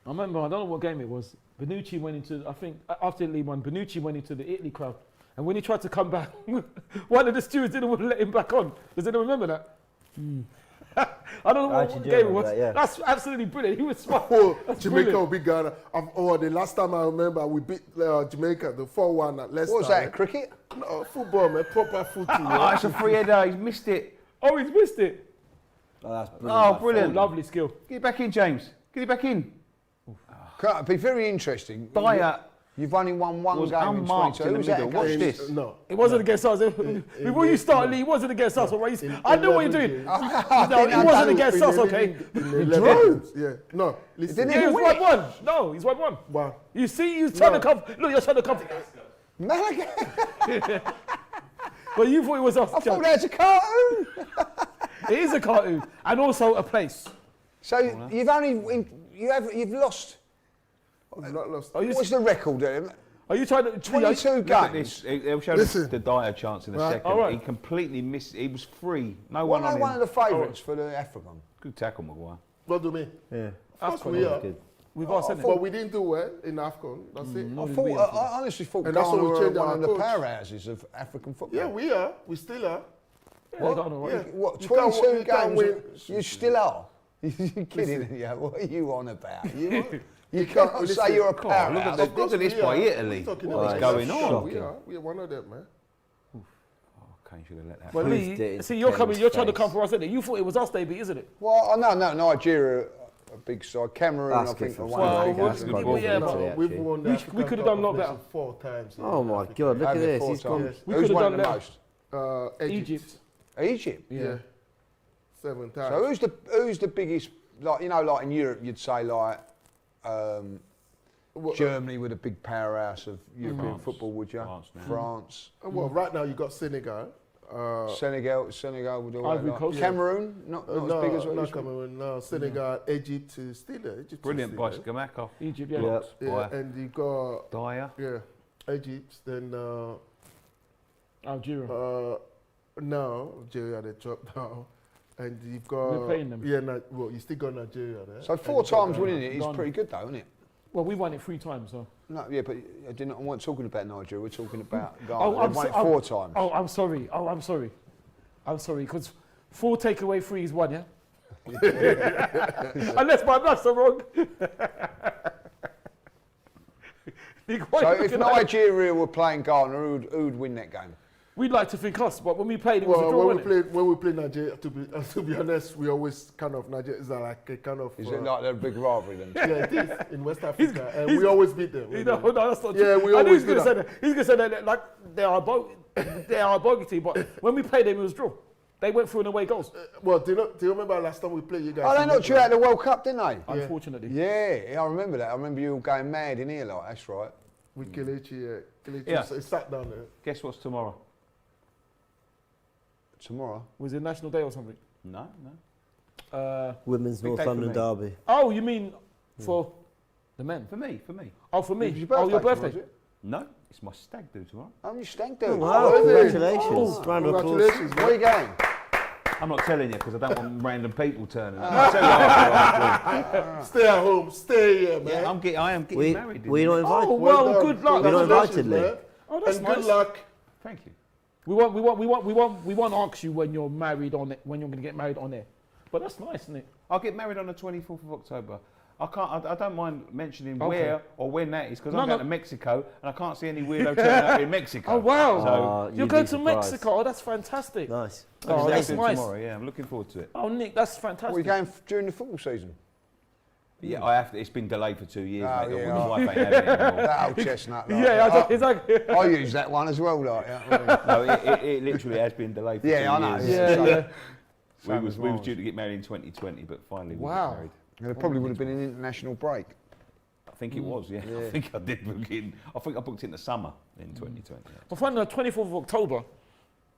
I remember, I don't know what game it was. Bonucci went into, I think, after Italy won, Bonucci went into the Italy crowd. And when he tried to come back, one of the stewards didn't want to let him back on. Does anyone remember that? I don't know I what actually do game it remember was. that, yeah. That's absolutely brilliant. He was smart. Oh, That's Jamaica brilliant. will beat Ghana. The last time I remember, we beat Jamaica, the 4-1 at Leicester. What was that, cricket? No, football, man, proper footy. Oh, it's a free header. He's missed it. Oh, he's missed it. Oh, that's brilliant. Oh, that brilliant. Lovely skill. Get it back in, James. Get it back in. It'd be very interesting. Dyer You've only won one was game in unmarked 22. in the Who's that middle. Watch against? this. No. It wasn't against us. Before you start, Lee, it wasn't against us. All right? I know what you're doing. No, it wasn't against us, okay? Drew. Yeah. No, listen. Yeah, he was 1-1. No, he's 1-1. Wow. You see, he's trying to come. Look, you're trying to come. Malaga. But you thought it was us. I thought Jack. that was a cartoon. It is a cartoon and also a place. So you've lost. I've not lost. Are you, What's the record then? are you trying to? 22 Look at games. this. He'll show Listen. the Dyer chance in a Right. second. All right. He completely missed. He was free. No One one on one him. of the favourites for the African. Good tackle, Maguire. What do you mean? Yeah, Of course AFCON we was are. good. We've all said But it. we didn't do well in AFCON. That's it. I honestly thought And that's Ghana what we were changed one our of the coach. powerhouses of African football. Yeah, we are. We still are. Yeah, they got on all right. Yeah. What, You can't 22 can't games? win. You still are? You're kidding, aren't you? What are you on about? You can't- can't listen, say you're a God, look at powerhouse. the- Of course look at this we by are. Italy. We're talking What about is that. going on? Shocking. We are. We are one of them, man. Oh, Kane should have let that. But Proved Lee, it in see, you're coming. Kane's You're trying to face. come for us, isn't it? You thought it was us, Davey, isn't it? Well, no, Nigeria, a big side. Cameroon, That's I good think, for are us. one Well, of the big well, ones. well, yeah, but Italy, We've actually. won the We African could have Cup done a lot of better. Nations 4 times. Oh my God! Look at Over this. 4 He's gone. times. We Who's could have won done the better. most? Egypt. Egypt. Yeah. 7 times. So who's the biggest? Like like in Europe, you'd say like Well, Germany with a big powerhouse of European France. football, would you? France now. France. well, right now you got Senegal. Senegal would all Ivory right. Coast. Cameroon, not as big as what not you Cameroon. No, Senegal, Egypt, still there. Egypt Brilliant still by there. Skamakov. Egypt, yeah. Yeah. Yeah, Dyer. and you got Dyer. Egypt. Then Algeria. now Algeria they dropped down, and you've We're got playing them. well, you still got Nigeria there. So And 4 you got times Ghana. winning it is Ghana. pretty good, though, isn't it? Well, we won it 3 times, so. No, yeah, but I wasn't talking about Nigeria. We're talking about Ghana. Oh, They've won it 4 times. Oh, I'm sorry. I'm sorry, because 4 takeaway 3 is 1, yeah? Unless my maths are wrong. Nick, why So are you if looking at that? Nigeria were playing Ghana, who'd win that game? We'd like to think us, but when we played, it was a Well, draw, when wasn't we played Nigeria, to be honest, we always kind of Nigeria is like a kind of. Is it like a big rivalry then? Yeah, it is in West Africa, and we always beat them. it? No, that's not Yeah, true. we I knew always he was do gonna say that. He's going to say that, like, they are a bogey team, but when we played them, it was draw. They went through and away goals, Well, do you remember last time we played you guys? Oh, they in knocked you England? out of the World Cup, didn't they? unfortunately. Yeah, I remember that. I remember you all going mad in here, like, that's right. With Kelechi, Yeah. so he sat down there. Guess what's tomorrow? Tomorrow. Was it National Day or something? No, no. Women's Big North day for London me. derby. Oh, you mean for the men? For me. Oh, for me. It was your Oh, your tomorrow, birthday. was it? No, it's my stag do tomorrow. Oh, you stank, dude. Oh, wow! is it? Congratulations! Round of applause. Congratulations, Where are you going? I'm not telling you because I don't want random people turning up. I'll tell you after. Stay at home, stay here, man. Yeah, I am getting married. Were you not invited? Oh, well, done. good luck. You're not Congratulations, invited, Lee. man. Oh, that's And nice. good luck. Thank you. We won't ask you when you're married on it, when you're going to get married on air. But that's nice, isn't it? I'll get married on the 24th of October. I don't mind mentioning Okay. where or when that is because No, I'm no. going to Mexico and I can't see any weirdo turning up in Mexico. Oh, wow. So You're you'd going be to surprised. Mexico. Oh, that's fantastic. Nice. Oh, that's do nice. tomorrow. Yeah, I'm looking forward to it. Oh, Nick, that's Are fantastic. we going during the football season? Yeah, I have to. It's been delayed for 2 years, Oh, mate. yeah. My wife ain't having it anymore. That old chestnut. Like, Yeah, I don't, exactly. I use that one as well, like. Yeah, No, it literally has been delayed for 2 Yeah, I know, years. Yeah, yeah. We was due to get married in 2020, but finally we got married. And it probably would have been an international break. I think it was, yeah. I think I did book in. I think I booked in the summer in 2020. Well, finally, the 24th of October,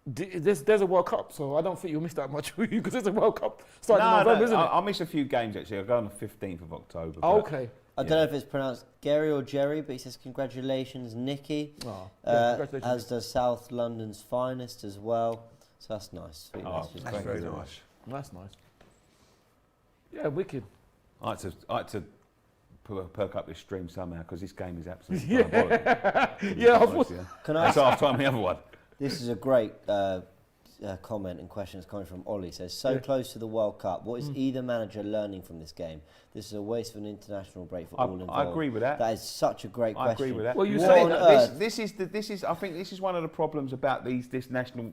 there's a World Cup, so I don't think you'll miss that much because there's a World Cup starting in November, isn't it? I'll miss a few games actually. I'll go on the 15th of October. Oh, okay. I don't know if it's pronounced Gary or Jerry, but he says congratulations, Nicky. Congratulations. As does South London's finest as well. So that's nice. Sweet messages. That's very nice. That's nice. Yeah, wicked. I had to perk up this stream somehow because this game is absolutely diabolical. Yeah, Can I That's half time the other one. This is a great comment and question that's coming from Ollie. It says, so close to the World Cup. What is either manager learning from this game? This is a waste of an international break for all involved. I agree with that. That is such a great question. I agree with that. Well, you What say on that. earth- I think this is one of the problems about this national,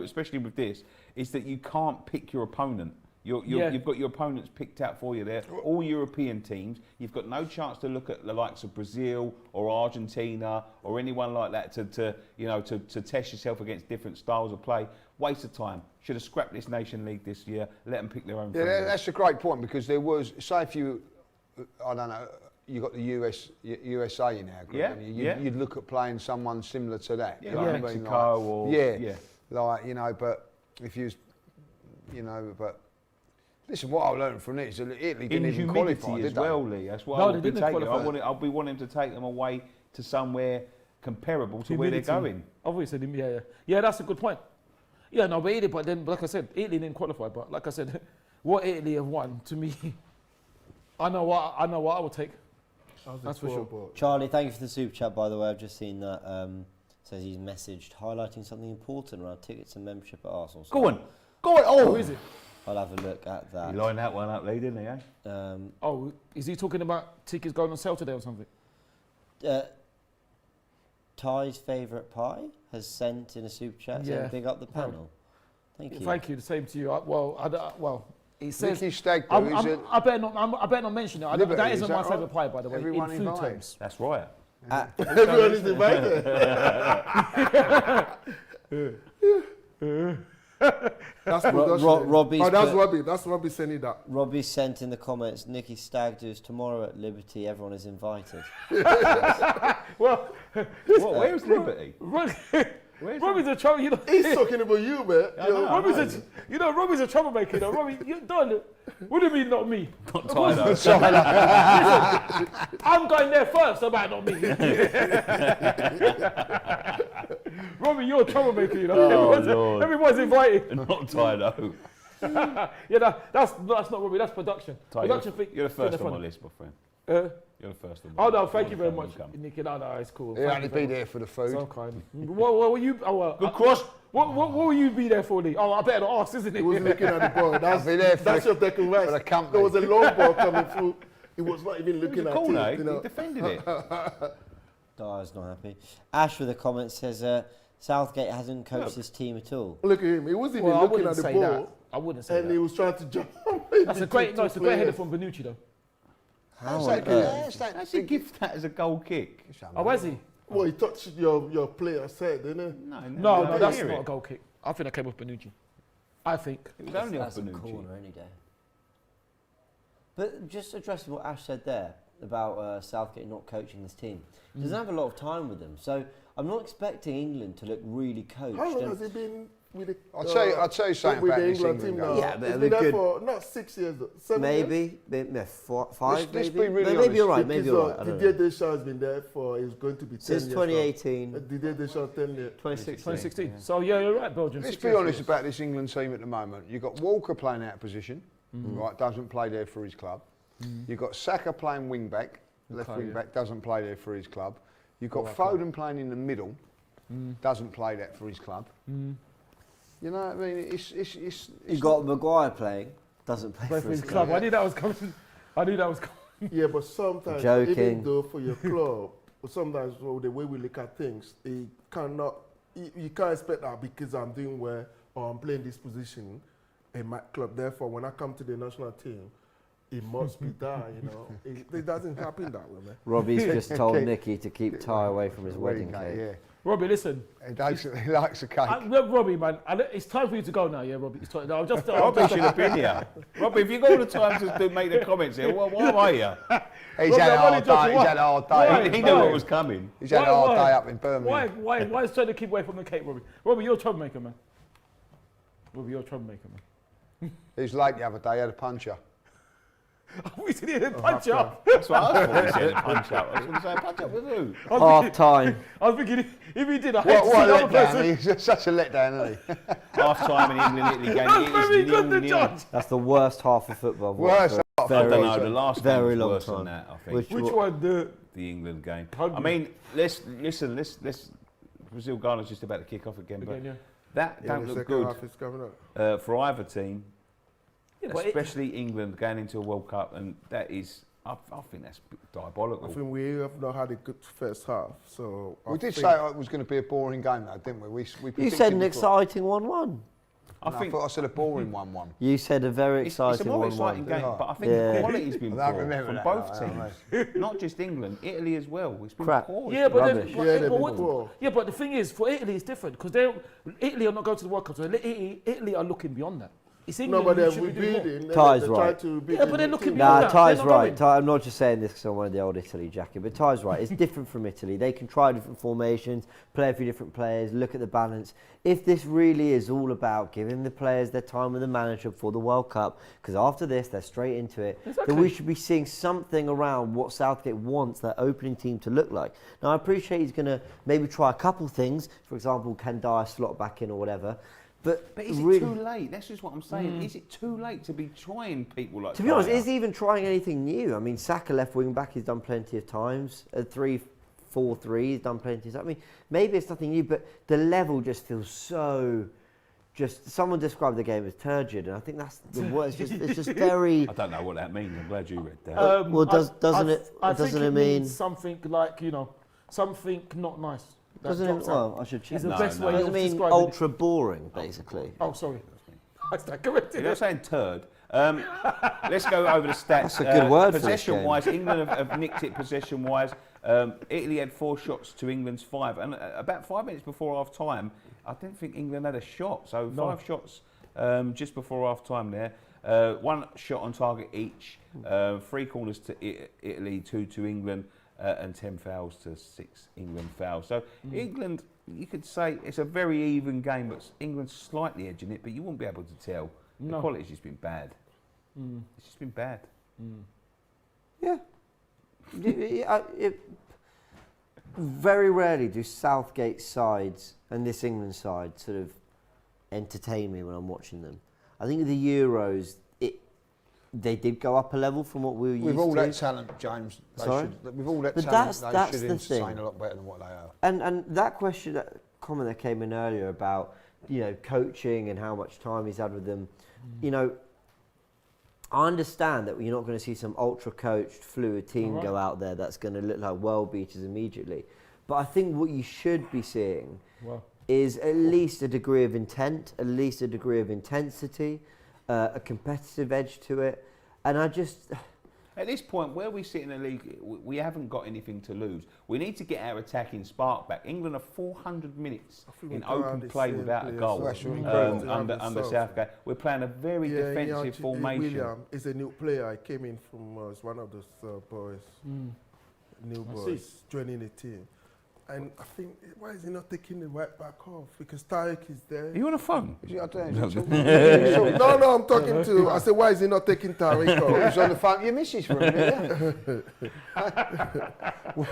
especially with this, is that you can't pick your opponent. You've got your opponents picked out for you there. All European teams. You've got no chance to look at the likes of Brazil or Argentina or anyone like that to test yourself against different styles of play. Waste of time. Should have scrapped this Nation League this year. Let them pick their own. Yeah, that's a great point because there was, say if you, I don't know, you got the USA in our group. Yeah, You'd look at playing someone similar to that. Yeah, you know like what I mean? Mexico but if you, but listen, what I learned from this, Italy didn't even qualify, humidity did as they? well, Lee. That's why No, I they would be didn't taking. qualify. I'll be wanting to take them away to somewhere comparable to where they're going. Obviously, yeah, that's a good point. Yeah, no, but Italy, but then, like I said, Italy didn't qualify. But like I said, what Italy have won, to me, I know what I would take. That's for sure. Charlie, thank you for the super chat, by the way. I've just seen that. Says he's messaged highlighting something important around tickets and membership at Arsenal. So Go on. Oh, Who is it? I'll have a look at that. He lined that one up, Lee, didn't he? Eh? Oh, is he talking about tickets going on sale today or something? Ty's favourite pie has sent in a super chat saying big up the panel. Thank you. Thank you. The same to you. It says. Nicky Stag, I though, better not mention it. Liberty, That is isn't that my right? favourite pie, by the way. Everyone in food invited. terms. That's right. Everyone is invited. That's Robbie's That's Robbie sending that. Robbie sent in the comments, Nicky Stag does tomorrow at Liberty, everyone is invited. Well, Where's Liberty? Robbie's a trouble. He's talking about you, man. Robbie's a troublemaker. Robbie, darling, what do you mean not me? Not Tyler. Listen, I'm going there first, about not me. Robbie, you're a troublemaker. Everyone's invited. Not Tyler. That's not Robbie. That's production. You're the first on my list, my friend. You're the first on my Oh list. no, thank you very much, Nicky. No, it's cool. Yeah, only be there for the food. So kind. What will you? Good cross. What will you be there for, Lee? Oh, I better not ask, isn't it? He was looking at the ball. That's your tackle right. for the company. There was a long ball coming through. He was not even looking at Corner, it. he defended it. Dyer's not happy. Ash with a comment says, Southgate hasn't coached this team at all. Look at him. He wasn't even Well, I looking wouldn't at the say ball. that. I wouldn't say And that. he was trying to jump. That's a great header from Bonucci, though. That's a gift that as a goal kick. Oh, has he? Well, he touched your player's head, didn't he? No, that's not a goal kick. I think that came off Bonucci. I think. It was only off That's a Bonucci. corner any day. But just addressing what Ash said there about Southgate not coaching this team. He doesn't have a lot of time with them. So I'm not expecting England to look really coached. How long and has he been with the I'll tell you something with about the this England England team guy. now? Yeah, He's they're been there good. for not 6 years, 7 years. maybe 5 Let's maybe. be really Maybe you're honest. right. Maybe you're right. I don't Didier know. Deschamps has been there for, he's going to be 10 Since years. 2018. Didier Deschamps 10 years. 2016. So yeah, you're right, Belgium. Let's 6 be years. honest about this England team at the moment. You've got Walker playing out of position, right? Doesn't play there for his club. You've got Saka playing wing back, left wing back, doesn't play there for his club. You've got Foden playing in the middle, doesn't play that for his club. You know what I mean? It's You got Maguire playing, doesn't play for his club. I knew that was coming. Yeah, but sometimes, Joking. even though for your club, sometimes the way we look at things, you can't expect that because I'm doing well or I'm playing this position in my club. Therefore, when I come to the national team, it must be that, It doesn't happen that way, man. Robbie's just told Keep- Nicky to keep Ty away from his wedding cake. Yeah. Robbie, listen. He likes the cake. Robbie, man, it's time for you to go now, yeah, Robbie. It's time. No, I'm just. Robbie should have been here. Robbie, if you've got all the time to make the comments here, why are you? He's had a hard day. He's had a hard day. He knew what was coming. He's had a hard day up in Birmingham. Why is trying to keep away from the cake, Robbie? Robbie, you're a troublemaker, man. Robbie, you're a troublemaker, man. He was late the other day. He had a puncher. We said he had a punch up. That's what I thought he said, punch up. I was going to say, punch up with who? Half time. I was thinking if he did, I hate to see What the a other person. letdown. He's such a letdown, isn't he? Half time in England-Italy game. That's very It is good, the 0-0. judge. That's the worst half of football. I've Worst watched half. for I a don't very, know, the last very game was long worse time. than that, I think. Which Which one? The England game. Hungry. I mean, let's Brazil-Ghana's just about to kick off again, but Again, yeah. that Yeah, don't the look second good half is coming up. for either team, but especially England going into a World Cup, and that is, I think that's diabolical. I think we have not had a good first half, so We did say it was going to be a boring game, though, didn't we? We You predicted said an before. exciting 1-1. I No, I think thought I said a boring 1-1. You said a very it's a exciting more 1-1. exciting game, Yeah. but I think Yeah. the quality's been I don't poor remember from that, both no, teams, not just England, Italy as well. It's been Crap. poor. Yeah, but Rubbish. then, Yeah, they've but been poor. but the thing is, for Italy, it's different because Italy are not going to the World Cup. So Italy are looking beyond that. It's No, England but who they're should be doing more. rebuilding. Ty's They're right. trying to build Yeah, but a they're new looking team. beyond Nah, that. Ty's They're not right. going. Ty, I'm not just saying this because I'm one of the old Italy jacket, but Ty's right. It's different from Italy. They can try different formations, play a few different players, look at the balance. If this really is all about giving the players their time with the manager for the World Cup, because after this they're straight into it, then we should be seeing something around what Southgate wants that opening team to look like. Now I appreciate he's going to maybe try a couple things. For example, can Dyer slot back in or whatever. But is it really, too late? That's just what I'm saying. Is it too late to be trying people like to be honest, Dyer? is he even trying anything new? I mean, Saka left wing back, he's done plenty of times. 3-4-3, he's done plenty of times. I mean, maybe it's nothing new, but the level just feels so. Someone described the game as turgid, and I think that's the word. It's just very. I don't know what that means. I'm glad you read that. Well, doesn't it think mean- means something like something not nice? That Doesn't drops it? out. Well, I should check. Is the No, best no. way Doesn't of it mean describing ultra boring, basically? Oh, sorry. I stand corrected. You're not saying turd. Let's go over the stats. That's a good word for this Possession-wise, England have nicked it possession-wise. Italy had 4 shots to England's 5. And about 5 minutes before half-time, I didn't think England had a shot. So 5 shots just before half-time there. 1 shot on target each. 3 corners to Italy, 2 to England. And 10 fouls to 6 England fouls. So England, you could say it's a very even game, but England's slightly edging it, but you won't be able to tell. The No. quality's just been bad. It's just been bad. Yeah. Very rarely do Southgate sides and this England side sort of entertain me when I'm watching them. I think the Euros, they did go up a level from what we were used With to. all that talent, James, Sorry? with all that But talent, that's they should the entertain thing. a lot better than what they are. And that comment that came in earlier about, coaching and how much time he's had with them, I understand that you're not going to see some ultra-coached, fluid team go out there that's going to look like world beaters immediately. But I think what you should be seeing is at least a degree of intent, at least a degree of intensity, a competitive edge to it. And I just... At this point, where we sit in the league, we haven't got anything to lose. We need to get our attacking spark back. England are 400 minutes think in we've got open the play same without a players. goal That's incredible. under Southgate. We're playing a very defensive formation. William is a new player. I came in from as one of those boys, new I boys joining the team. And I think, why is he not taking the right back off? Because Tarek is there. Are you on a phone? Is he out there? Is he talking? No, I'm talking to. I said, why is he not taking Tarek He was off? on the phone. Your missus for a minute, yeah?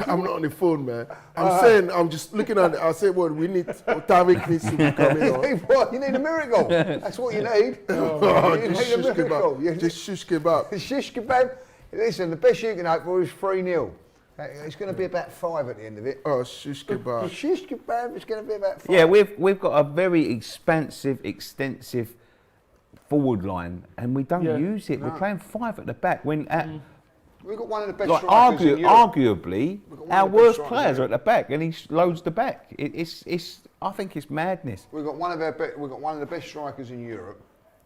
I'm not on the phone, man. I'm saying, I'm just looking at it. I said, well, Tarek needs to be coming on. What? You need a miracle. That's what you need. You need a Just shish miracle. kebab. Just shish kebab. Shish kebab. Listen, the best you can hope for is 3-0. It's going to be about 5 at the end of it. Oh, shish kebab. Shish kebab is going to be about 5. Yeah, we've got a very expansive, extensive forward line, and we don't use it. We're playing 5 at the back. When We've got one of the best like strikers in Europe. arguably, We've got one our of the best worst strikers players in are at the back, and he loads the back. It's I think it's madness. We've got one of the best strikers in Europe,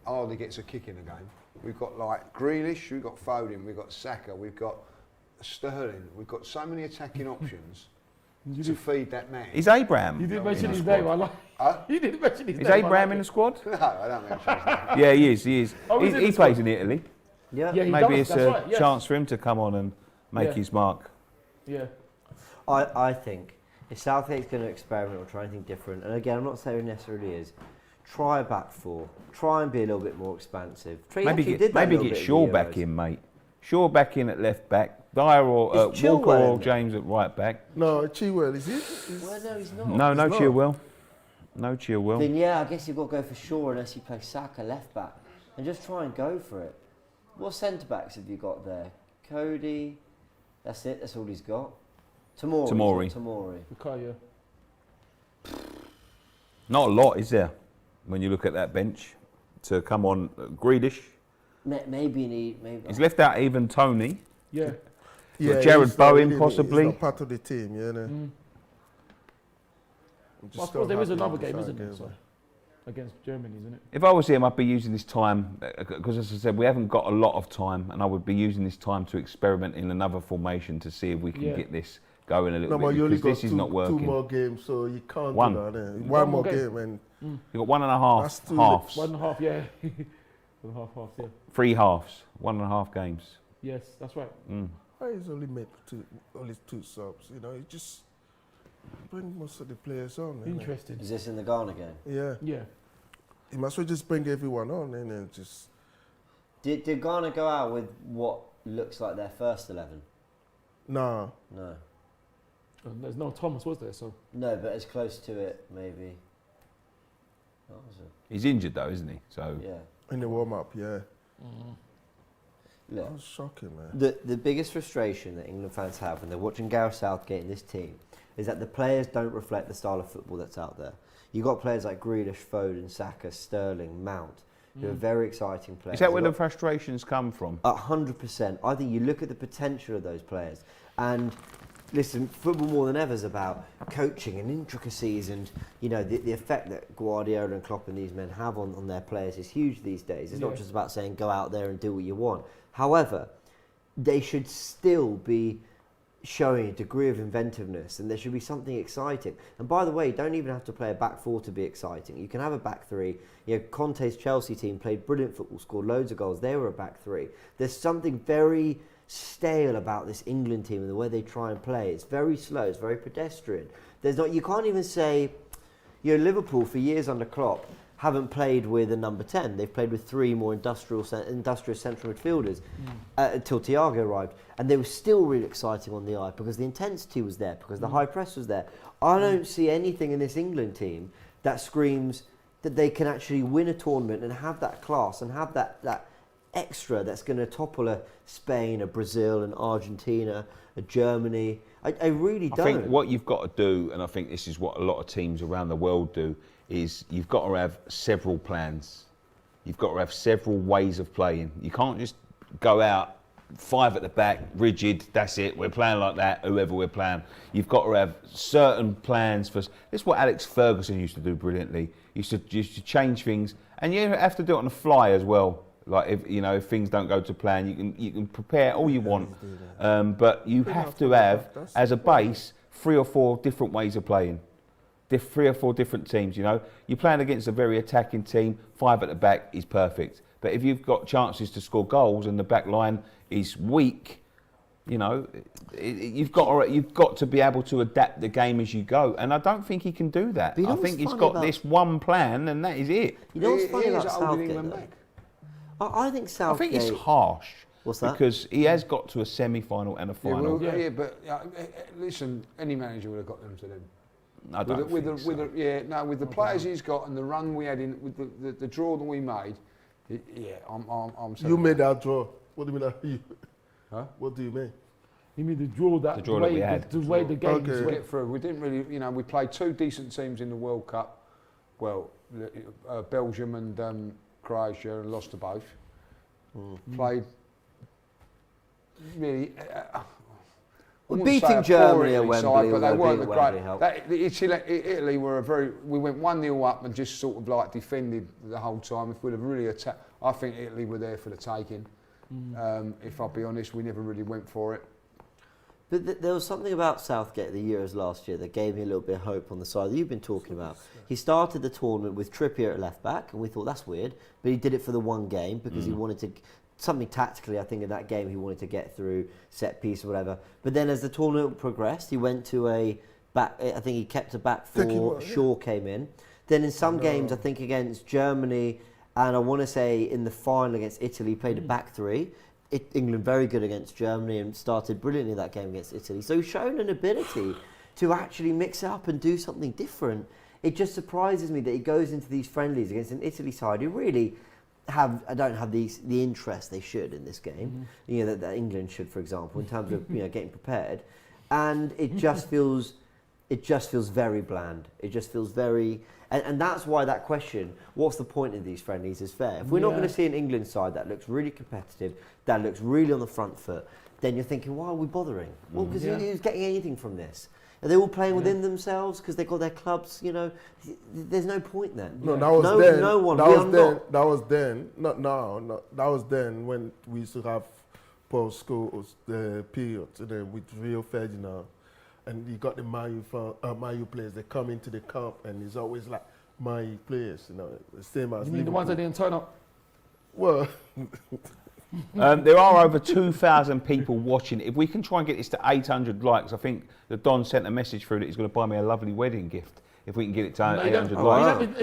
hardly gets a kick in the game. We've got like Grealish, we've got Foden, we've got Saka, we've got Sterling. We've got so many attacking options to feed that man. Is Abraham? You didn't mention his name. I like. You didn't mention his name. Is Abraham in the squad? No, I don't mention his name. Yeah, he is. He is. Oh, he's in he the plays squad? in Italy. Yeah. Yeah, he Maybe does. it's That's a right, yes. chance for him to come on and make Yeah. his mark. Yeah. I think if Southgate's going to experiment or try anything different, and again, I'm not saying it necessarily is, try a back four. Try and be a little bit more expansive. Maybe get Shaw back in, mate. Shaw back in at left back. Dyer or Is Walker Chilwell or in there? James at right back. No, Chilwell, is it? Well, no, he's not. No, He's not. Chilwell. No Chilwell. Then yeah, I guess you've got to go for Shaw unless you play Saka left back, and just try and go for it. What centre backs have you got there? Cody. That's it. That's all he's got. Tomori. Okay, yeah. Not a lot, is there? When you look at that bench to come on, Grealish. Maybe. He's left out even Toney. Yeah. Jared he's not Bowen really- possibly. He's not part of the team, yeah. No. Well, I suppose there is another game, isn't there? So, against Germany, isn't it? If I was him, I'd be using this time, because as I said, we haven't got a lot of time, and I would be using this time to experiment in another formation to see if we can get this going a little No, but bit, you only because got this is not two working. more games, so you can't One. do that. One more game, and You've got 1.5 That's too halves, 1.5, yeah. 1.5, yeah. 3 halves, 1.5 games. Yes, that's right. why he's only made only two subs? You know, he just bring most of the players on. innit? Interesting. Is this in the Ghana game? Yeah, Yeah. he must well just bring everyone on and then just. Did Ghana go out with what looks like their first 11? Nah, No. There's no Thomas, was there? So No, but as close to it, maybe. What was it? He's injured though, isn't he? So Yeah. in the warm up, yeah. Look, That was shocking, man. the biggest frustration that England fans have when they're watching Gareth Southgate and this team is that the players don't reflect the style of football that's out there. You've got players like Grealish, Foden, Saka, Sterling, Mount, who are very exciting players. is that where You've the frustrations come from? 100%. I think you look at the potential of those players, and listen, football more than ever is about coaching and intricacies, and you know the effect that Guardiola and Klopp and these men have on their players is huge these days. It's not just about saying go out there and do what you want. However, they should still be showing a degree of inventiveness, and there should be something exciting. And by the way, you don't even have to play a back four to be exciting. You can have a back three. You know, Conte's Chelsea team played brilliant football, scored loads of goals. They were a back three. There's something very stale about this England team and the way they try and play. It's very slow. It's very pedestrian. There's not. You can't even say, you know, Liverpool for years under Klopp haven't played with a number 10. They've played with 3 more industrious central midfielders until Thiago arrived. And they were still really exciting on the eye because the intensity was there, because the high press was there. I don't see anything in this England team that screams that they can actually win a tournament and have that class and have that extra that's going to topple a Spain, a Brazil, an Argentina, a Germany. I really don't. I think what you've got to do, and I think this is what a lot of teams around the world do, is you've got to have several plans. You've got to have several ways of playing. You can't just go out 5 at the back, rigid, that's it, we're playing like that, whoever we're playing. You've got to have certain plans for... This is what Alex Ferguson used to do brilliantly. He used to change things, and you have to do it on the fly as well. Like, if things don't go to plan, you can prepare all you want, but you have to have, as a base, 3 or 4 different ways of playing. 3 or 4 different teams, you know. You're playing against a very attacking team, 5 at the back is perfect. But if you've got chances to score goals and the back line is weak, you know, you've got to be able to adapt the game as you go. And I don't think he can do that. I think he's got this one plan and that is it. You know what's funny He is about holding Southgate? England though? back. I think I Southgate... think it's harsh. What's that? Because he has got to a semi-final and a Yeah, final. well, but listen, any manager would have got them to them. I don't think so. With the players he's got and the run we had in, with the draw that we made, I'm saying. You made that draw. What do you mean? You? Huh? What do you mean? you mean the draw that we had. the way the games Okay. to went. get through. We didn't really, we played 2 decent teams in the World Cup. Well, Belgium and Croatia, and lost to both. Played really. wouldn't beating say a Germany poor at Italy Wembley, side, but they although weren't the beating Wembley great. helped. Italy were we went 1-0 up and just sort of like defended the whole time. If we'd have really attacked, I think Italy were there for the taking. If I'll be honest, we never really went for it. But there was something about Southgate the year as last year that gave me a little bit of hope on the side that you've been talking about. He started the tournament with Trippier at left back, and we thought that's weird, but he did it for the one game because he wanted to, something tactically I think in that game he wanted to get through, set piece or whatever. But then as the tournament progressed, he went to a back, I think he kept a back four, Shaw came in. Then in some games, I think against Germany, and I want to say in the final against Italy, he played a back three. England very good against Germany and started brilliantly that game against Italy. So he's shown an ability to actually mix it up and do something different. It just surprises me that he goes into these friendlies against an Italy side who really don't have the interest they should in this game. You know, that England should, for example, in terms of getting prepared. And it just feels very bland. It just feels very... And that's why that question, what's the point of these friendlies, is fair. If we're not going to see an England side that looks really competitive, that looks really on the front foot, then you're thinking, why are we bothering? Well, because who's getting anything from this? Are they all playing within themselves because they've got their clubs? You know, there's no point then. No, that was then. No one. That was then. Not now. That was then when we used to have post-school periods with Rio Ferdinand. And you got the Mayu players, they come into the camp and it's always like Mayu players, the same as You mean the ones that didn't turn up? Well, there are over 2,000 people watching. If we can try and get this to 800 likes, I think that Don sent a message through that he's going to buy me a lovely wedding gift. If we can get it to 800 likes. And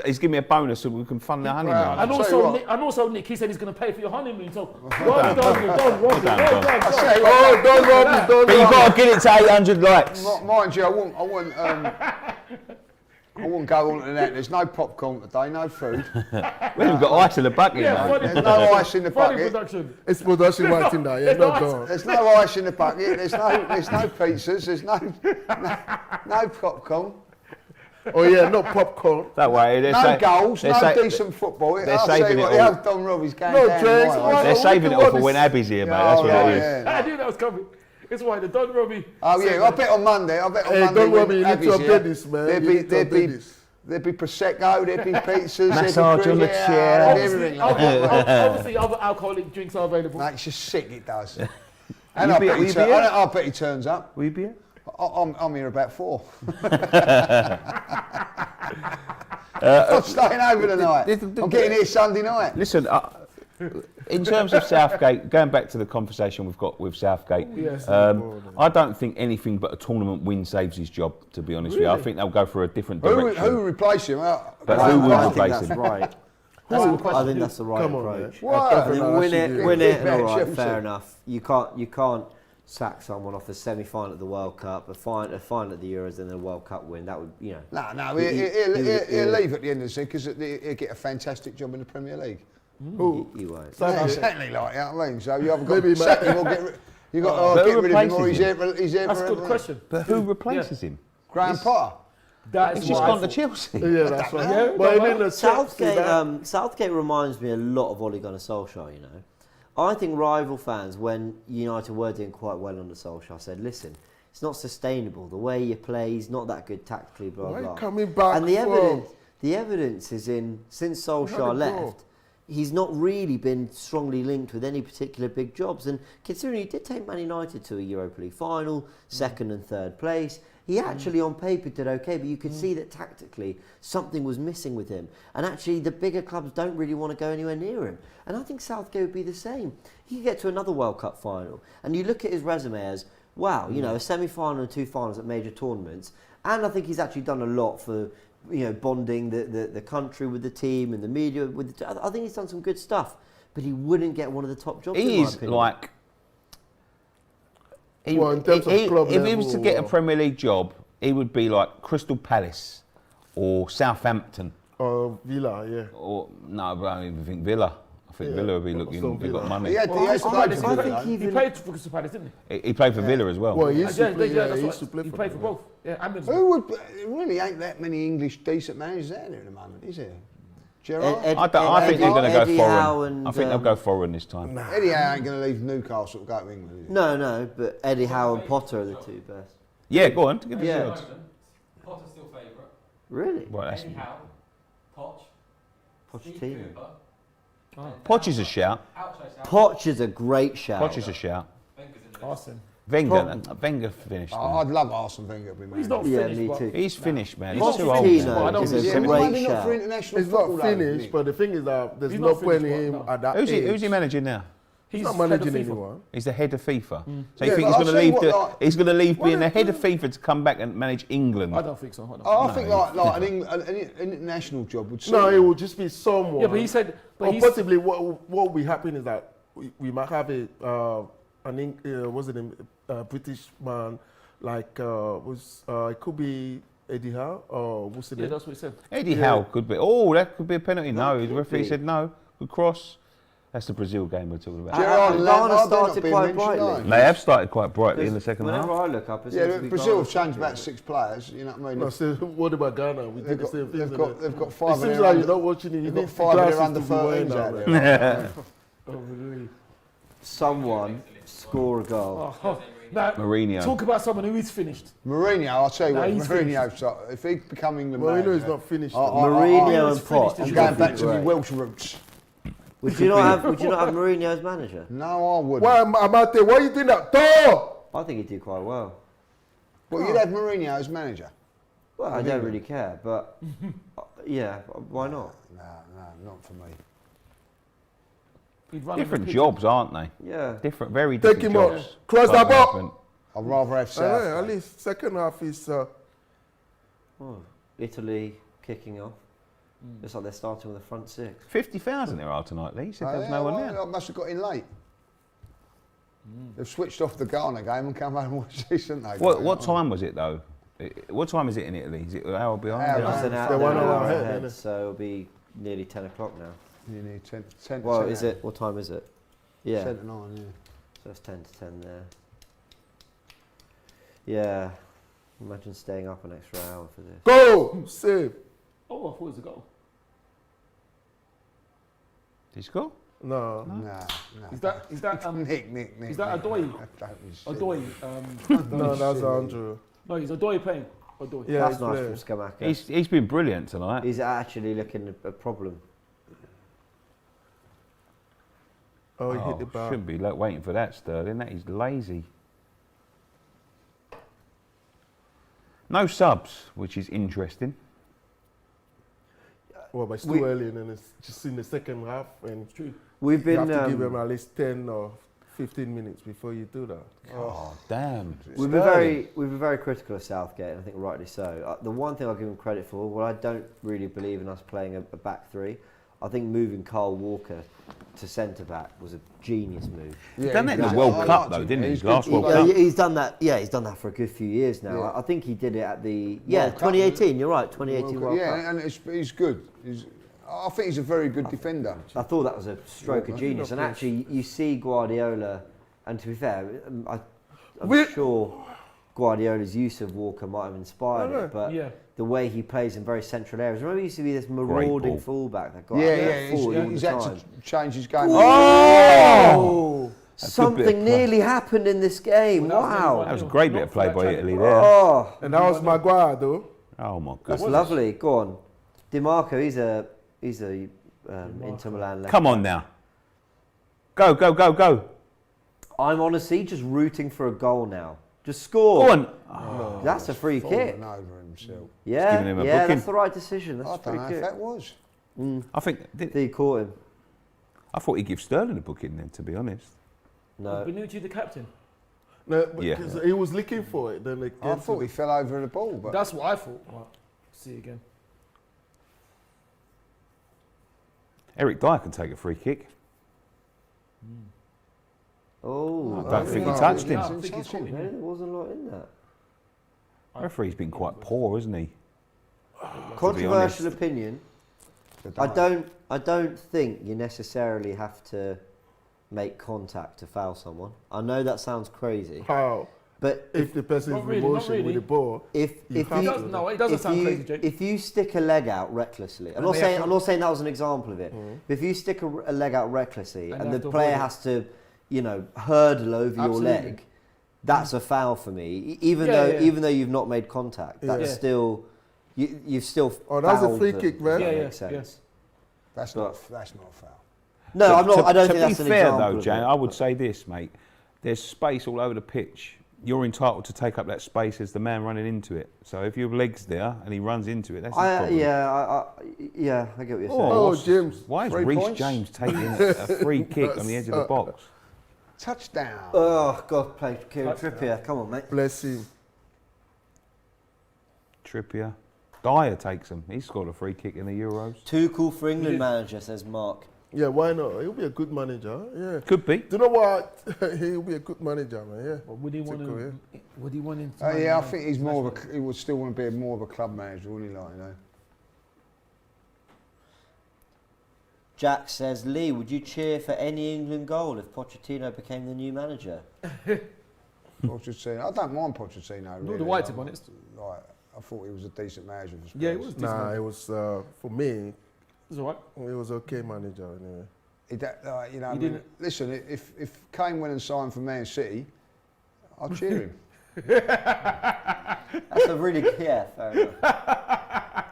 he's giving me a bonus so we can fund the honeymoon. And also, Nick, he said he's going to pay for your honeymoon. So, well done, Robbie. Don't Robbie. But you've got to get it to 800 likes. Mind you, I wouldn't go on to that. There's no popcorn today, no food. We haven't got ice in the bucket, mate. There's no ice in the bucket. It's production right in there. Yeah, not gone. There's no ice in the bucket. There's no pizzas. There's no popcorn. Oh yeah, no popcorn. That way, no goals, no decent football. They're saving it all. They have Don Robbie's game No down. drinks. They're saving it all for when Abby's here, mate. That's what it is. I knew that was coming. It's why the Don Robbie. Oh yeah, I bet on Monday. Don Robbie, you need to update this, man. There'd be prosecco, there'd be pizzas, massage on the chair, everything. Obviously, other alcoholic drinks are available. Mate, it's just sick. It does. And I bet he turns up. Will you be here? I'm here about 4. I'm staying over tonight. I'm getting here Sunday night. Listen, in terms of Southgate, going back to the conversation we've got with Southgate, I don't think anything but a tournament win saves his job, to be honest with you. I think they'll go for a different direction. Who replace him? But who would replace him? Right. I think that's the right approach. What? Win it, and all right, fair enough. You can't sack someone off a semi-final at the World Cup, a final at the Euros, and then a World Cup win. That would, No, he'll leave at the end of the season because he'll get a fantastic job in the Premier League. He won't. Yeah, exactly like that. I mean, so you haven't got to sack him or get rid of him, or he's here. That's a good question. But who replaces him? Graham Potter. He's just gone to Chelsea. Yeah, that's right. But Southgate reminds me a lot of Ole Gunnar Solskjaer, you know. I think rival fans, when United were doing quite well under Solskjaer, said, listen, it's not sustainable. The way you play, he's not that good tactically, blah, blah. Coming back and the evidence is in, since Solskjaer left, he's not really been strongly linked with any particular big jobs. And considering he did take Man United to a Europa League final, second and third place, he actually on paper did okay, but you could see that tactically something was missing with him. And actually the bigger clubs don't really want to go anywhere near him. And I think Southgate would be the same. He could get to another World Cup final. And you look at his resume as, wow, a semi-final and 2 finals at major tournaments. And I think he's actually done a lot for, bonding the country with the team and the media. I think he's done some good stuff. But he wouldn't get one of the top jobs, He is like... If he was to get a Premier League job, he would be like Crystal Palace or Southampton. Or Villa, yeah. Or no, but I don't even think Villa. I think Villa would be looking. They've got money. He played for Crystal Palace, didn't he? He played for Villa as well. Well, he used to play. He played for both. Yeah, Who would? Really ain't that many English decent managers out there at the moment, is there? Gerrard? I think they're going to go Eddie Howe foreign. and, I think they'll go foreign this time. Eddie Howe ain't going to leave Newcastle to go to England, is he? No, but Eddie Howe and Potter are the two best. Yeah, go on. Give us Yeah. your odds. Potter's still favourite. Really? Well, that's, Eddie Howe, Poch, Steve Pochettino. Cooper. Poch is a shout. Outside South. Poch is a great shout. Poch is a shout. Wenger's in the mix. Arsene. Wenger finished. now. I'd love Arsene Wenger to be He's manager. not Yeah, finished. me but too. He's finished, man. He's He's not too old. finished, now. but I don't is think a he's Why great not for shout. international It's football? not though, finished, Nick? but the thing is that there's He's no not point in finished, him no. at that Who's age. he managing now? He's He's not head of managing FIFA. anyone. He's the head of FIFA. So Yeah, you think but he's I'll going to tell you leave? what, like- He's going to leave being the head of FIFA to come back and manage England. I don't think so. I don't I think think an international job would suit No, it him. will just be someone. Yeah, but he said. But Or he's, possibly what will be happening is that we might have what's the name, British man, like it could be Eddie Howe or what's the yeah, name? that's what he said. Eddie Yeah. Howe could be. Oh, that could be a penalty. No, the could referee be. said no. Good cross. That's the Brazil game we're talking about. Gerrard and Ghana Lampard, they're not started being quite mentioned, brightly. are They have started quite brightly in the second Whenever half. I look up, it Yeah, seems to but be Brazil Ghana have changed about central. 6 players. You know what I mean? No, so what about Ghana? We did the same thing. They've got It 5 of seems their like under- you're not watching it. You they've need got 5 of their glasses under to be wearing 13s now, out man. there. Oh, really? Someone score a goal. Oh, now, Mourinho. talk about someone who is finished. Mourinho, I'll tell you No, what, he's Mourinho, if he become England Mourinho manager, is not finished. Mourinho and finished Poch. his I'm job. going back to my Right. Welsh roots. Would you not have Mourinho as manager? No, I wouldn't. Why am out there? Why are you doing that? Door! I think he'd do quite well. Well, you'd have Mourinho as manager. Well, I don't really care, but yeah, why not? No, not for me. He'd run Different the pitch. jobs, aren't they? Yeah. Different, very Take different him up. jobs. Close that Quite up. different. I'd rather have At Southgate. least second half is Oh, Italy kicking off. Looks like they're starting with the front six. 50,000 there are tonight, Lee. He said there was no one there. I must have got in late. They've switched off the Ghana game and come home and watched this, haven't they? What time was it, though? What time is it in Italy? Is it an hour behind? Hour It's an Yeah, hour, they're they're 1 an hour hour ahead, ahead, innit? so it'll be nearly 10 o'clock now. You need 10 Well, 10 is it? What time is it? Yeah, 10 to 9, yeah. so it's 10 to 10 there. Yeah, imagine staying up an extra hour for this. go! Save. Oh, I thought it was a goal. Did he score? No. Nah. Is that Nick. is that Adoy? Adoy? No, that's Andrew. No, he's Adoy playing. Adoy. Yeah, That's he's nice playing. from Skamaka. He's been brilliant tonight. He's actually looking a problem. Oh, he hit the bar. Shouldn't be waiting for that, Sterling. That is lazy. No subs, which is interesting. Well, but it's too We- early, and then it's just in the second half, and It's true. We've you been have to give them at least 10 or 15 minutes before you do that. Oh, damn. we've been very critical of Southgate, and I think rightly so. The one thing I'll give him credit for, well, I don't really believe in us playing a back three. I think moving Kyle Walker to centre back was a genius move. He's done that in the exactly. World I Cup, liked though, him. didn't he? He's His last good. World Cup. He's done that. Yeah, he's done that for a good few years now. Yeah. I think he did it at the World Cup, 2018. You're right, 2018 World Cup. Yeah, and he's good. I think he's a very good defender. I thought that was a stroke of genius. And actually, you see Guardiola, and to be fair, I'm sure Guardiola's use of Walker might have inspired it, but Yeah. the way he plays in very central areas. Remember, he used to be this marauding ball. fullback that got Yeah, forward all he's the had time. to change his game. Oh! That's a good bit of Something play. nearly happened in this game. Well, that was Wow. That was a great bit of play by Italy there. Oh, And that was Maguire, though. Oh, my that's God. lovely. Go on. DiMarco, he's a Inter Milan left. Come on now. Go. I'm honestly just rooting for a goal now. Just score. Go on. That's a free kick. Falling over himself. Yeah, giving him a yeah, booking. that's the right decision. That's I a free don't know if kick. that was. I think. He caught him. I thought he'd give Sterling a booking then, to be honest. No. Benucci, the captain. No, Yeah. because he was looking for it. Then I thought he fell over the ball, but That's what I thought. Right. See again. Eric Dyer can take a free kick. Oh, I don't think he no, touched Yeah, him. I think he's caught no, him. there wasn't a lot in that. Referee's been quite poor, isn't he? Controversial opinion. the I don't think you necessarily have to make contact to foul someone. I know that sounds crazy. How? But if the person is Not really, in not motion really. with the ball. if You if have you to. No, it doesn't if sound you, crazy, Jake. if you stick a leg out recklessly, I'm And not they saying have I'm to- not saying that was an example of it. But if you stick a leg out recklessly And and they the have to player avoid it. has to, you know, hurdle over your Absolutely. leg, that's a foul for me. Even Yeah, even though you've not made contact, that's Yeah. still you've still. Oh, that's a fouled free them, kick, if man. that Yeah, makes yeah, sense. That's not a foul. No, I'm not. I don't to think that's be an fair, example. though, of Jan, it. I would say this, mate. There's space all over the pitch. You're entitled to take up that space as the man running into it. So if your leg's there and he runs into it, that's his problem. Yeah, I get what you're saying. Oh, James. Why is 3 Reece points? James taking a free kick on the edge of the box? Touchdown. Oh God, play Kieran Trippier. Come on, mate. Bless him. Trippier. Dyer takes him. He scored a free kick in the Euros. Too cool for England manager, says Mark. Yeah, why not? He'll be a good manager. Yeah. Could be. Do you know what? He'll be a good manager, man. Yeah. Well, would he want Tickle, him? Would he want him? To Yeah, I manage think he's more of a. He would still want to be more of a club manager, wouldn't he? Like, you know. Jack says, Lee, would you cheer for any England goal if Pochettino became the new manager? Pochettino. I don't mind Pochettino. No, Really. the white, to Like, be honest. Like, I thought he was a decent manager for Spurs. Yeah, it was. Nah, it was for me. It's all right. It was okay manager anyway. You know, He I mean, didn't- listen, if Kane went and signed for Man City, I'd cheer him. That's a really fair enough.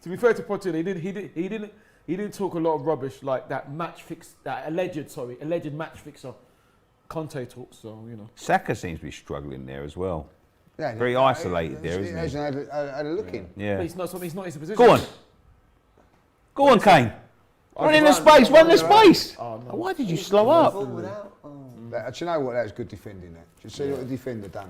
To be fair to Pochettino, he didn't talk a lot of rubbish like that alleged match fixer Conte talk. So you know. Saka seems to be struggling there as well. Yeah, Very isolated there, isn't he? hasn't had a look in. Yeah. But he's not in his position. Go on. Go on, Kane. Run in the space, run the space. Oh, no. Why did you slow up? Ball without- oh. Do you know what? That was good defending there. Do you see what the defender done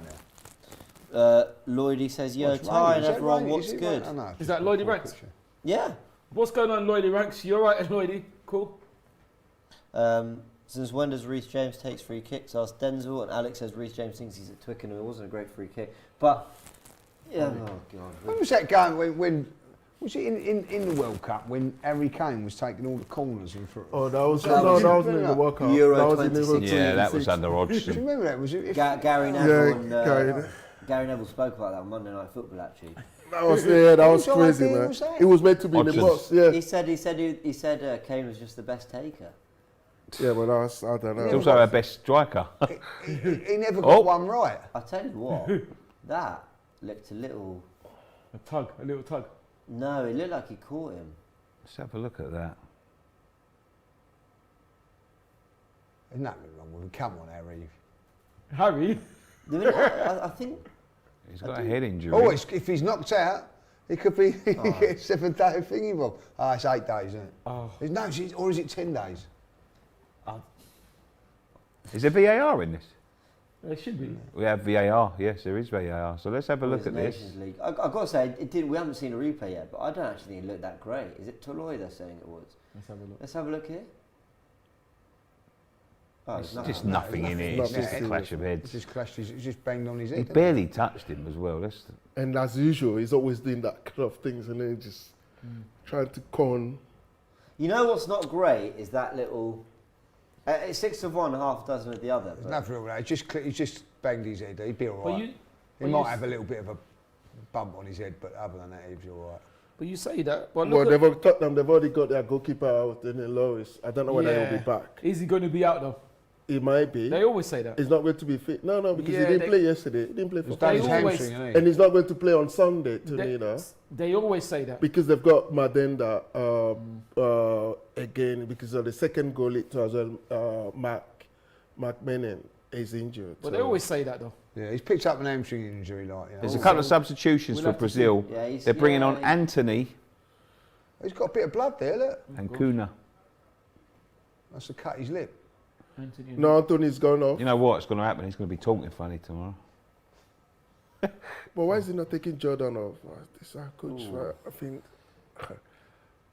there? Lloydie says, yo, What's Ty raining? and Is it everyone, raining? what's Is it good? raining? Oh, no, it's Is just that a Lloydie cool Ranks? picture. Yeah. What's going on, Lloydie Ranks? You all right, Lloydie? Cool. Since when does Reece James takes free kicks? Asked Denzel, and Alex says Reece James thinks he's at Twickenham. It wasn't a great free kick. But, yeah, oh, God. When was that going? When was it in the World Cup when Harry Kane was taking all the corners in front? Oh, that was that no, was that in- wasn't in the World Cup. Euro That was in 26. Yeah, that was 26. under Do you Hodgson. remember that? Was it? Gary Neville Yeah, and Gary. Neville spoke about that on Monday Night Football, actually. That was that was Whose crazy, idea man. was that? It was meant to be in the Hodgson's. box. Yeah, He said Kane was just the best taker. yeah, but I don't know. He's also our best striker. He never got Oh. one right. I tell you what, that looked a little. A little tug. No, it looked like he caught him. Let's have a look at that. There's nothing wrong with him. Come on, Harry. Harry. I think. He's got a head injury. Oh, if he's knocked out, it could be a 7-day thingy, Bob. Oh, it's 8 days, isn't it? Oh. No, or is it 10 days? Is there VAR in this? It should be. We have VAR. Yes, there is VAR. So let's have a look It's at this. Nations League. I've got to say, it didn't. We haven't seen a replay yet, but I don't actually think it looked that great. Is it Toloi they're saying it was? Let's have a look. Let's have a look here. Oh, It's there's just nothing. nothing in it. Nothing. It's just a clash of He heads. just clashed. He just banged on his head. He didn't barely touched him as well. That's And as usual, he's always doing that kind of things, and then just trying to con. You know what's not great is that little. It's 6 of one, half dozen of the other. There's but- nothing wrong with that. He just banged his head. He'd be all But right. you, He but might you have a little bit of a bump on his head, but other than that, he'd be all right. but you say that. But Well, look Tottenham, they've already got their goalkeeper out, and then Loris. I don't know whether he'll be back. Is he going to be out though? He might be. They always say that. He's not going to be fit. No, because Yeah, he didn't they- play yesterday. He didn't play for He's done his They always- hamstring, hasn't And he's not going to play on Sunday, They, Toney, they always say that. because they've got Madenda again, because of the second goal it was Mark Menon is injured. But so- they always say that though. Yeah, he's picked up an hamstring injury, like, you know. There's a couple of substitutions We'll for have to Brazil. Yeah, he's- They're bringing yeah, on he- Anthony He's got a bit of blood there, look. and Kuna. Must have cut his lip. Anthony. No, Anthony's gone off. You know what's going to happen? He's going to be talking funny tomorrow. But why is he not taking Jordan off? This is our coach, right? I think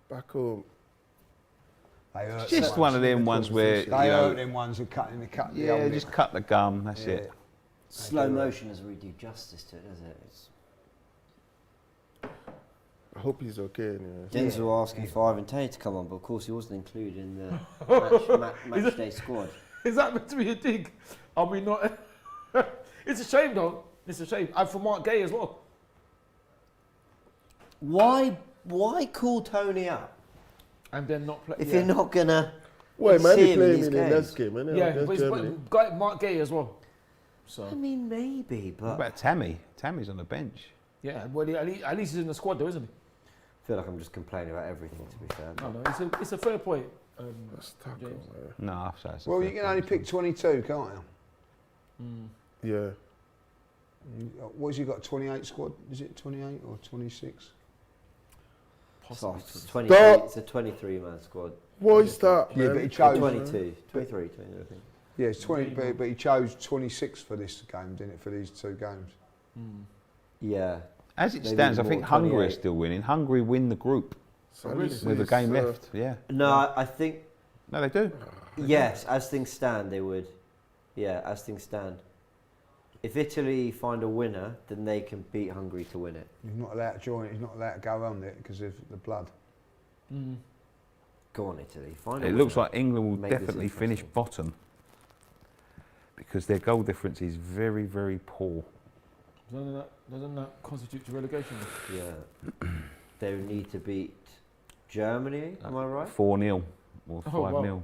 back home. They hurt It's just them one of them ones where, They you hurt know, them ones who cut the yeah, old just lip. cut the gum. That's Yeah. it. Slow motion doesn't really do justice to it, does it? It's I hope he's okay anyway. Denzel asking for Ivan Toney to come on, but of course he wasn't included in the match day squad. Is that meant to be a dig? Are we not? It's a shame, though. It's a shame. And for Mark Gay as well. Why call Toney up And then not play. if you're not gonna? Well, he might see be him in playing these in the games. next game, innit? Yeah, Against but Germany. it's got Mark Gay as well. So I mean, maybe, What but I about Tammy? Tammy's on the bench. yeah, well, at least he's in the squad, though, isn't he? feel like I'm just complaining about everything. To be fair, No, it's a fair point. That's tackle, James. man. No, I'll say it's a Well, fair you can point. only pick 22, can't you? Yeah. What's he got? 28 squad? Is it 28 or 26? so it's 23. Stop. It's a 23-man squad. What is that, Yeah, man? but he chose. 22, 23, 20, I think. Yeah, it's 20, but he chose 26 for this game, didn't it? For these two games. Yeah. As it Maybe stands, I more, think Hungary are 28. still winning. Hungary win the group So Really? this with a is, game left. Yeah. No, I think No, they do. yes. As things stand, they would. Yeah, as things stand. If Italy find a winner, then they can beat Hungary to win it. He's not allowed to join it. He's not allowed to go on it because of the blood. Go on, Italy. Find a It winner. looks like England will Make this definitely finish interesting. bottom because their goal difference is very, very poor. Doesn't that constitute to relegation? Yeah. They would need to beat Germany. Am I right? 4-0 or 5-0. wow.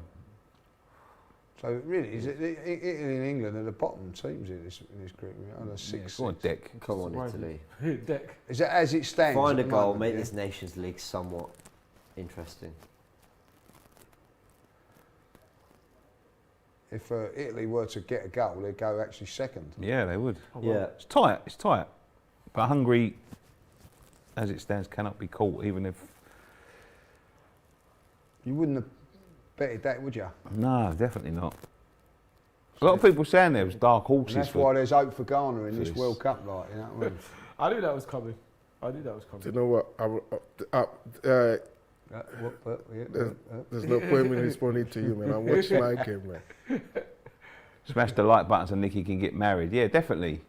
So really, is it Italy and England are the bottom teams in this group? Under Yeah, six. go on, Dick. Come on, Surprising. Italy. Deck. Is that as it stands? Find a at the goal. moment, Make yeah? this Nations League somewhat interesting. If Italy were to get a goal, they'd go actually second. Yeah, they would. Yeah. It's tight. It's tight. But Hungary, as it stands, cannot be caught, even if. You wouldn't have betted that, would you? No, definitely not. A lot of people saying there was dark And horses. that's For, why there's hope for Ghana in this this. World Cup, like, you know what I mean? I knew that was coming. Do you know what? There's no point in responding to you, man. I'm watching my game, man. smash the like buttons and Nicky can get married. Yeah, definitely.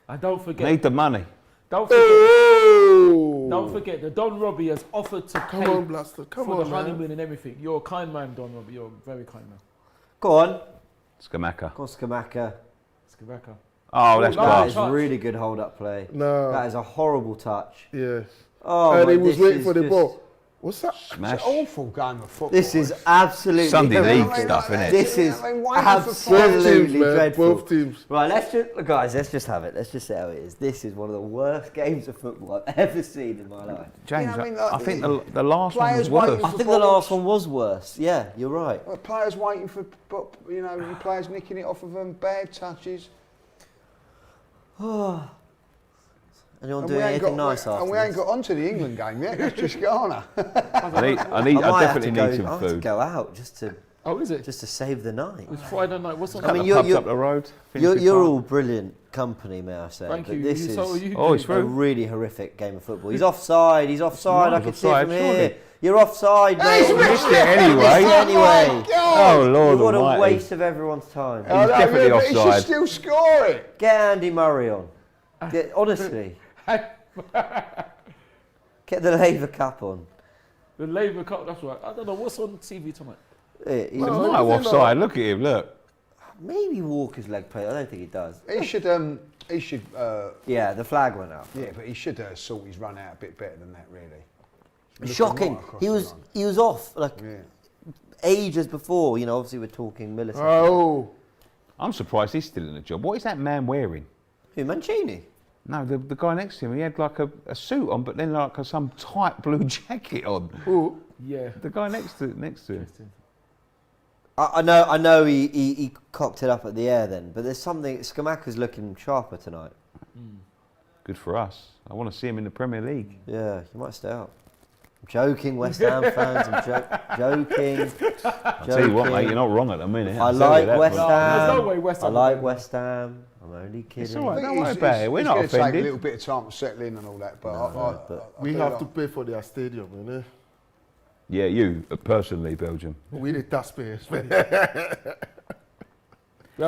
And don't forget. Need the money. Don't forget. Oh! Don't forget. The Don Robbie has offered to Come pay on, Blaster. Come for on, the man. honeymoon and everything. You're a kind man, Don Robbie. You're a very kind man. Go on. Skamaka. Go on, Skamaka. Skibaka. Oh, that's Oh, That class. is touch. really good hold-up play. No. That is a horrible touch. Yes. Oh, And my- he was this waiting is for the just- ball. What's that? Smash. It's an awful game of football. This is absolutely Sunday horrific. league stuff, innit? This is I mean, why not for Both teams, absolutely man. dreadful. Both teams. Right, let's just have it. Let's just say how it is. This is one of the worst games of football I've ever seen in my life. James, Yeah, I mean, like, I think the last one was players waiting worse. I think the last one was worse. Yeah, you're right. Well, players waiting for, you know, players nicking it off of them, bad touches. Anyone And doing anything nice after and we ain't got onto the England game yet. That's just Ghana. I might have definitely to go, need some I have to food. go out just Oh, is it? to save the night. It's Friday night. What's on? I mean, Couple of pubs you're- up the road. You're all brilliant company, may I say. Thank but you. this You- is so are you. Oh, it's a true. really horrific game of football. He's offside. He's offside. I He's can see it offside, from surely. here. You're offside, mate. He's Missed it Missed anyway. it anyway. Oh Lord What a Almighty! waste of everyone's time. I know, definitely but he should offside. still score it. Get Andy Murray on. Honestly. Get the Labour Cup on. The Labour Cup. That's right. I don't know what's on TV tonight. He's He's offside. Look at him. Look. maybe Walker's leg play. I don't think he does. He should. Yeah, the flag went up. Yeah, but he should sort his run out a bit better than that, really. Looking Shocking. right across He the was line. he was off like Yeah. ages before. You know, obviously we're talking milliseconds. Oh. I'm surprised he's still in the job. What is that man wearing? Who, Mancini? No, the guy next to him. He had like a suit on, but then like some tight blue jacket on. Who? Yeah. The guy next to him. I know he cocked it up at the air then, but there's something. Skamaka's looking sharper tonight. Good for us. I want to see him in the Premier League. Yeah, he might stay out. I'm joking, West Ham fans. I'm joking. I'll tell you what, mate, you're not wrong at the minute. I I'll tell you like that West much. Ham. There's no way West Ham I like will West Ham. I'm only kidding. It's all right. I think Don't worry he's- about it. We're not he's gonna take a offended. little bit of time to settle in and all that, but I We do have like- to pay for their stadium, you know? Yeah, you personally, Belgium. We the taxpayers, man.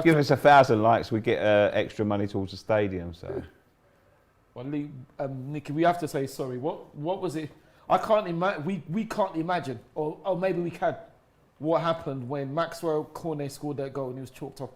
Give us 1,000 likes, we get extra money towards the stadium. So Well, Nicky, we have to say sorry. What was it? I can't imagine. We can't imagine, or maybe we can. What happened when Maxwell Cornet scored that goal and he was chalked off?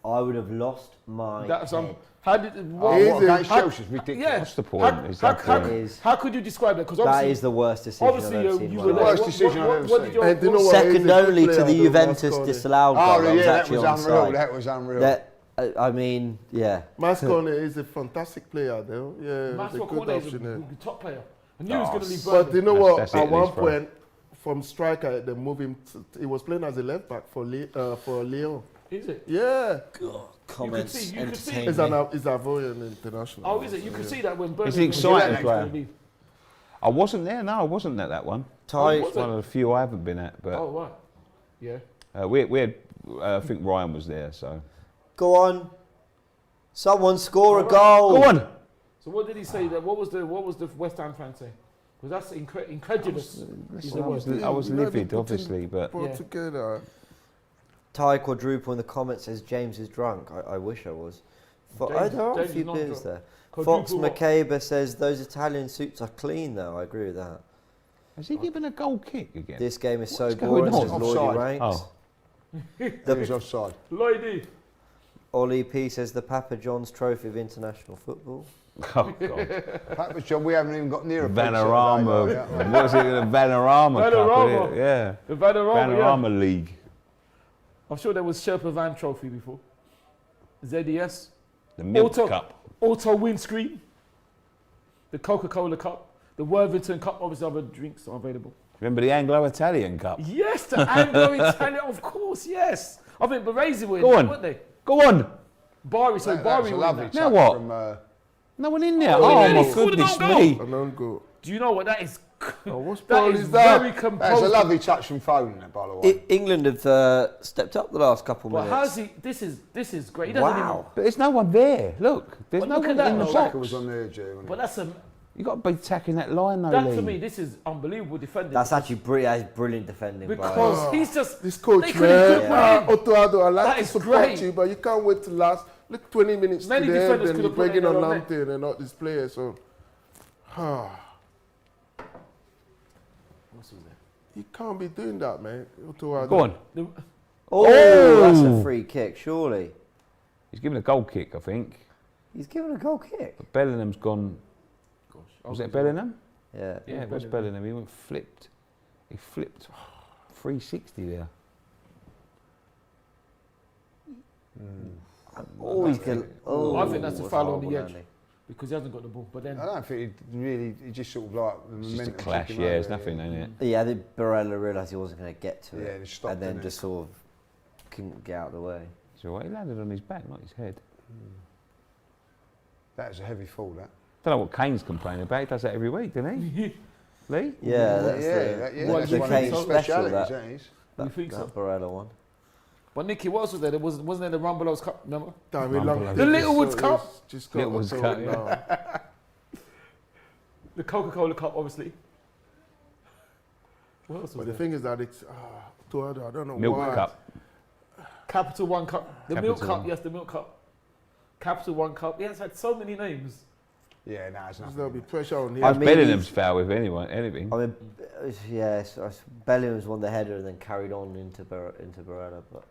I would have lost my That's head. how did What against Chelsea's ridiculous. yeah. What's the point? Is that That is- How could you describe that? Because That obviously, is the worst decision obviously I've ever seen in you my were life. there. Worst decision I've ever what did seen. your, And do you know what? Second He's a good only to player, the though, Juventus Mascone. disallowed goal. Oh, I was yeah, that actually was on the unreal. side. That was unreal. That, I mean, yeah. Mascone is a fantastic player, though. Yeah, Max he's a good McConaughey is option. a top player. I knew he was going to leave But Burnley. you know That's what? At one Italy's bro. point, from striker, they moved him. He was playing as a left back for Lyon. Is it? Yeah, Comments, see- you could see- entertainment. he's Avoyan international. Oh, is it? You could see that when Burnley. Is he was excited leaving, as well? he was gonna leave. I wasn't there. No, I wasn't at that one. Ty, It's one of the few I haven't been at. But Oh, right. Yeah. we had, I think Ryan was there. So go on. Someone score a goal. go on. So what did he say? That what was the West Ham fan say? Because that's incredulous. Is Listen, the I was, word. I was You know, they livid, put him- obviously, but Brought Yeah. together. Ty Quadruple in the comments says James is drunk. I wish I was. There are a James few is not beers drunk. there. Quadruple Fox what? McCabe says those Italian suits are clean though. I agree with that. has he given a goal kick again? This game is so What's boring, going says on? Lloydie Offside. Ranks. Oh, He was offside. Lloydie. Ollie P says the Papa John's Trophy of International Football. oh God. That was John. We haven't even got near a Vanarama. pizza today, What was it? The Vanarama Cup. Vanarama. Wasn't it? Yeah. The Vanarama, yeah. Vanarama League. I'm sure there was Sherpa Van Trophy before. ZDS. The Milk Auto- Cup. Auto windscreen. The Coca-Cola Cup. The Worthington Cup. Obviously, other drinks are available. Remember the Anglo-Italian Cup? Yes, the Anglo-Italian, of course, yes. I think Baresi were in Go there, on. weren't they? Go on. Bari, so That Bari was a were in lovely that. touch Now what? from. No one in there. Oh, Oh, really? my Scored an goodness own goal? me. An own goal. Do you know what that is? Oh, what's That ball is is that? very That's composed. a lovely touch from Foden, by the way. England have stepped up the last couple But minutes. how's he? This is great. He doesn't Wow. But there's no one there. Look, there's But no look at one that in the though. Saka box. was on there, Joe. even. But that's a You got to be attacking that line, though, that Lee. to me. This is unbelievable defending. That's actually brilliant defending. by because he's just This coach, They couldn't man. cook Otto, I like That to is support great. you, but you can't wait to last. Look, 20 minutes Many to the end, defenders and could you're have put it bringing in on their own net. Lamptey and not this player. So, What's his name? you can't be doing that, man. Otto, Go on. The- Oh, that's a free kick, surely. He's given a goal kick, I think. He's given a goal kick. But Bellingham's gone. Gosh, Was it Bellingham? Yeah. Yeah, it was Bellingham. He went flipped. He flipped 360 there. Oh, he's going. Oh, I think that's a foul on the horrible, edge. Andy. Because he hasn't got the ball. But then I don't think he just sort of like the It's just a momentum clash, took him yeah, over, it's nothing, ain't it? Yeah, I think Barella realised he wasn't going to get to Yeah, it. and he stopped, and then didn't he? just sort of couldn't get out of the way. So he landed on his back, not his head. That was a heavy fall, that. Don't know what Kane's complaining about. He does that every week, doesn't he? Lee? Yeah, that's that's the one of Kane his special, specialities, that. that is. You think so? That Barella one. But Nicky, what else was there? There wasn't there the Rumbelows Cup? Remember? The Littlewoods Cup? Just got Littlewoods Otto Cup, now. The Coca-Cola Cup, obviously. What else was But the there? thing is that it's Otto, I don't know Milk why. Cup. Capital One Cup. The Milk Capital Cup, One. yes, the Milk Cup. Capital One Cup. He has had so many names. Yeah, no, it's There's not. there'll be pressure on him. I That's mean, Bellingham's foul with anything. I mean, yes, Bellingham's won the header and then carried on into Barella, but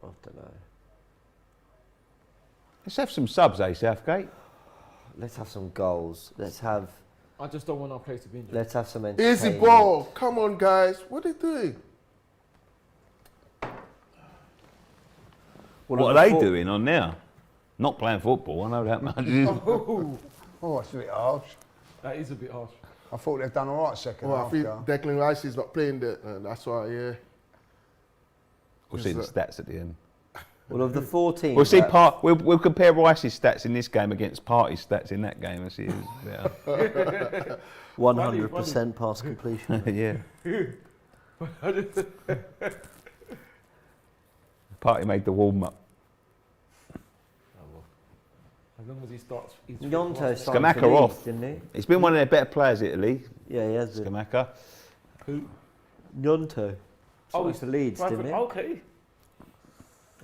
I don't know. Let's have some subs, eh, Southgate? Let's have some goals. Let's have I just don't want our place to be injured. let's have some Easy entertainment. ball. Come on, guys. What are they doing? What are they doing on now? Not playing football, I know that much. Oh, it's a bit harsh. That is a bit harsh. I thought they've done all right second Well, I half. think Carl. Declan Rice is not playing that, and that's why, yeah. We'll see the stats at the end. Well, of the 14, We'll see. We'll compare Rice's stats in this game against Party's stats in that game and see who's better. 100% pass completion. Yeah. Party made the warm up. As long as he starts. he's fit Gnonto for us. signed Scamacca for Leeds, off. didn't he? He's been one of their better players, Italy. Yeah, he has been. Scamacca. Gnonto. Oh, Signed he's for Leeds, right didn't he? Okay.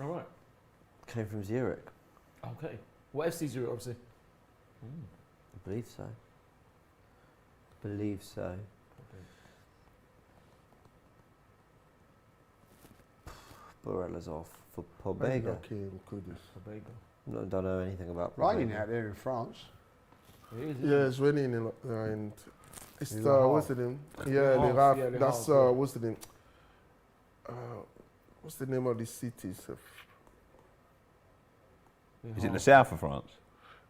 All right. Came from Zurich. Okay. What FC Zurich, obviously? I believe so. Believe so. Barella's off for Maybe Pobega. okay, Kudus. Don't know anything about Raining Pobega. out there in France. Yeah, it's raining and it's In Le Havre. what's the name? Yeah, Le Le Havre, Havre. yeah, Le That's Havre, yeah. what's the name? What's the name of the cities? Is it the south of France?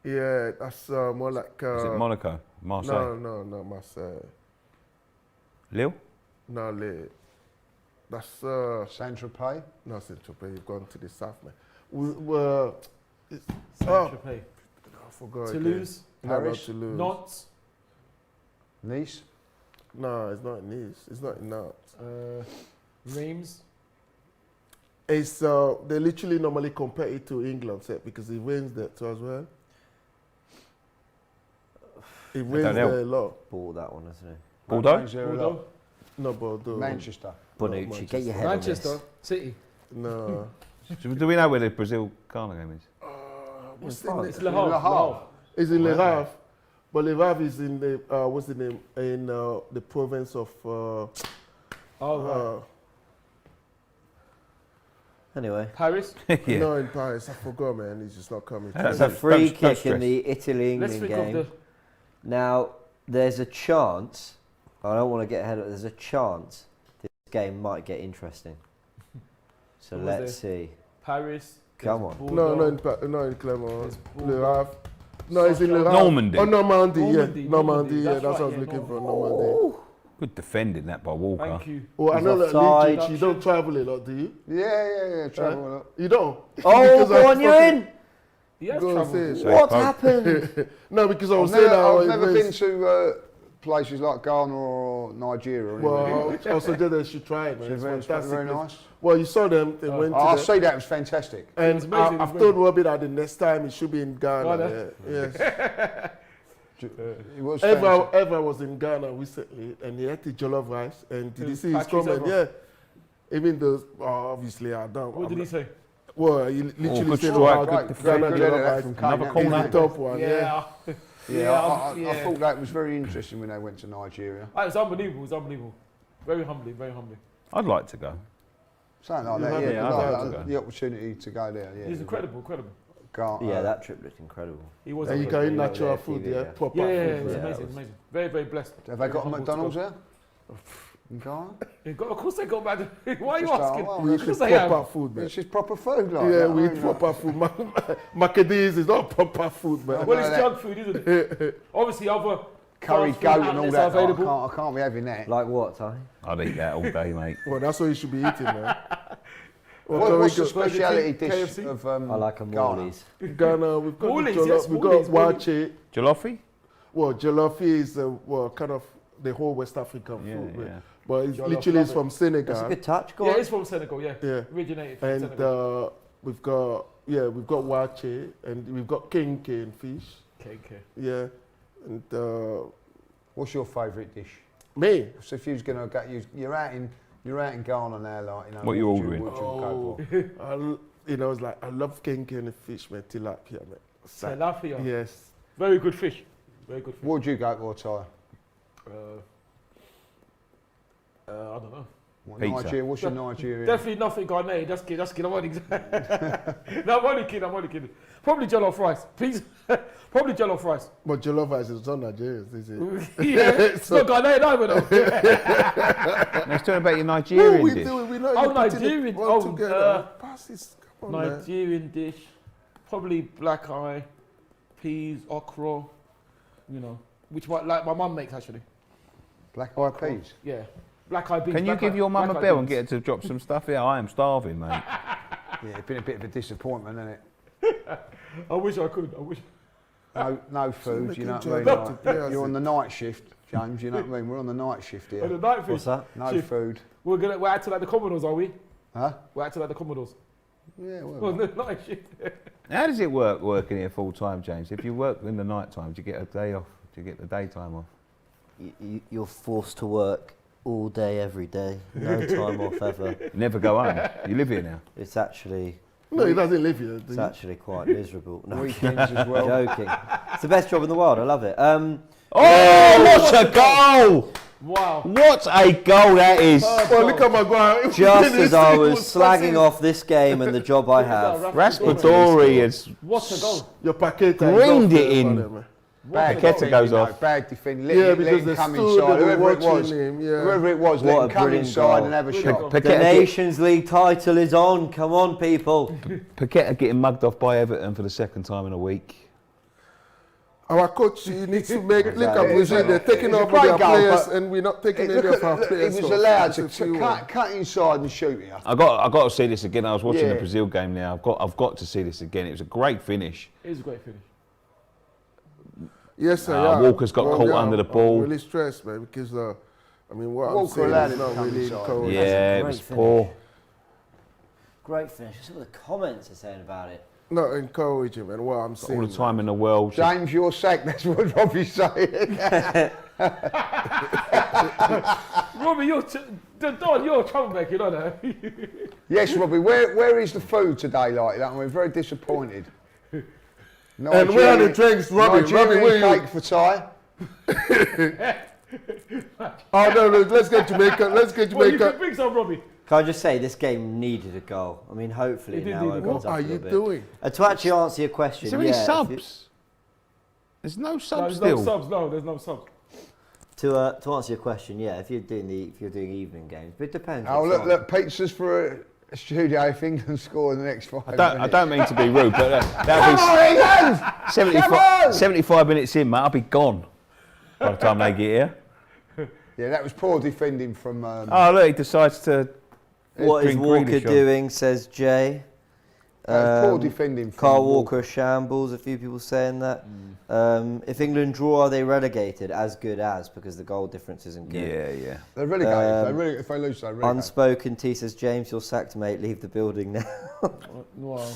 Yeah, that's more like. Is it Monaco? Marseille? No, Marseille. Lille? No, Le. That's Saint-Tropez. no Saint-Tropez. You've gone to the south, man. We're Saint-Tropez. I forgot. Toulouse, No, not Paris, Toulouse. Nantes, Nice. No, it's not Nice. It's not in Nantes. Reims. It's they literally normally compare it to England, say, because it rains there too as well. It rains don't know. there a lot. Bought that one, isn't it? Bordeaux? Rains there a lot. Bordeaux. No, Bordeaux. Manchester. Bonucci, get your head Manchester on City. No. Do we know where the Brazil-Ghana game is? What's France. the It's name? Le Havre. Le Havre. It's in Le Wow. Havre. But Le Havre is in the, what's the name? In the province of, Oh, right. this. Anyway, Paris. Yeah. no, in Paris. I forgot, man. It's just not coming. to it's me. a free don't kick stress. in the Italy-England Let's think game. of Now, there's a chance, I don't want to get ahead of it, there's a chance this game might get interesting. So Who was let's see. Paris. Come there's on. Bordeaux, No, in Clermont. there's Le Bordeaux. Havre. No, it's in Le Havre. Normandy. Oh, Normandy, Normandy, yeah. Normandy. Normandy, yeah. That's That's right, what I was yeah, looking for, Normandy. Normandy. Good defending that by Walker. Thank you. Oh, I He's know that offside. Leach, you don't travel a lot, do you? Yeah. Travel a lot. You don't? Oh, Because go I on, you're fucking- in! He has Go and travelled. say So it. What Pope. happened? No, because I was I've saying never, how I've it never was- been to places like Ghana or Nigeria. Or Well, anything. I suggest they should try it, man. It's Very, fantastic. very nice. Well, you saw them. They went to I the, see that. It was fantastic. and It's amazing, it's I've amazing. told Robbie that the next time it should be in Ghana. Ghana. Yeah. Yes. It was Eva fantastic. was in Ghana recently, and he had the jollof rice. And did you see his Patrick's comment? Eva. Yeah. Even though, obviously, I don't. What did he say? Well, he literally good said, strike, how good good defend. Ghana Good at jollof that rice from is Kane, Another that corner. was the it. top one. Yeah. I thought that was very interesting when they went to Nigeria. It's unbelievable. It's unbelievable. Very humbling. Very humbling. I'd like to go. Something like You that. have Yeah, it, I'd like like to that, go. the opportunity to go there. Yeah, He's incredible. Incredible. Yeah, that trip looked incredible. He was. And you incredible. can eat Yeah, natural yeah, food, TV, yeah, yeah. proper Yeah, food. it's Yeah, amazing. it It's was- amazing. Very, very blessed. Have they got a Humble to McDonald's go. there? In Ghana? Of course they got mad. Why are you Just, asking? well, We it's eat Because they have. proper food, man. It's just proper food, like Yeah, that, we I eat mean, proper food. Macadam's is not proper food, man. Well, it's that- junk food, isn't it? Obviously, other curry fast food goat and all outlets that. are available. I can't be having that. Like what, Tony? I'd eat that all day, mate. Well, that's what you should be eating, man. What's the Burger King, speciality dish KFC? of I like a Ghana? Morley's. Ghana, we've got Morley's, the jollof, yes, we've Morley's, got Morley's. wache. Jollofi? Well, jollof is kind of the whole West African Yeah, food, man. yeah. But it's Jollof, literally love it's it. from Senegal. That's a good touch, go Yeah, on. it's from Senegal. Yeah, Yeah. originated from And Senegal. we've got wache, and we've got kenke and fish. Okay. Yeah, and What's your favourite dish? me. So if you was going to go, you're out in Ghana now, like What you would ordering? What would you go for? It's like I love kenke and fish, man. Tilapia, man. Tilapia. Yes. Very good fish. Very good fish. What would you go for, Ty? I don't know. What, Pizza. Nigeria? What's your Nigerian? Definitely nothing Ghanaian. That's kid. I'm only no, I'm only kidding. Probably jollof rice. Please. Probably jollof rice. But jollof rice is not Nigerian, is it? Yeah. It's not Ghanaian either though. Let's talk about your No, Nigerian we dish. do it. We know Oh, you putting it Nigerian. well Oh, together. Pass this. Come on, man. Nigerian dish. Probably black eye, peas, okra. You know, which like my mum makes actually. Black-eyed peas. Yeah. Black eye beans. Can you black give eye- your mum a black eye bell and beans. get her to drop some stuff here? I am starving, mate. Yeah, it's been a bit of a disappointment, hasn't it? I wish I could. I wish. No food, you know what I mean? enjoy Like, that. Yeah, you're on the night shift, James, you know what I mean? We're on the night shift On the here. night fish. What's that? No shift. food. We're acting like the Commodores, are we? Huh? We're acting like the Commodores. Yeah, On well. the night shift. How does it work working here full time, James? If you work in the night time, do you get a day off? Do you get the daytime off? You're forced to work all day, every day. No time off ever. You never go home. You live here now. It's actually No, he doesn't live here. It's actually quite miserable. No, Weekends as well. joking. It's the best job in the world. I love it. Oh, what a goal! Wow. What a goal that is. Well, look at Maguire. Just as I was slagging off this game and the job I have. Raspadori is What a goal. Your Paqueta Greened is it off in. there, man. Bad Paqueta defending, goes though, off. Bad defending. Yeah, Let because him they come stood inside. there Whoever it was, watching him, yeah. whoever it was, What let a him come brilliant inside goal. and have a Brilliant shot. goal. The Nations League title is on. Come on, people. Paqueta getting mugged off by Everton for the second time in a week. Our coach, he needs to make look at It's Brazil. They're taking a off great their goal, players, but and we're not taking Look any of our at, players. he was off. allowed It's a to few cut inside and shoot here. I got to see this again. I was watching the Yeah. Brazil game now. I've got to see this again. It was a great finish. It is a great finish. Yes, sir. Walker's got caught under the ball. I'm really stressed, man, because I mean, what Walker I'm saying allowed is him to not come really inside. encouraging. Yeah, it great was finish. poor. Great finish. That's what the comments are saying about it. Not encouraging, man. What I'm saying. All the time in the world. James, you're sacked. That's what Robbie's saying. Robbie, you're Don, you're a troublemaker, you know that. Yes, Robbie. Where is the food today like that? And we're very disappointed. And where are the drinks, Robbie? Nigerian Robbie, where are you? cake for Ty. Oh no, let's get Jamaica. Let's get Well, you can Jamaica. bring some, Robbie. Can I just say, this game needed a goal. I mean, hopefully It did now need a it goal. opens What up are a you little bit. doing? To actually answer your question, Is there any yeah, if subs? There's no No, subs there's still. no subs. No, there's no subs. to answer your question, yeah, if you're doing evening games, but it depends. Oh, what's look, on. pizzas for a studio if England score in the next 5 minutes. I don't mean to be rude, but Come that'll on, England! be 75 minutes in, mate. I'll be gone by the time they get here. Yeah, that was poor defending from. Oh, look, he decides to. What is drink Walker Grealish on. doing? Says Jay. that was poor defending from. Carl Walker shambles. A few people saying that. If England draw, are they relegated? As good as, because the goal difference isn't good. Yeah. They're relegated. If they lose, they're relegated. Unspoken T says, James, you're sacked, mate. Leave the building now. Wow.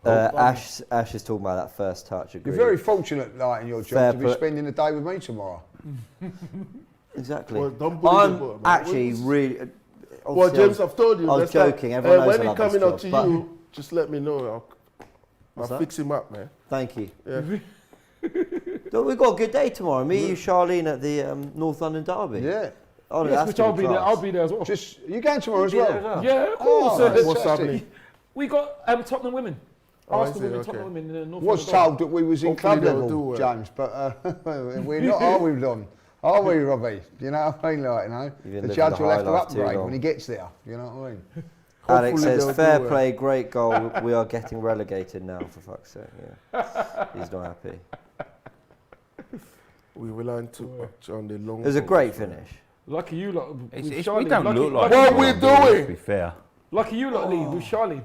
Ash is talking about that first touch. You're Agreed. very fortunate, like in your job, Fair to be play. spending the day with me tomorrow. Exactly. Well, don't bully the I'm boy, man. actually What's- really. Well, obviously James, I've told you. I was next time, joking, everyone knows when I he's love this coming up job, to you, just let me know. I'll What's that? fix him up, man. Thank you. Yeah. Look, we've got a good day tomorrow. Me, you, Charlene at the North London Derby. Yeah. Oh, no, Yes, that's which gonna I'll be there. class. I'll be there as well. Just you going tomorrow as well? Yeah, of course. Oh, What's What's fantastic. happening? We got Tottenham women. Oh, Arsenal is it? women, Okay. Tottenham women in the North. Was London told that we was in Hopefully club they'll level, do well. James, but we're not. Are we, Don? Are we, Robbie? You know what I mean? Like, you know, You've been the living judge the will high have to life too upgrade long. when he gets there. You know what I mean? Alex Hopefully says, they'll fair do well." play, great goal. We are getting relegated now, for fuck's sake. Yeah. He's not happy. We will learn too much on the long. It was a ball. great finish. Lucky you lot. with We Charlie. don't lucky, look like. lucky, What we we do, doing? To be fair. lucky you lot, Lee, with Charlie.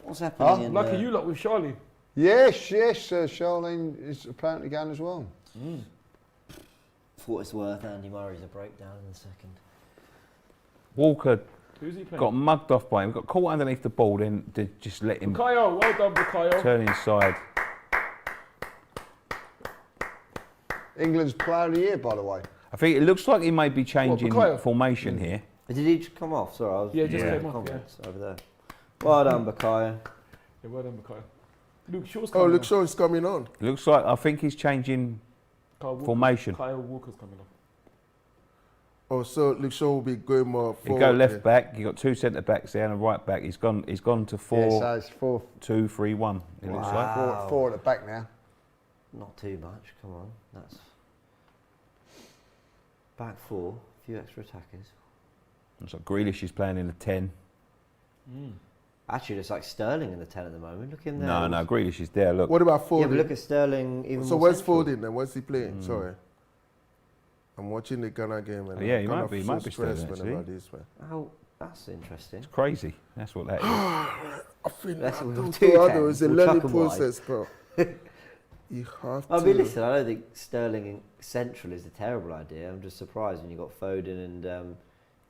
What's happening in Lucky you lot with Charlie. Yes, Charlene is apparently going as well. For what it's worth, Andy Murray's a breakdown in a second. Walker Who's he playing? got mugged off by him. Got caught underneath the ball, then they just let him Bukayo. Well done, Bukayo. turn inside. England's player of the year, by the way. I think it looks like he may be changing Bukayo? formation here. Did he just come off? Sorry, I was Yeah, just reading came the off, yeah. comments over there. Well done, Bukayo. Yeah, well done, Bukayo. Luke Shaw's Oh, coming look, on. Shaw is coming on. It looks like I think he's changing Kyle Walker- formation. Kyle Walker's coming on. Oh, so Luke Shaw will be going more He forward. go left yeah. back. You got two centre backs there and a right back. He's gone to Yeah, 4-2-3-1. so it's 4, It looks like. four at the back now. Not too much, come on. That's back four, a few extra attackers. Looks like Grealish is playing in the 10. Actually, it's like Sterling in the 10 at the moment. Look in there. No, Grealish is there. Look. What about Yeah, Foden? but look at Sterling even So more where's central. Foden then? Where's he playing? Sorry. I'm watching the Ghana game and Oh, yeah, I'm he kind might of be- he so might be stressed Sterling, whenever actually. this, man. Oh, that's interesting. It's crazy. That's what that is. I think That's that what don't we'll do do, other. Ken. It's a We'll learning chuck 'em wide. process, bro. You have I to. mean, listen, I don't think Sterling in central is a terrible idea. I'm just surprised when you've got Foden and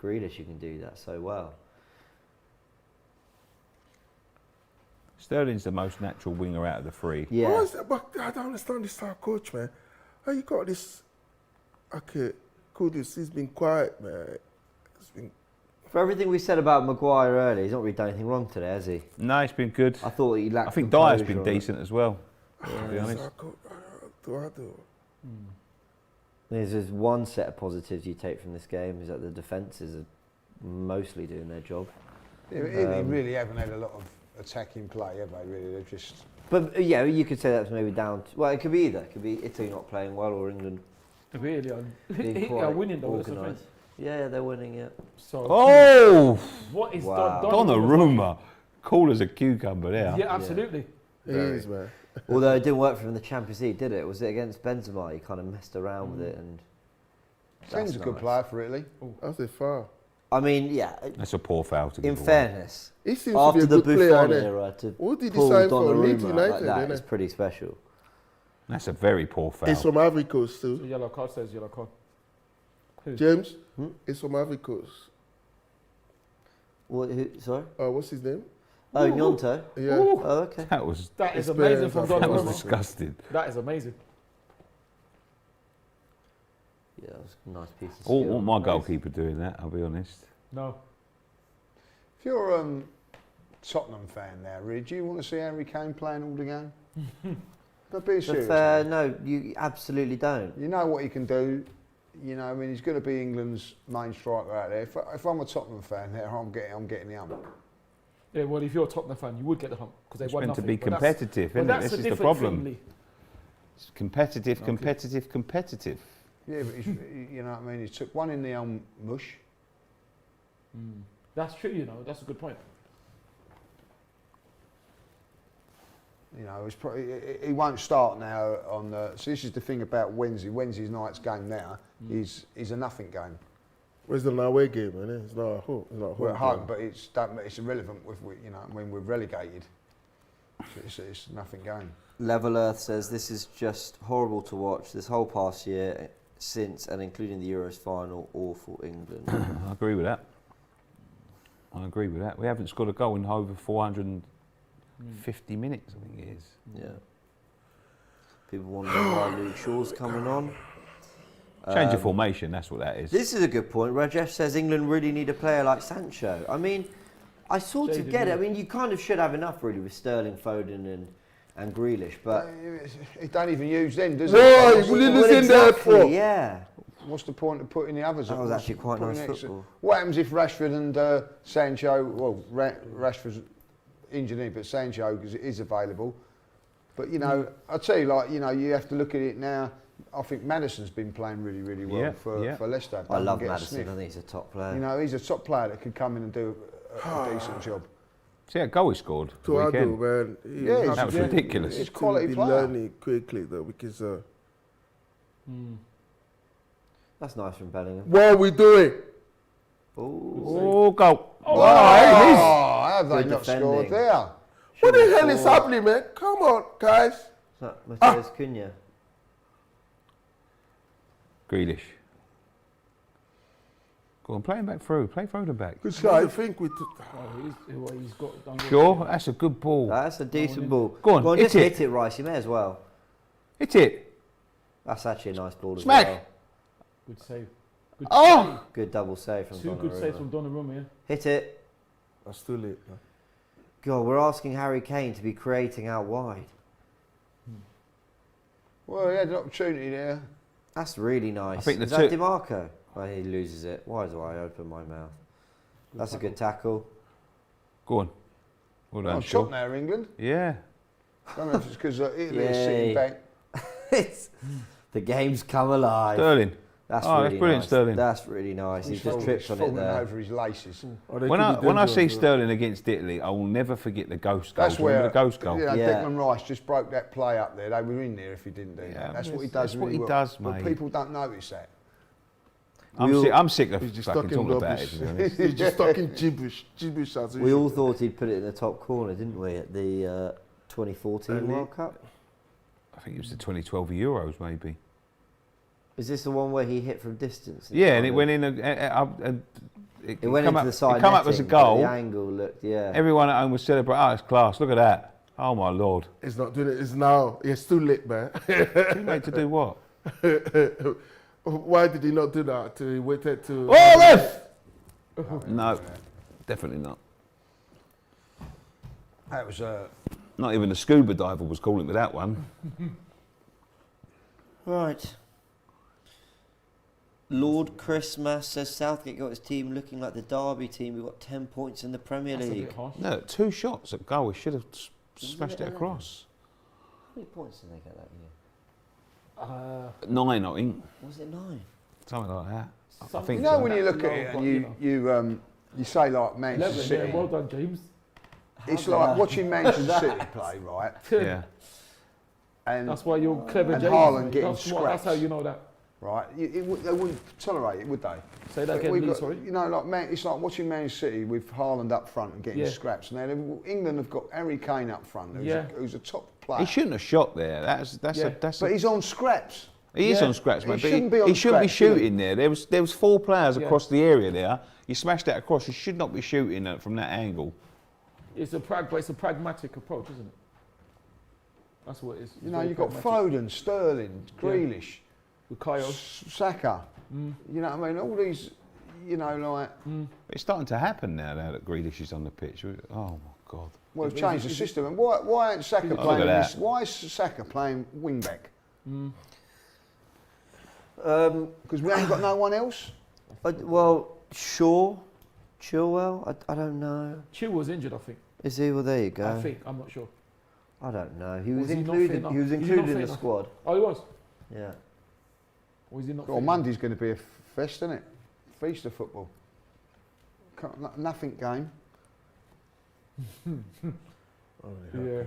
Grealish, you can do that so well. Sterling's the most natural winger out of the three. Yeah. What is that? But I don't understand this our coach, man. How you got this? Okay, Kudus, he's been quiet, man. He's been. For everything we said about Maguire earlier, he's not really done anything wrong today, has he? No, it's been good. I thought he lacked I think composure Dyer's been on it. decent as well, to be honest. Do I do? There's just one set of positives you take from this game is that the defences are mostly doing their job. Yeah, Italy really haven't had a lot of attacking play, have they? Really, they've just. But yeah, you could say that's maybe down to, well, it could be either. It could be Italy not playing well or England Really, being Italy quite are winning though. That's the thing. organised. Yeah, they're winning it. So Oh, what is Wow. Donnarumma, cool as a cucumber there. Yeah, absolutely. It is, man. Although it didn't work for him in the Champions League, did it? Was it against Benzema? He kind of messed around with it, and Ben's a good player for Italy. That's a foul. I mean, yeah. That's a poor foul to give In away. fairness, He seems to after be a the good player, Buffon innit? era, to What did he pull sign for? Leeds Donnarumma United, like that innit? is pretty special. That's a very poor foul. It's from Ivory Coast So too. yellow card says yellow card. James, it's from Ivory Coast. What? Who, sorry? What's his name? Oh, Gnonto. Yeah. Oh, okay. That was That is Experience, amazing from I think. that was Donnarumma. disgusting. That is amazing. Yeah, that was a nice piece of I skill. want my goalkeeper doing that. I'll be honest. No. If you're a Tottenham fan now, really, do you want to see Harry Kane playing all the game? But be serious. But, man. no, you absolutely don't. You know what he can do. You know, I mean, he's going to be England's main striker out there. If I'm a Tottenham fan there, I'm getting the hump. Yeah, well, if you're a Tottenham fan, you would get the hump because they It's won meant to nothing. be But that's- competitive, but isn't it? that's This a is the different problem. thing, Lee. It's competitive, competitive, competitive. Yeah, but he's, you know what I mean. He took one in the own mush. That's true, you know. That's a good point. You know, it's he won't start now on the. So this is the thing about Wednesday. Wednesday night's game now is a nothing game. Well, it's an away game, innit? It's not a home. It's not a home We're at home, game. but it's irrelevant with you know when we're relegated. It's nothing game. Level Earth says this is just horrible to watch. This whole past year, since and including the Euros final, awful England. I agree with that. I agree with that. We haven't scored a goal in over 450 minutes, I think it is. Yeah. People wondering why Luke Shaw's coming on. Change of formation, that's what that is. This is a good point. Rajesh says England really need a player like Sancho. I mean, I sort of Jaded, get it. yeah. I mean, you kind of should have enough really with Sterling, Foden, and Grealish, but He don't even use them, does he? Why? What's Will the- he listen there for? yeah. What's the point of putting the others? That up? was What's actually the quite point nice next to- football. What happens if Rashford and Sancho? Well, Rashford's injured in, but Sancho is available. But you know, I tell you, like you know, you have to look at it now. I think Maddison's been playing really, really well for Leicester. I Doesn't love get a Maddison. sniff. I think he's a top player. You know, he's a top player that could come in and do a decent job. See that goal he scored the To weekend? Ado, man. Yeah, has that was to- ridiculous. He's He's quality be player. learning quickly though, because That's nice from Bellingham. what are we doing? Oh, goal. Oh, have they Good not defending. scored there? What the hell is happening, man? Come on, guys. Is that Matheus Cunha? Grealish. Go on, play him back through. Play Foden back. Good I think we took. He's got done well. Sure, that's a good ball. That's a decent ball. Go on, hit just it. hit it, Rice. You may as well. Hit it. That's actually a nice ball as Smack. well. Good save. Good Oh! Good double save from Two good Donnarumma. saves from Donnarumma, yeah. Hit it. That's too late. Man. God, we're asking Harry Kane to be creating out wide. Well, he had an opportunity there. That's really nice. I think the Is that two- DiMarco? Oh, he loses it. Why do I open my mouth? That's a good tackle. Go on. Well done, On Shaw. top now, England. Yeah. I don't know if it's because Italy is Yay. sitting back. It's, the game's come alive. Sterling. That's Oh, really that's brilliant, nice. Sterling. That's really nice. He He's just falling- tripped he's on it falling there. over his laces. Or they When could I be when I see dangerous, Sterling against Italy, I will never forget the ghost goal. That's Do you remember where the ghost goal. You know, Yeah. Declan Rice just broke that play up there. They were in there if he didn't do Yeah, that. That's what he does. that's what really he well. does, But mate. people don't notice that. I'm sick of He's just fucking talking talking about it, rubbish. to be honest. He's just talking gibberish as We usual. all thought he'd put it in the top corner, didn't we, at the 2014 And he- World Cup? I think it was the 2012 Euros, maybe. Is this the one where he hit from distance? Yeah, and it kind went of- in. It went come into up, the side It come up as a netting, but goal. The angle looked, yeah. Everyone at home was celebrating. Oh, it's class. Look at that. Oh my lord. It's not doing it. It's now. It's too late, man. Teammate to do what? Why did he not do that? He waited to. Oh, ref! No, definitely not. That was Not even the scuba diver was calling with that one. Right. Lord Christmas says Southgate got his team looking like the Derby team. We've got 10 points in the Premier That's a League. bit harsh. No, 2 shots at goal. We should have smashed it across. How many points did they get that year? 9, I think. Was it 9? Something like that. I Something think You know, so. when you look at it but, and you say like Manchester 11, City, yeah, well done, James. it's like watching Manchester City play, right? Yeah. And That's why you're clever, and James. Haaland mate. getting That's how scraps. you know that. right, they wouldn't tolerate it, would they? Say that But again, we've Lee, got- sorry. You know, like it's like watching Man City with Haaland up front and getting Yeah. scraps. Now England have got Harry Kane up front, who's a top player. He shouldn't have shot there. That's Yeah. But he's on scraps. He is Yeah. on scratch, He mate. But shouldn't be on he shouldn't be scratch, should he? shooting there. There was 4 players Yeah. across the area there. You smashed that across. You should not be shooting it from that angle. It's a pragmatic approach, isn't it? That's what it is. You know, you've got Foden, Sterling, Grealish, Bukayo. Saka. You know what I mean? All these, you know, like. It's starting to happen now that Grealish is on the pitch. Oh my God. Well, we've changed the system. And why ain't Saka Look playing? at that. Why is Saka playing wing back? Because we ain't got no one else. Well, Chilwell, I don't know. Chill was injured, I think. Is he? Well, there you go. I think. I'm not sure. I don't know. He was Was he not included. fit enough? He was Is he not included in fit the enough? squad. Oh, he was. Yeah. Or is he not? Well, fit? Monday's going to be a fest, isn't it? Feast of football. Nothing game. Yeah.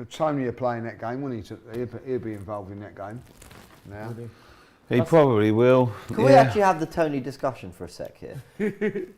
Toney are playing that game, wouldn't he? He'll be involved in that game. Now. Really. He probably will. Can we actually have the Toney discussion for a sec here? and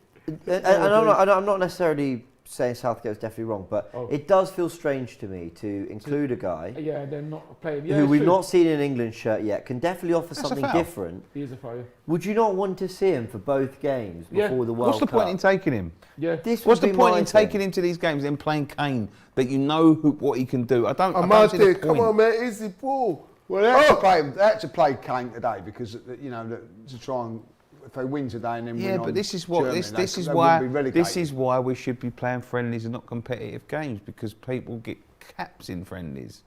I'm not necessarily saying Southgate was definitely wrong, but it does feel strange to me to include a guy Yeah, they're not playing. Yeah, who it's we've true. not seen in an England shirt yet, can definitely offer That's a something foul. different. He is a player. Would you not want to see him for both games Yeah. before the World What's the Cup? point in taking him? Yeah. This What's would the be point my in thing. taking him to these games and playing Kane that you know what he can do? I don't see the Amate, come point. on, man, easy pull. Well, they had to play Kane today because you know to try and if they win today and then Yeah, win but on this is what Germany, this is they why wouldn't be relegated. this is why we should be playing friendlies and not competitive games because people get caps in friendlies.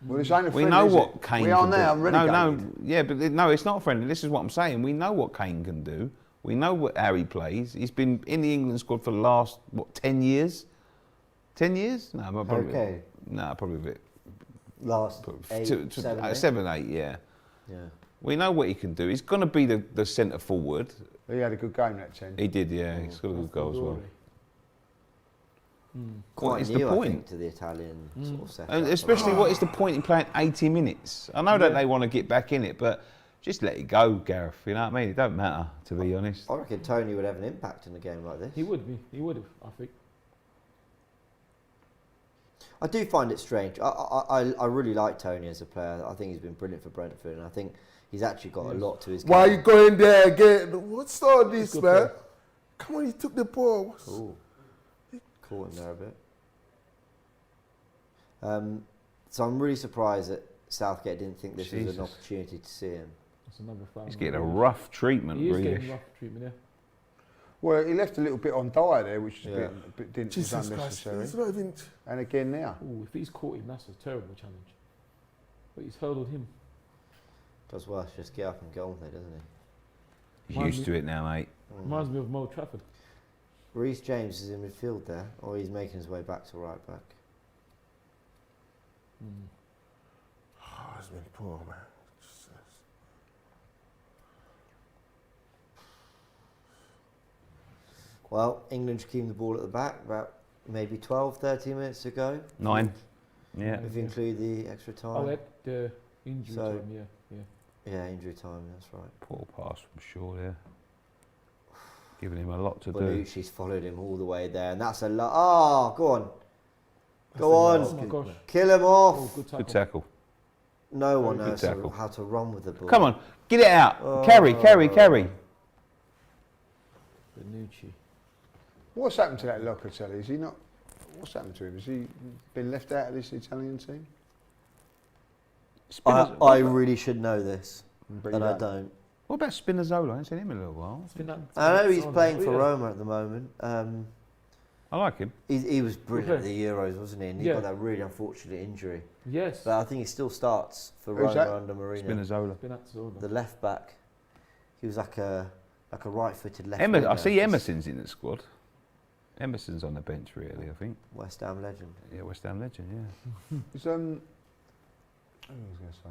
Well, this ain't a We friendly, know is what it? Kane We are can now do. relegated. Yeah, but no, it's not friendly. This is what I'm saying. We know what Kane can do. We know what Harry plays. He's been in the England squad for the last 10 years. 10 years? No, probably. Okay. No, probably a bit. Last 7, 8. Yeah. Yeah. We know what he can do. He's going to be the centre forward. He had a good game that 10. He did, yeah. He's got a good goal as well. Quite What is new, the I point? think, to the Italian sort of setup. And especially, what is the point in playing 80 minutes? I know that they want to get back in it, but just let it go, Gareth. You know what I mean? It don't matter, to be honest. I reckon Toney would have an impact in a game like this. He would be. He would have, I think. I do find it strange. I really like Toney as a player. I think he's been brilliant for Brentford, and I think he's actually got a lot to his game. Why are you going there again? What's all this, good man? player. Come on, you took the ball. Cool. Caught him there a bit. So I'm really surprised that Southgate didn't think this was Jesus. an opportunity to see him. That's another foul. He's getting a rough treatment, He is really. getting rough treatment, yeah. Well, he left a little bit on Dyer there, which is Yeah. a bit was Jesus Christ, unnecessary. he's not even... And again now. Ooh, if he's caught him, that's a terrible challenge. But he's hurdled him. Does worse, just get up and get on with it, doesn't he? He's Reminds used me- to it now, mate. Reminds me of Mo Trafford. Reece James is in midfield there, or he's making his way back to right back. Oh, it's been poor, man. Jesus. Well, England keeping the ball at the back about maybe 12, 13 minutes ago. 9. Yeah. If you include the extra time. Oh, that the injury So- time, yeah. Yeah, injury time, that's right. Poor pass from Shaw there. Giving him a lot to do. Bonucci's followed him all the way there, and that's a lot. Oh, go on. Go on. Oh my gosh. Kill him Oh, off. good tackle. Good tackle. No one Good knows tackle. how to run with the ball. Come on, get it out. Oh. Carry. Bonucci. What's happened to that Locatelli? Is he not? What's happened to him? Has he been left out of this Italian team? I really should know this, But and you I don't. What about Spinazzola? I haven't seen him in a little while. It's been that- I know he's Oh, playing for yeah. Roma at the moment. I like him. He was brilliant at Okay. the Euros, wasn't he? And he Yeah. got that really unfortunate injury. Yes. But I think he still starts for Who's Roma that? under Mourinho. Spinazzola. Spinazzola. The left back. He was like a right-footed left. I winger. see Emerson's in the squad. Emerson's on the bench, really, I think. West Ham legend. Yeah, West Ham legend, yeah. It's, I was going to say.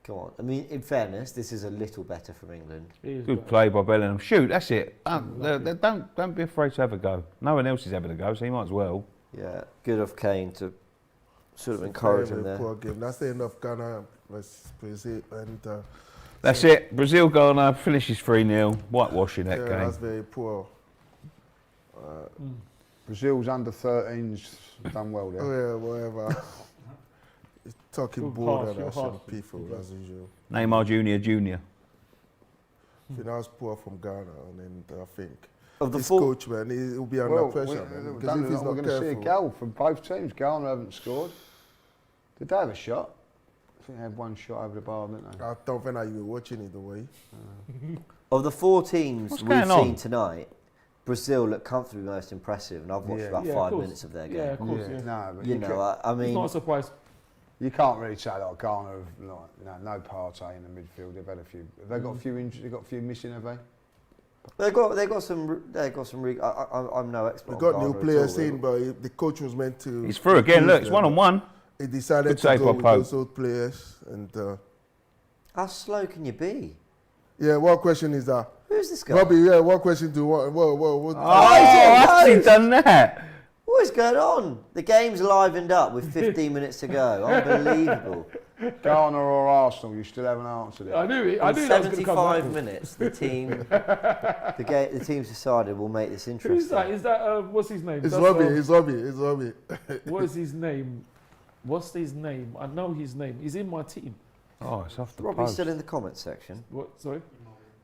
Come on. I mean, in fairness, this is a little better from England. He is Good better. play by Bellingham. Shoot, that's it. Don't be afraid to have a go. No one else is having a go, so he might as well. Yeah, good of Kane to sort of encourage him Very there. poor game. That's enough Ghana versus Brazil. And That's it. Brazil Ghana finishes 3-0. Whitewashing that yeah, game. that's very poor. Brazil's under 13s done well there. Oh yeah, whatever. It's talking You're border harsh, and you're people as usual. Neymar Jr. I think that was poor from Ghana, and then I think Of the this four, coach, man, he'll be under pressure, man. Because if he's we're not going to see a careful, goal from both teams. Ghana haven't scored. Did they have a shot? I think they had one shot over the bar, didn't they? I don't think that you were watching it the way. of the four teams What's we've going on? seen tonight, Brazil look comfortably most impressive, and I've watched Yeah. about Yeah, of 5 course. minutes of their game. Yeah, of course, yeah. No, but You you, know, I It's mean, not a surprise. you can't really say like Ghana have no Partey in the midfield. They've had a few. Have they got a few injuries? They've got a few missing, have they? they got some. I'm no expert. We on got Ghana new at players all. in, but the coach was meant to. He's through again. Look, it's improve them. 1-on-1. He decided Good to save go by with Pope. those old players, and How slow can you be? yeah. What question is that, Who's this guy? Robbie? Yeah, what question do you want? What? How's he done that? What is going on? The game's livened up with 15 minutes to go. Unbelievable. Ghana or Arsenal? You still haven't answered it. I knew it. I In knew that was going to come. 75 minutes, the team's decided we'll make this interesting. Who's that? Is that what's his name? It's That's, Robbie. It's Robbie. It's Robbie. What is his name? What's his name? I know his name. He's in my team. Oh, it's off the Robbie's post. still in the comments section. What? Sorry.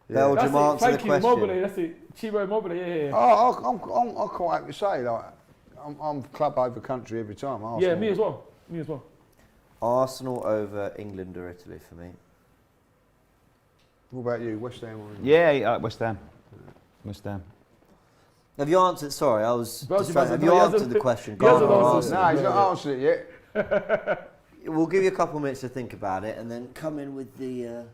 Belgium That's it. answer the Thank you, question. Mobley. That's it. Chibo Mobley. Yeah. Oh, I'm quite happy to say, like, I'm club over country every time. Arsenal. Yeah, me as well. Me as well. Arsenal over England or Italy for me. What about you, West Ham? Or Yeah, West Ham. West Ham. Have you answered? Sorry, I was. Belgium distracted. hasn't- Have you he hasn't- answered the question? he hasn't Ghana or answered. Arsenal? No, he's not answered it yet. We'll give you a couple of minutes to think about it, and then come in with the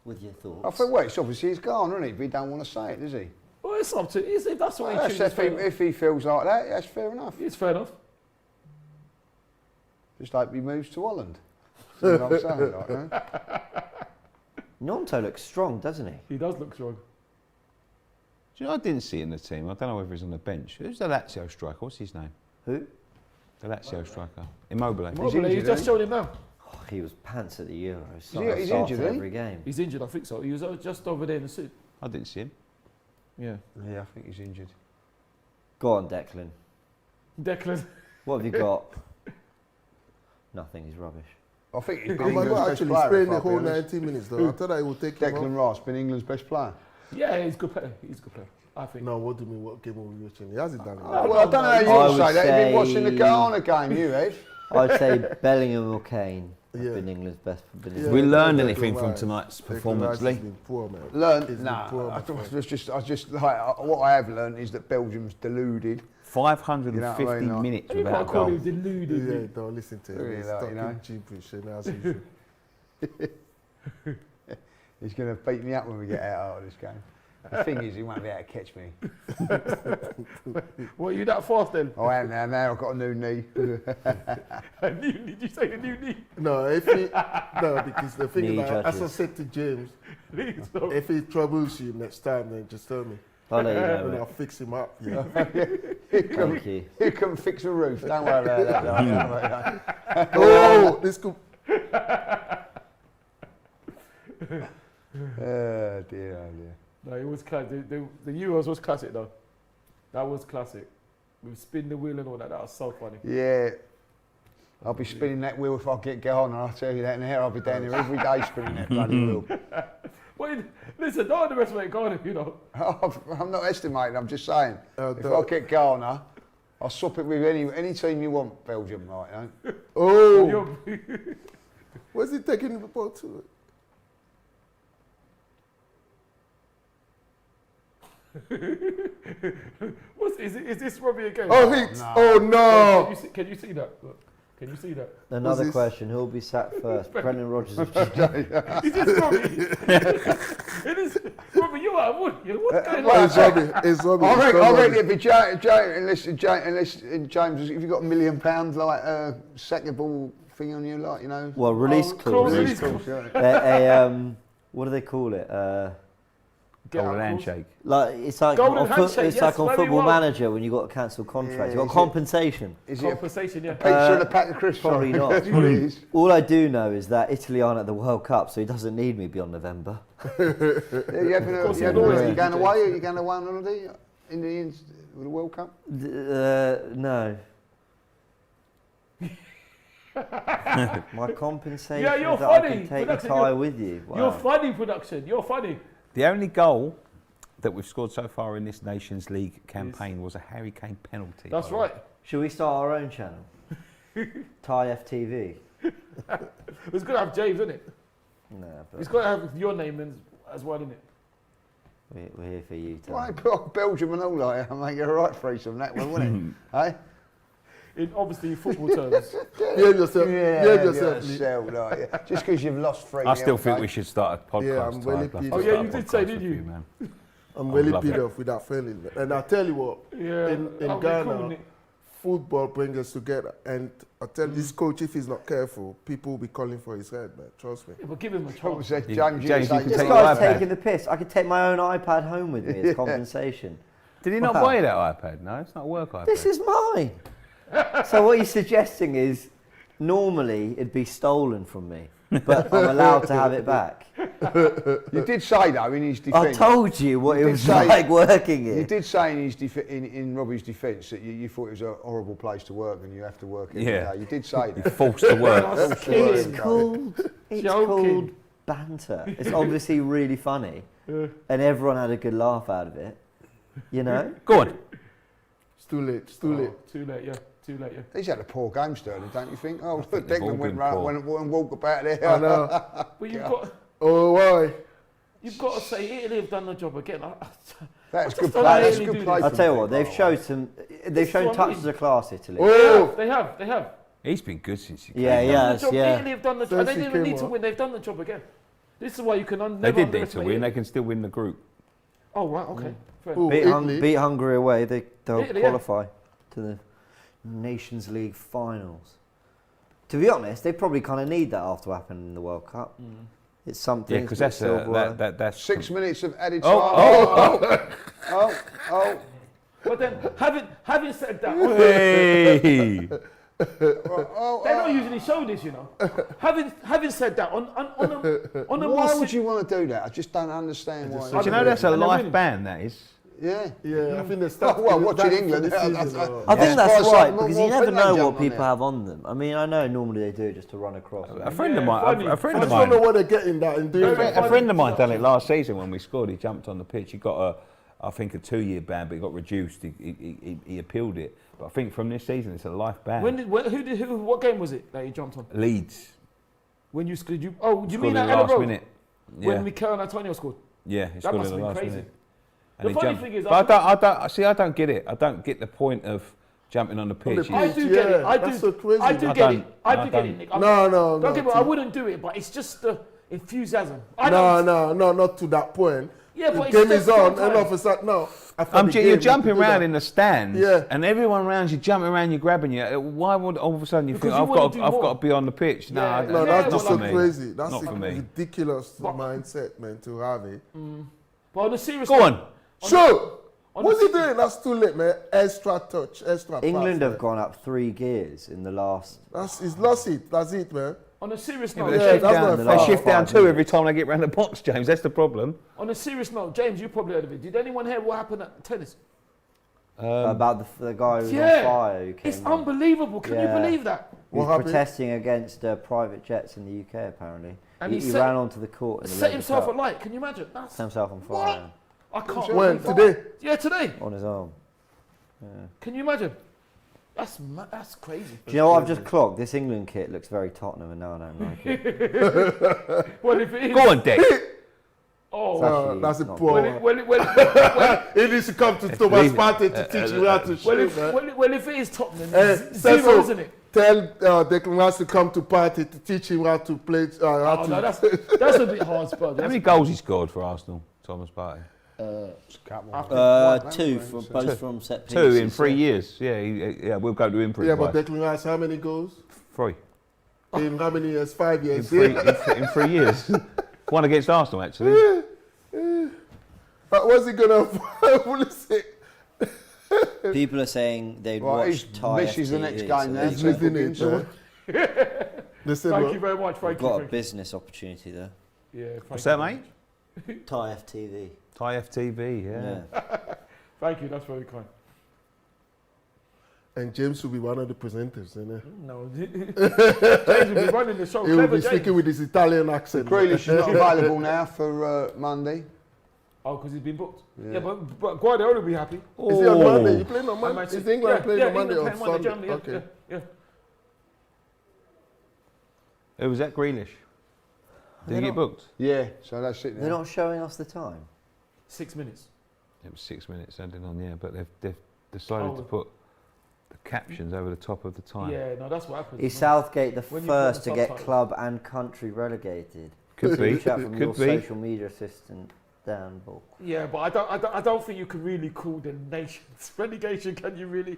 with your I thoughts. think, well, it's obviously he's gone, isn't he? But he don't want to say it, does he? Well, it's up to. If that's what he Well, chooses. if he feels like that, that's fair enough. It's fair enough. Just hope he moves to Holland. See what I'm saying, like, eh? Nonto looks strong, doesn't he? He does look strong. Do you know, I didn't see it in the team. I don't know whether he's on the bench. Who's the Lazio striker? What's his name? Who? The Lazio striker. Immobile. Mobley, injured, he's just isn't showed him now. Oh, he was pants at the Euros. He's Started injured, isn't he? every game. He's injured, I think so. He was just over there in the suit. I didn't see him. Yeah. Yeah, I think he's injured. Go on, Declan. Declan. What have you got? Nothing. He's rubbish. I think he's been Oh my England's God! best Actually, player. playing if the I'll be whole honest. 90 minutes though. I thought I would take him Declan off. Rice been England's best player. Yeah, he's a good player. He's a good player. I think. No, what do you mean? What game are we watching? He hasn't done it. Well, I don't know how you I would would say that. You've been watching the say- Ghana game, you, Ed. I'd say Bellingham or Kane have Yeah. been England's best. Been Yeah. his we learned Declan anything from Rice. tonight's Declan performance, Rice Lee? has been poor, man. Learned? He's been Nah, poor, I my friend. just like what I have learned is that Belgium's deluded. 550 You know what I mean, like- minutes You without can't a call goal. him deluded. Yeah, don't listen to him. Really, He's like, talking you know. gibberish, and as usual. He's going to beat me up when we get out of this game. The thing is, he won't be able to catch me. What, you that fast then? I am now. Now I've got a new knee. A new knee? Did you say a new knee? No, because the thing Knee is, like, as I judges. said to James, So- if he troubles you next time, then just tell me, I'll let you know. and mate. I'll fix him up. Yeah. Thank you. You can fix a roof. Don't worry about that. Don't worry about that. Oh, this could. Oh dear, oh dear. No, it was classic. The Euros was classic though. That was classic. We spin the wheel and all that. That was so funny. Yeah. I'll be spinning that wheel if I get going, I'll tell you that now. I'll be down here every day spinning that bloody wheel. Wait, listen, don't underestimate Ghana, you know. I'm not estimating, I'm just saying. If I don't- get Ghana, I'll swap it with any team you want, Belgium, right? You know? Oh, You're- where's he taking the ball to? Is this Robbie again? Oh, he. No. Oh no! Can you see that? Look. Can you see that? Another this? question: who'll be sacked first? Brendan Rodgers. Is this Robbie? It is. Robbie, you are. What's going on? It's Robbie. It's Robbie. I It's reckon Robbie. it'd be unless James, if you've got £1 million, like sackable thing on you, like, you know. Well, release clause. Release clause. What do they call it? Get out, Golden clause. handshake. Like it's like Golden on handshake, it's yes, like on very Football well. Manager when you got to cancel contracts. Yeah, you got is it- compensation. Is it a Compensation, yeah. pizza and a pack of crisps? Probably not. That's what it is. All I do know is that Italy aren't at the World Cup, so he doesn't need me beyond November. Yeah, you course, going he'll always need going you, away? Are you going away on holiday in the World Cup? No. My compensation Yeah, you're is that I funny. can take the Production, tie you're- with you. Wow. You're funny, production. You're funny. The only goal that we've scored so far in this Nations League campaign was a Harry Kane penalty. That's by the way. right. Should we start our own channel? Tie FTV. It's good to have James, isn't it? No, It's but got to have your name as well, isn't it? we're here for you, Tom. Why put on Belgium and all like that? I'll make it a right threesome, that one, wouldn't it? Hey? In obviously football terms. Behave yourself. Behave yourself, Lee. yourself, like, yeah. Just because you've lost 3 I still think we should start a podcast. Yeah, I'm really I'd love to pleased. Oh, yeah, start you a did say, podcast didn't with you? man. I'm I really love peed it. off with that feeling. And I tell you what, Yeah. in I'll be Ghana, cool with it. football brings us together. And I tell this coach, if he's not careful, people will be calling for his head, man. Trust me. Yeah, but give him a What chance. was that, You- James? James, you say- can This take guy's your iPad. taking the piss. I could take my own iPad home with me as compensation. Did he not Wow. buy you that iPad? No, it's not a work iPad. This is mine. So what he's suggesting is, normally it'd be stolen from me, but I'm allowed to have it back. You did say, though, in his I defence. told you what You it did was say- like working You here. did say in his in Robbie's defence that you thought it was a horrible place to work and you have to work every Yeah. day. You did say You're that. forced to work. It's Yeah. called Joking. banter. It's obviously really funny, Yeah. and everyone had a good laugh out of it. You know. Go on. It's too late. It's too late. Oh, too late, yeah. Too late, yeah. He's had a poor game, Sterling, don't you think? Oh, think they've all Declan went been round, poor. went walk about there. I know. But Oh, why? you've got to say Italy have done the job again. That's I good just play. don't know That's how good they do play. this. I'll from tell you them. what, they've shown what I touches mean. of class, Italy. Oh, They have. He's been good since he Yeah, came. yeah. Done the Yes, job. yeah. Italy have done the job. And they Since he didn't even came need to up. win. They've done the job again. This is why you can They never did need to underestimate win. it. They can still win the group. Oh, right, okay. Fair. Ooh, Italy. Beat Hungary away. They'll Italy, yeah. qualify to the Nations League finals. To be honest, they probably kind of need that after what happened in the World Cup. It's something. Yeah, because that's that's 6 minutes of added time. Oh, Oh. But then, having said that, Hey. they don't usually show this, you know. having said that, on a Why more would you want to do that? I just don't understand why. Do you know that's a And they're live winning. band, that is? Yeah. Yeah, I think they start. Well, watching that England, for this that's- season, that's- I think Yeah. that's Surprised right some because more you never Finland know jump what on people there. have on them. I mean, I know normally they do it just to run across. A friend of Yeah, mine, funny. a friend I of just don't know mine, what they're getting that and doing. Very that. a friend of mine done it last season when we scored. He jumped on the pitch. He got I think a 2-year ban, but he got reduced. He appealed it. But I think from this season, it's a live ban. What game was it that you jumped on? Leeds. When you scored, you Scored mean in the at Ella last Road? minute. Yeah, When Mikel and Antonio scored? yeah, he That scored must in the have been last crazy. minute. The he funny jumped. thing is, But I don't. See, I don't get it. I don't get the point of jumping on the pitch. pitch. I do get it. I That's do. so crazy. I do I get don't. it. I No, do I get it, don't. Nick. No, Don't get me wrong, I wouldn't do it, but it's just the enthusiasm. I No, don't. not to that point. Yeah, The but it's game just is on, sometimes. and all of a sudden, no. after the You're game, jumping you do around that. in the stands, Yeah. and everyone around you jumping around, you grabbing you. Why would all of a sudden you Because think you I've wanna got do I've more. got to be on the pitch? Yeah. No, No, Yeah, that's well, just I so mean, crazy. That's not a for me. ridiculous But- mindset, man, to have it. But on a serious Go note, on. So, on what's the- he doing? That's too late, man. Extra touch, extra England pass, have gone up 3 gears in the last. He's lost it. That's it, man. On a serious Yeah, note, but they Yeah, shift that's down, not they foul. shift down 5 two every minutes. time they get round the box, James. That's the problem. on a serious note, James, you probably heard of it. Did anyone hear what happened at tennis? About the guy who's Yeah. on fire who came It's in. unbelievable. Can you Yeah. believe that? He What was happened? protesting against private jets in the UK, apparently. And he he set- ran onto the court in the Set Labour himself Cup. alight. Can you imagine? That's, Set himself on What? fire I can't. When? believe Today? that. Yeah, today. on his arm. Can you imagine? That's crazy. Do you know what I've just clocked? This England kit looks very Tottenham, and now I don't like it. Well, if it is. Go on, Dick. Oh. Actually, That's a not poor. He needs to come to Thomas Partey to teach you how to Well, shoot, if, man. well, if it is Tottenham, Hey, it's zero, Cecil, isn't it? Tell Declan Rice to come to party to teach him how to play. How to No, that's a bit hard, Spurs. How many goals he scored for Arsenal, Thomas Partey? Two, from, both from set pieces. 2 in 3 years. Yeah, we'll go to him pretty yeah, but Declan Rice, how many goals? 3. In how many years? 5 In years. 3, in 3 years. One against Arsenal, actually. What's he gonna? What is it? People are saying they'd watch Thai This is the next FTV, game so now. He's missing it. Listen, Thank you very much. We've got a business opportunity there. Yeah, What's that, mate? Thai FTV. Thai FTV, yeah. Thank you, that's very kind. And James will be one of the presenters, isn't it? No, James will be running the show. He will Clever be James. speaking with his Italian accent. Grealish is not available now for Monday. Oh, because he's been booked. Yeah, but Guardiola will be happy. Is he on Monday? You playing on I Monday? might Is say- England playing on Monday England or playing Sunday? Monday, Okay. yeah. Who was that, Grealish? Did he get booked? Yeah, so that's it They're now. not showing us the time. 6 minutes. It was 6 minutes ending on, yeah, but they've decided to put the captions over the top of the time. Yeah, no, that's what happens. Is Southgate the When you first put to the get subtitles. club and country relegated? Could be, Chat from your could be. social media assistant, Dan Bull. Yeah, but I don't think you can really call the nations relegation. Can you really?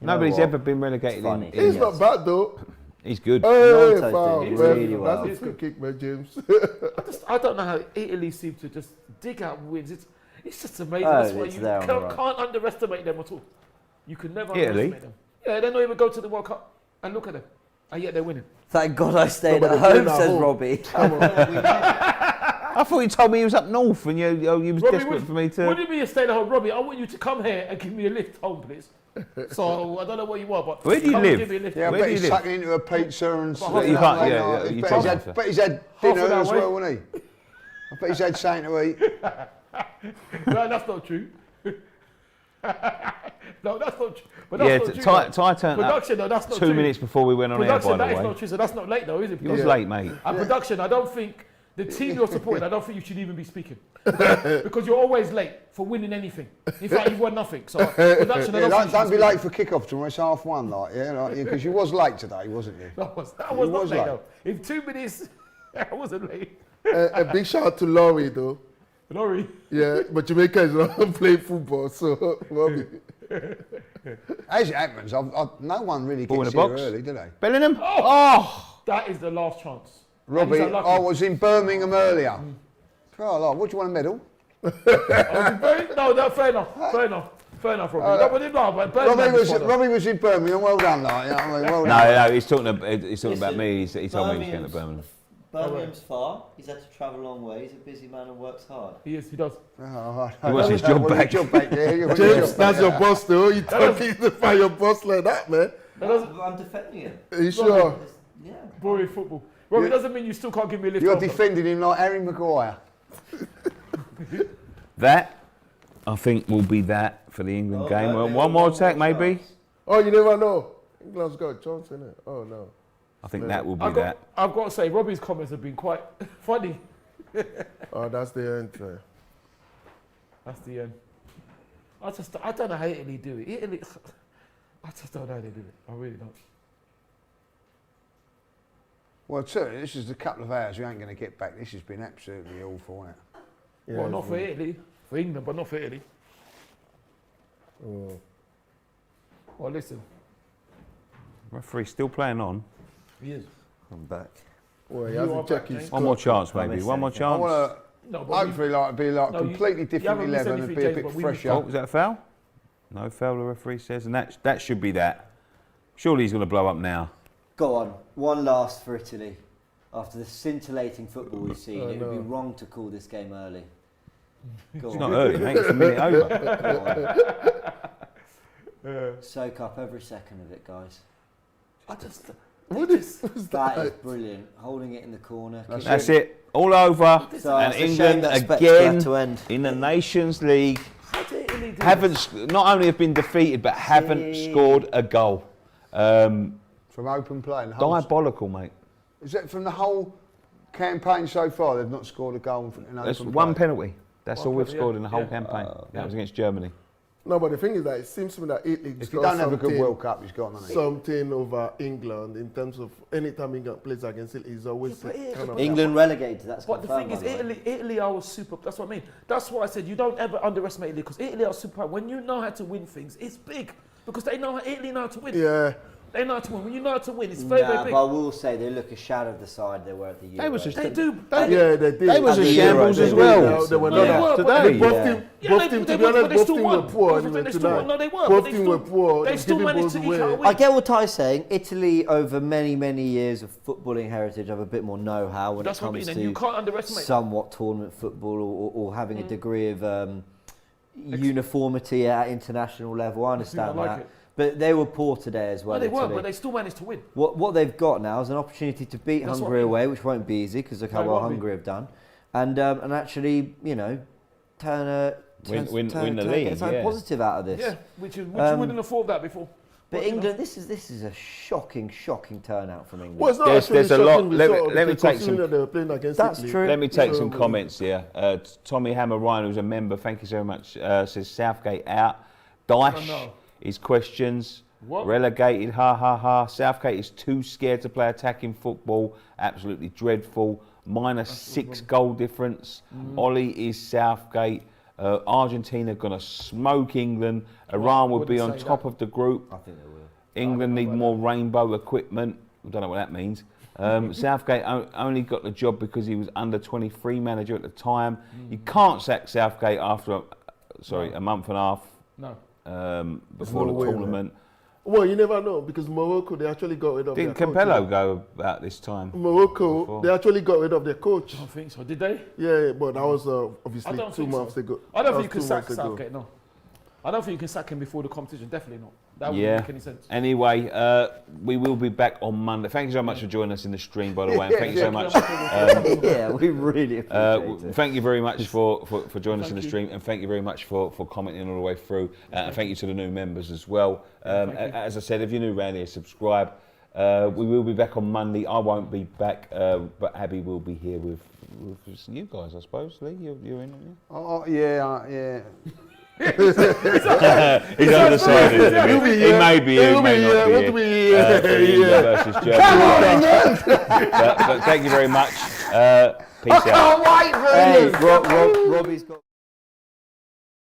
Nobody's what? ever been relegated funny. in. He's Yes. not bad though. He's good. Hey, Nanto's foul. doing Ref, really well. That's a free kick, man, James. I don't know how Italy seems to just dig out wins. It's just amazing. Oh, That's why it's you there on the right. can't underestimate them at all. You can never Italy? underestimate them. Yeah, they don't even go to the World Cup and look at them, and yet they're winning. Thank God I stayed but at they're playing home, at says home. Robbie. I thought you told me he was up north and you was Robbie, desperate for me What to... do you mean you stay at home, Robbie? I want you to come here and give me a lift home, please. So I don't know what you want, but Where do you come and live? give me a lift. Yeah, I Where bet do you he's live? tucking into a pizza and But sitting you down can't- late yeah, night. yeah, you bet can't he's answer. bet he's had Half dinner an hour as away. well, wouldn't he? I bet he's had something to eat. No, that's not true. No, that's not true. But that's Yeah, not true. Ty turned up Production, no, that's not 2 true. minutes before we went on air, Production, by that the is way. not true. So that's not late, though, is it? It was Yeah. late, mate. And production, I don't think the team you're supporting, I don't think you should even be speaking. Because you're always late for winning anything. In fact, you've won nothing. So production, I Yeah, don't think don't you be should late for kick-off tomorrow. It's 1:30, like because you was late today, wasn't you? That was You not was late, late. though. In 2 minutes, I wasn't late. A big shout out to Laurie though. Laurie. Yeah, but Jamaica is not playing football, so Robbie. As it happens, no one really Ball in gets the here box. early, do they? Bellingham? Oh! That is the last chance. Robbie, And he's unlucky. I was in Birmingham earlier. Oh, like, what do you want a medal? No, fair enough. Fair enough, Robbie. No, but Robbie was in Birmingham. Well done, like, you know what I mean? Well done. No, he's talking about me. He told me he was going to Birmingham. Birmingham's far. He's had to travel a long way. He's a busy man and works hard. He is, he does. Oh, He wants his job back. Job back, yeah. You want your James, job that's back, your yeah. boss though. You talking to find your boss like that, man. I'm defending him. Are you sure? Yeah. Boring football. Robbie, doesn't mean you still can't give me a lift. You're home, though. defending him like Harry Maguire. That, I think, will be that for the England game. Well, one more attack, maybe. Oh, you never know. England's got a chance in it. Oh no. I think that will be that. I've got to say, Robbie's comments have been quite funny. Oh, that's the end. That's the end. I don't know how Italy do it. Italy, I just don't know how they do it. I really don't. Well, certainly, this is a couple of hours we ain't going to get back. This has been absolutely awful, hasn't it? Well, not for Italy. For England, but not for Italy. Oh. Well, listen. Referee still playing on. He is. I'm back. Well, he You hasn't are checked back, his James. One more chance, maybe. missed One more anything. I chance. want No, to but hopefully like be like No, you- completely different haven't missed 11 and anything, be a James, bit but we- fresher. Oh, was that a foul? No foul, the referee says, and that should be that. Surely he's going to blow up now. Go on. One last for Italy. After the scintillating football we've seen, Oh, it would be no. wrong to call this game early. Go It's on. not early, mate. It's a minute over. Go on. Soak up every second of it, guys. I just. What is That is that? brilliant. Holding it in the corner. That's it. All over. So And it's a shame England that spectacle had again to end. in the Nations League How did Italy do haven't not only have been defeated but haven't scored a goal. From open play. And Diabolical, mate. is that from the whole campaign so far? They've not scored a goal in open That's play. one penalty. That's One all we've penalty, scored in the whole yeah. campaign. That was against Germany. No, but the thing is that it seems to me that Italy If you don't have a good World Cup, he's got money. something over England in terms of anytime England plays against Italy, he's always kind of England relegated. That's But the thing confirmed, is, by the way. Italy are super. That's what I mean. That's why I said you don't ever underestimate Italy because Italy are super. When you know how to win things, it's big because Italy know how to win. Yeah. They know how to win. When you know how to win, it's very, Nah, very big. but I will say they look a shadow of the side they were at the Euro. They was a They do. Yeah, they did. They was At a the shambles Euros, as they well. did. They were Yeah. not They were, today. Both Yeah. team, Yeah, both they- team, they to be were, but honest, they both still team won. were poor Both of them, anyway they still won. tonight. No, they were, but Both they team still- were poor. they They're still giving managed balls to eke away. out a win. I get what Ty's saying. Italy, over many, many years of footballing heritage, have a bit more know-how when That's it what I comes mean. to And you can't underestimate. somewhat tournament football or having a degree of uniformity at international level. I understand like that. it. But they were poor today as No, well. they were, Italy. but they still managed to win. What they've got now is an opportunity to beat That's Hungary what- away, which won't be easy because look how No, it well won't be. Hungary have done, and actually, you know, turn Win the get league, something yeah. positive out of this. Yeah, which you wouldn't afford that before. But Well, you know. England, this is a shocking turnout from England. Well, it's not There's- actually there's a shocking lot- let me- result let me because take considering some- that they were playing against That's Italy. true. Let me take So, some comments here. Tommy Hammer Ryan, who's a member, thank you so much, says Southgate out. Dyche, Oh, no. his questions. What? Relegated, ha ha ha. Southgate is too scared to play attacking football. Absolutely dreadful. -6 goal difference. Ollie is Southgate. Argentina going to smoke England. Iran will be wouldn't on say top that. of the group. I think they will. England need more rainbow equipment. I don't know what that means. Southgate only got the job because he was under 23 manager at the time. You can't sack Southgate after, a month and a half No. before no the way, man. tournament. Well, you never know because Morocco, they actually got rid of Didn't their coach. Capello go about this time? Morocco, Before? they actually got rid of their coach. I don't think so. Did they? Yeah, but that was I obviously don't 2 think so. months ago. I don't That think you can was 2 sack months ago. Southgate, no. I don't think you can sack him before the competition, definitely not. That Yeah. wouldn't make any sense. Anyway, we will be back on Monday. Thank you so much for joining us in the stream, by the way. And thank you so much. Yeah, we really appreciate it. Thank you very much for joining us in the stream, and thank you very much for commenting all the way through. And thank you to the new members as well. As I said, if you're new around here, subscribe. We will be back on Monday. I won't be back, but Abby will be here with you guys, I suppose. Lee, you're in, aren't you? Oh, yeah. He's undecided. He'll be He here. may be here, He'll he may be not here. be We'll here. be here. For England versus Germany. But thank you very much. Peace out. Can't wait for Hey, England. Robbie's got.